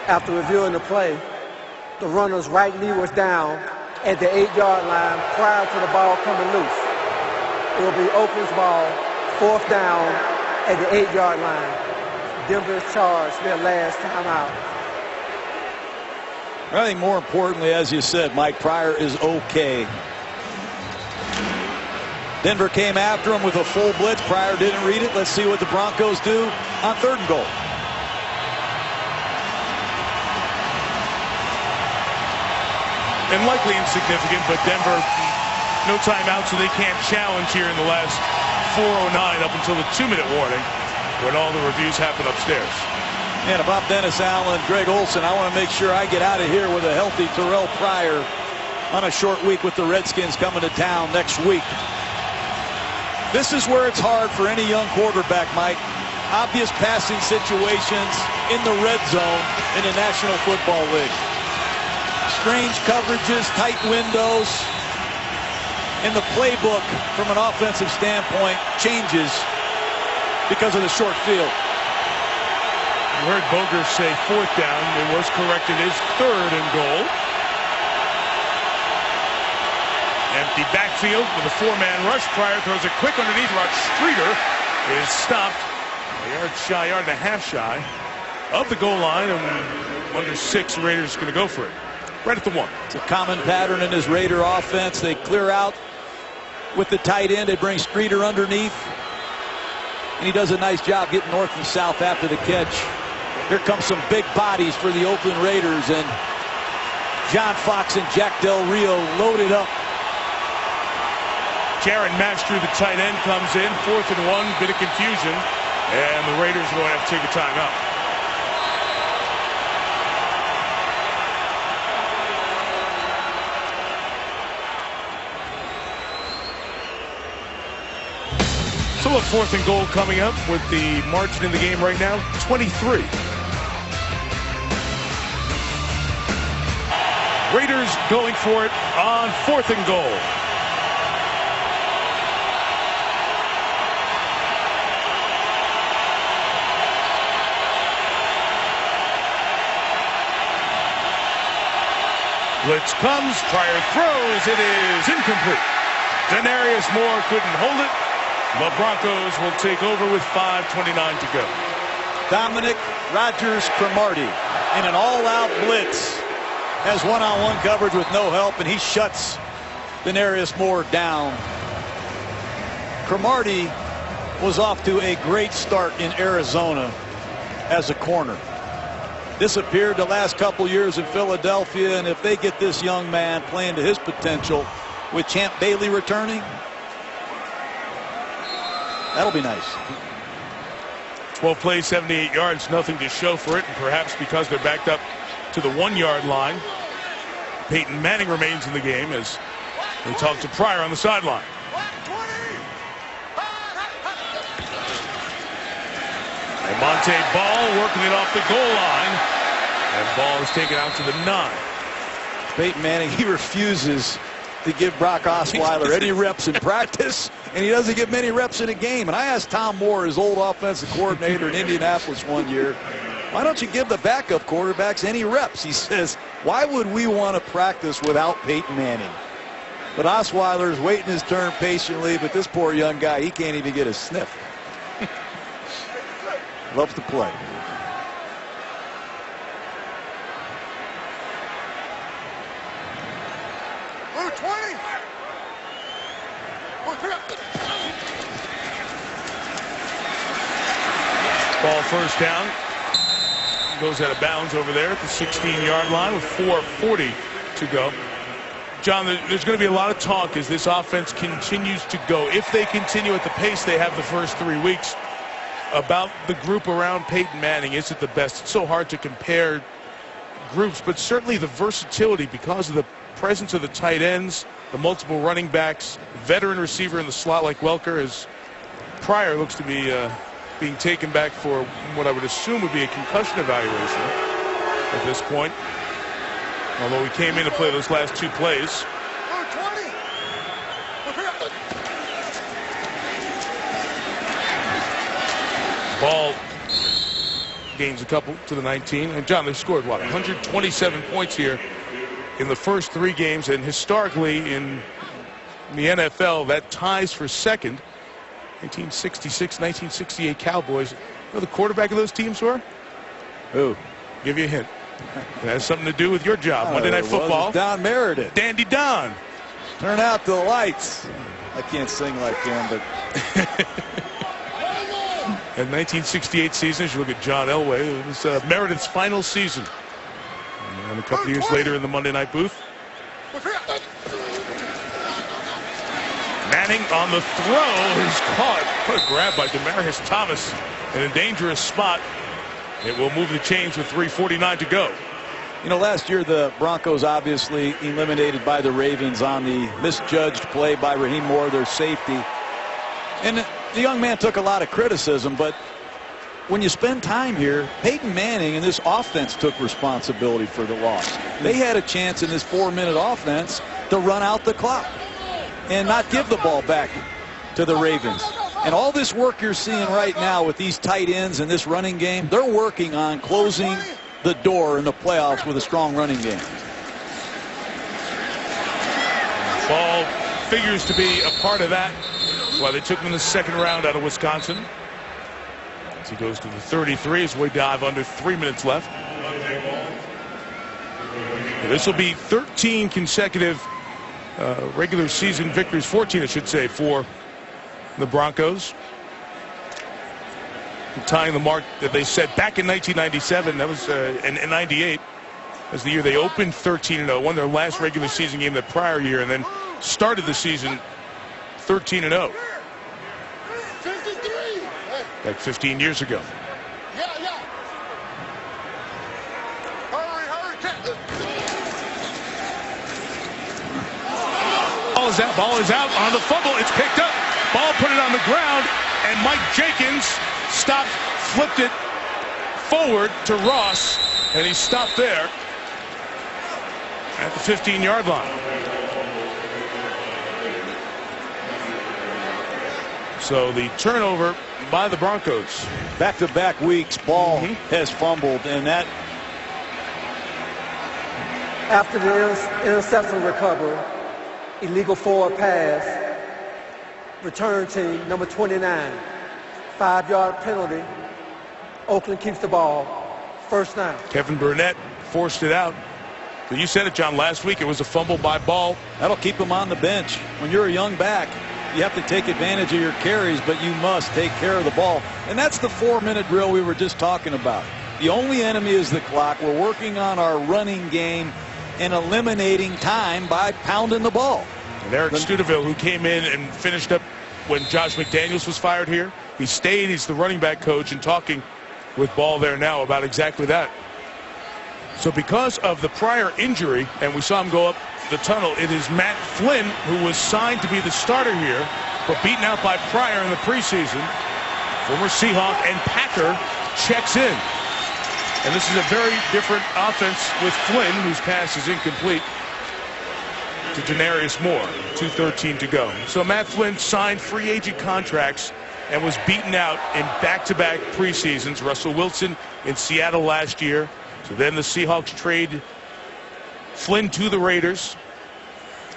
After reviewing the play, the runner's right knee was down at the 8-yard line prior to the ball coming loose. It will be Oakland's ball, 4th down at the 8-yard line. Denver is charged their last timeout. I think more importantly, as you said, Mike, Pryor is okay. Denver came after him with a full blitz. Pryor didn't read it. Let's see what the Broncos do on 3rd and goal. And likely insignificant, but Denver, no timeout, so they can't challenge here in the last 4:09 up until the 2-minute warning when all the reviews happen upstairs. And about Dennis Allen, Greg Olson, I want to make sure I get out of here with a healthy Terrell Pryor on a short week with the Redskins coming to town next week. This is where it's hard for any young quarterback, Mike. Obvious passing situations in the red zone in the National Football League. Strange coverages, tight windows, and the playbook from an offensive standpoint changes because of the short field. You heard Boger say 4th down. It was corrected as 3rd and goal. Empty backfield with a 4-man rush. Pryor throws it quick underneath. Rod Streeter is stopped a yard and a half shy of the goal line, and under 6, the Raiders are going to go for it. Right at the 1. It's a common pattern in this Raider offense. They clear out with the tight end. They bring Streeter underneath, and he does a nice job getting north and south after the catch. Here comes some big bodies for the Oakland Raiders, and John Fox and Jack Del Rio loaded up. Jaron Master, the tight end, comes in. 4th and 1, bit of confusion, and the Raiders are going to have to take a timeout. So a 4th and goal coming up with the margin in the game right now, 23. Raiders going for it on 4th and goal. Blitz comes, Pryor throws, it is incomplete. Denarius Moore couldn't hold it. The Broncos will take over with 5:29 to go. Dominic Rodgers-Cromartie in an all-out blitz has one-on-one coverage with no help, and he shuts Denarius Moore down. Cromartie was off to a great start in Arizona as a corner. Disappeared the last couple years in Philadelphia, and if they get this young man playing to his potential with Champ Bailey returning, that'll be nice. 12 plays, 78 yards, nothing to show for it, and perhaps because they're backed up to the 1-yard line, Peyton Manning remains in the game as they talk to Pryor on the sideline. And Monte Ball working it off the goal line, and ball is taken out to the 9. Peyton Manning, he refuses to give Brock Osweiler any reps in practice, and he doesn't get many reps in a game. And I asked Tom Moore, his old offensive coordinator in Indianapolis one year, why don't you give the backup quarterbacks any reps? He says, why would we want to practice without Peyton Manning? But Osweiler is waiting his turn patiently, but this poor young guy, he can't even get a sniff. Loves to play. Ball first down. Goes out of bounds over there at the 16-yard line with 4:40 to go. John, there's going to be a lot of talk as this offense continues to go. If they continue at the pace they have the first 3 weeks, about the group around Peyton Manning. Is it the best? It's so hard to compare groups, but certainly the versatility because of the presence of the tight ends, the multiple running backs, veteran receiver in the slot like Welker, as Pryor looks to be being taken back for what I would assume would be a concussion evaluation at this point. Although he came in to play those last 2 plays. Ball gains a couple to the 19. And John, they've scored what, 127 points here in the first 3 games, and historically in the NFL that ties for second. 1966, 1968 Cowboys. You know the quarterback of those teams were? Who? Give you a hint. It has something to do with your job. Monday Night Football. Don Meredith. Dandy Don. Turn out the lights. I can't sing like him, but. In 1968 season, as you look at John Elway, it was Meredith's final season. And a couple years later in the Monday Night booth. Manning on the throw is caught. What a grab by Demaryius Thomas in a dangerous spot. It will move the chains with 3:49 to go. You know, last year the Broncos obviously eliminated by the Ravens on the misjudged play by Raheem Moore, their safety. And the young man took a lot of criticism, but when you spend time here, Peyton Manning and this offense took responsibility for the loss. They had a chance in this 4-minute offense to run out the clock and not give the ball back to the Ravens. And all this work you're seeing right now with these tight ends and this running game, they're working on closing the door in the playoffs with a strong running game. Ball figures to be a part of that. That's why they took him in the 2nd round out of Wisconsin. As he goes to the 33 as we dive under 3 minutes left. This will be 13 consecutive regular season victories, 14 I should say, for the Broncos. Tying the mark that they set back in 1997, that was in 98, as the year they opened 13-0, won their last regular season game the prior year, and then started the season 13-0. Like 15 years ago. Ball is out on the fumble. It's picked up. Ball put it on the ground, and Mike Jenkins stopped, flipped it forward to Ross, and he stopped there at the 15-yard line. So the turnover by the Broncos. Back-to-back weeks, Ball has fumbled, and that. After the interception recovery, illegal forward pass, return team number 29, 5-yard penalty. Oakland keeps the ball. First down. Kevin Burnett forced it out. But you said it, John, last week. It was a fumble by Ball. That'll keep him on the bench. When you're a young back, you have to take advantage of your carries, but you must take care of the ball. And that's the 4-minute drill we were just talking about. The only enemy is the clock. We're working on our running game and eliminating time by pounding the ball. And Eric Studeville, who came in and finished up when Josh McDaniels was fired here, he stayed. He's the running back coach and talking with Ball there now about exactly that. So because of the prior injury, and we saw him go up the tunnel, it is Matt Flynn, who was signed to be the starter here, but beaten out by Pryor in the preseason. Former Seahawk and Packer checks in. And this is a very different offense with Flynn, whose pass is incomplete, to Denarius Moore. 2:13 to go. So Matt Flynn signed free agent contracts and was beaten out in back-to-back preseasons. Russell Wilson in Seattle last year. So then the Seahawks trade Flynn to the Raiders,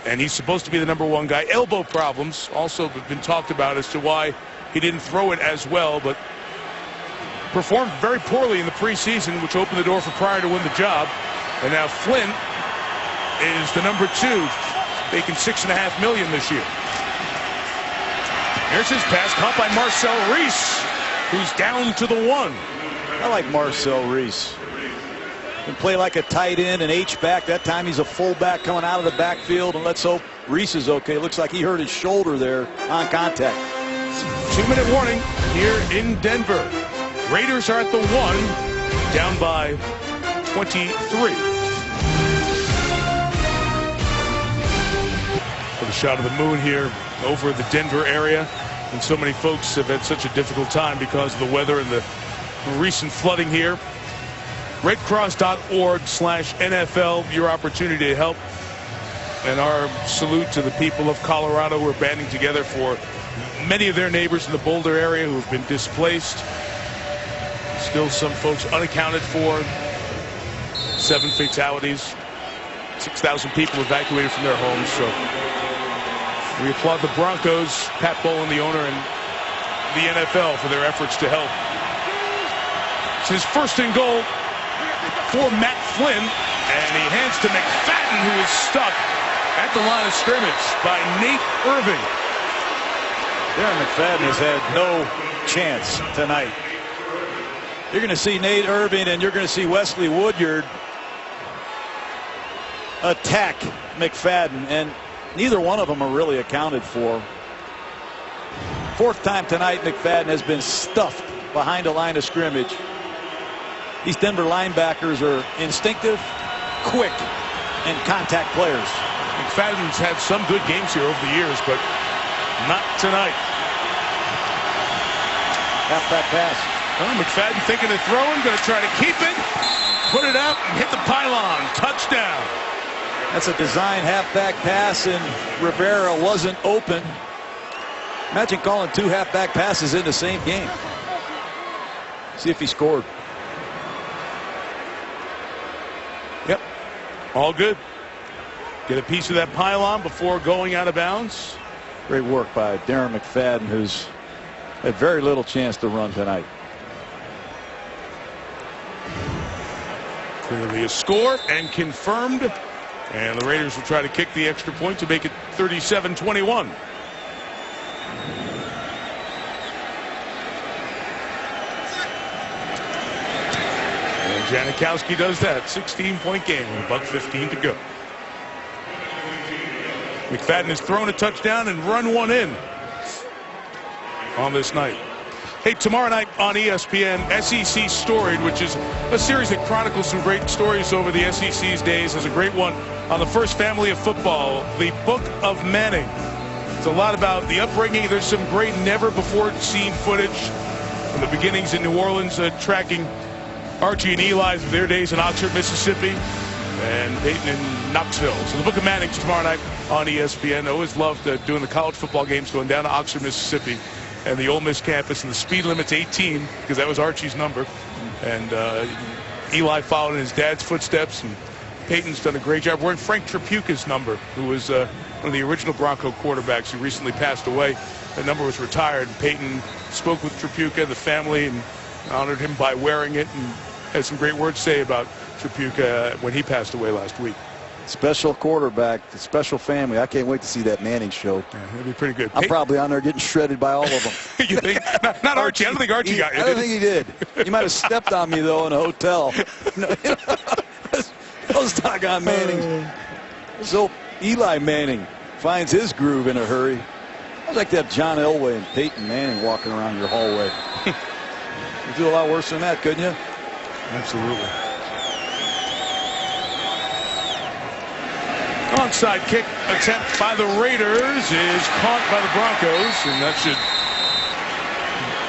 and he's supposed to be the #1 guy. Elbow problems also have been talked about as to why he didn't throw it as well, but performed very poorly in the preseason, which opened the door for Pryor to win the job. And now Flynn is the #2, making $6.5 million this year. Here's his pass caught by Marcel Reese, who's down to the 1. I like Marcel Reese. Can play like a tight end, an H-back. That time he's a fullback coming out of the backfield, and let's hope Reese is okay. Looks like he hurt his shoulder there on contact. 2-minute warning here in Denver. Raiders are at the 1, down by 23. For the shot of the moon here over the Denver area. And so many folks have had such a difficult time because of the weather and the recent flooding here. redcross.org/NFL, your opportunity to help. And our salute to the people of Colorado who are banding together for many of their neighbors in the Boulder area who have been displaced. Still some folks unaccounted for. 7 fatalities. 6,000 people evacuated from their homes. So we applaud the Broncos, Pat Bowlen, the owner, and the NFL for their efforts to help. It's his first and goal for Matt Flynn, and he hands to McFadden, who is stuck at the line of scrimmage by Nate Irving. Darren McFadden has had no chance tonight. You're going to see Nate Irving and you're going to see Wesley Woodyard attack McFadden, and neither one of them are really accounted for. 4th time tonight McFadden has been stuffed behind a line of scrimmage. These Denver linebackers are instinctive, quick, and contact players. McFadden's had some good games here over the years, but not tonight. Halfback pass. Oh, McFadden thinking of throwing, going to try to keep it, put it out, and hit the pylon. Touchdown. That's a design halfback pass, and Rivera wasn't open. Imagine calling 2 halfback passes in the same game. See if he scored. Yep, all good. Get a piece of that pylon before going out of bounds. Great work by Darren McFadden, who's had very little chance to run tonight. Clearly a score and confirmed. And the Raiders will try to kick the extra point to make it 37-21. And Janikowski does that. 16-point game with $1:15 to go. McFadden has thrown a touchdown and run one in on this night. Hey, tomorrow night on ESPN, SEC Storied, which is a series that chronicles some great stories over the SEC's days. There's a great one on the first family of football, the Book of Manning. It's a lot about the upbringing. There's some great never-before-seen footage from the beginnings in New Orleans, tracking Archie and Eli's of their days in Oxford, Mississippi, and Peyton in Knoxville. So the Book of Manning's tomorrow night on ESPN. I always loved doing the college football games, going down to Oxford, Mississippi, and the Ole Miss campus, and the speed limit's 18 because that was Archie's number. And Eli followed in his dad's footsteps, and Peyton's done a great job wearing Frank Tripucca's number, who was one of the original Bronco quarterbacks who recently passed away. That number was retired. Peyton spoke with Tripucca, the family, and honored him by wearing it, and had some great words to say about Tripucca when he passed away last week. Special quarterback, special family. I can't wait to see that Manning show. Yeah, it'll be pretty good. I'm probably on there getting shredded by all of them. You think? Not Archie. I don't think Archie got you. I don't think he did. He might have stepped on me, though, in a hotel. Those doggone Mannings. So Eli Manning finds his groove in a hurry. I'd like to have John Elway and Peyton Manning walking around your hallway. You'd do a lot worse than that, couldn't you? Absolutely. Onside kick attempt by the Raiders is caught by the Broncos, and that should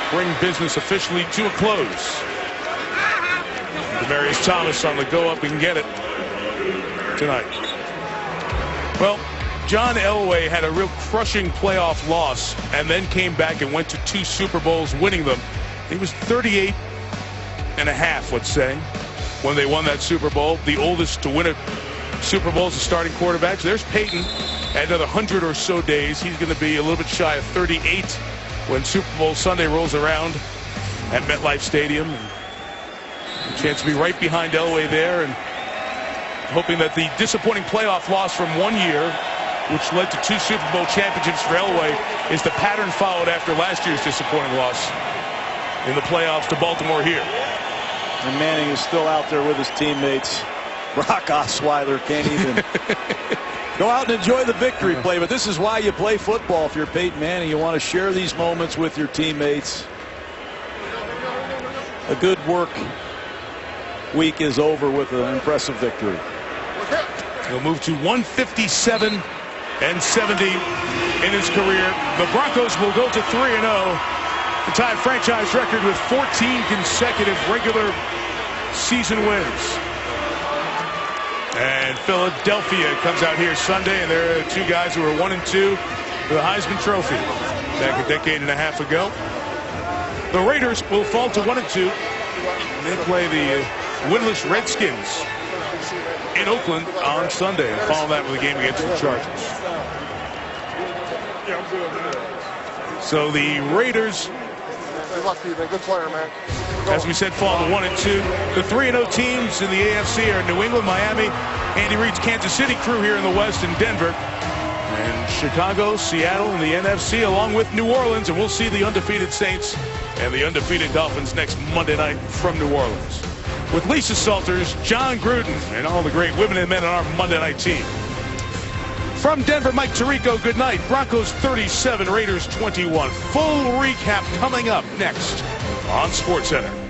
bring business officially to a close. Demaryius Thomas on the go up and get it tonight. Well, John Elway had a real crushing playoff loss and then came back and went to 2 Super Bowls, winning them. He was 38 and a half, let's say, when they won that Super Bowl, the oldest to win a Super Bowl as a starting quarterback. So there's Peyton at another 100 or so days. He's going to be a little bit shy of 38 when Super Bowl Sunday rolls around at MetLife Stadium. And a chance to be right behind Elway there, and hoping that the disappointing playoff loss from one year which led to 2 Super Bowl championships for Elway, is the pattern followed after last year's disappointing loss in the playoffs to Baltimore here. And Manning is still out there with his teammates. Brock Osweiler can't even go out and enjoy the victory play. But this is why you play football. If you're Peyton Manning, you want to share these moments with your teammates. A good work week is over with an impressive victory. He'll move to 157 and 70 in his career. The Broncos will go to 3-0 to tie franchise record with 14 consecutive regular season wins. And Philadelphia comes out here Sunday, and there are 2 guys who were 1-2 for the Heisman Trophy back a decade and a half ago. The Raiders will fall to 1-2. They play the winless Redskins in Oakland on Sunday, and follow that with a game against the Chargers. So the Raiders, good player, man. as we said, fall to 1-2. The 3-0 teams in the AFC are New England, Miami, Andy Reid's Kansas City crew here in the West, and Denver, and Chicago, Seattle in the NFC, along with New Orleans. And we'll see the undefeated Saints and the undefeated Dolphins next Monday night from New Orleans. With Lisa Salters, John Gruden, and all the great women and men on our Monday night team. From Denver, Mike Tirico, good night. Broncos 37, Raiders 21. Full recap coming up next on SportsCenter.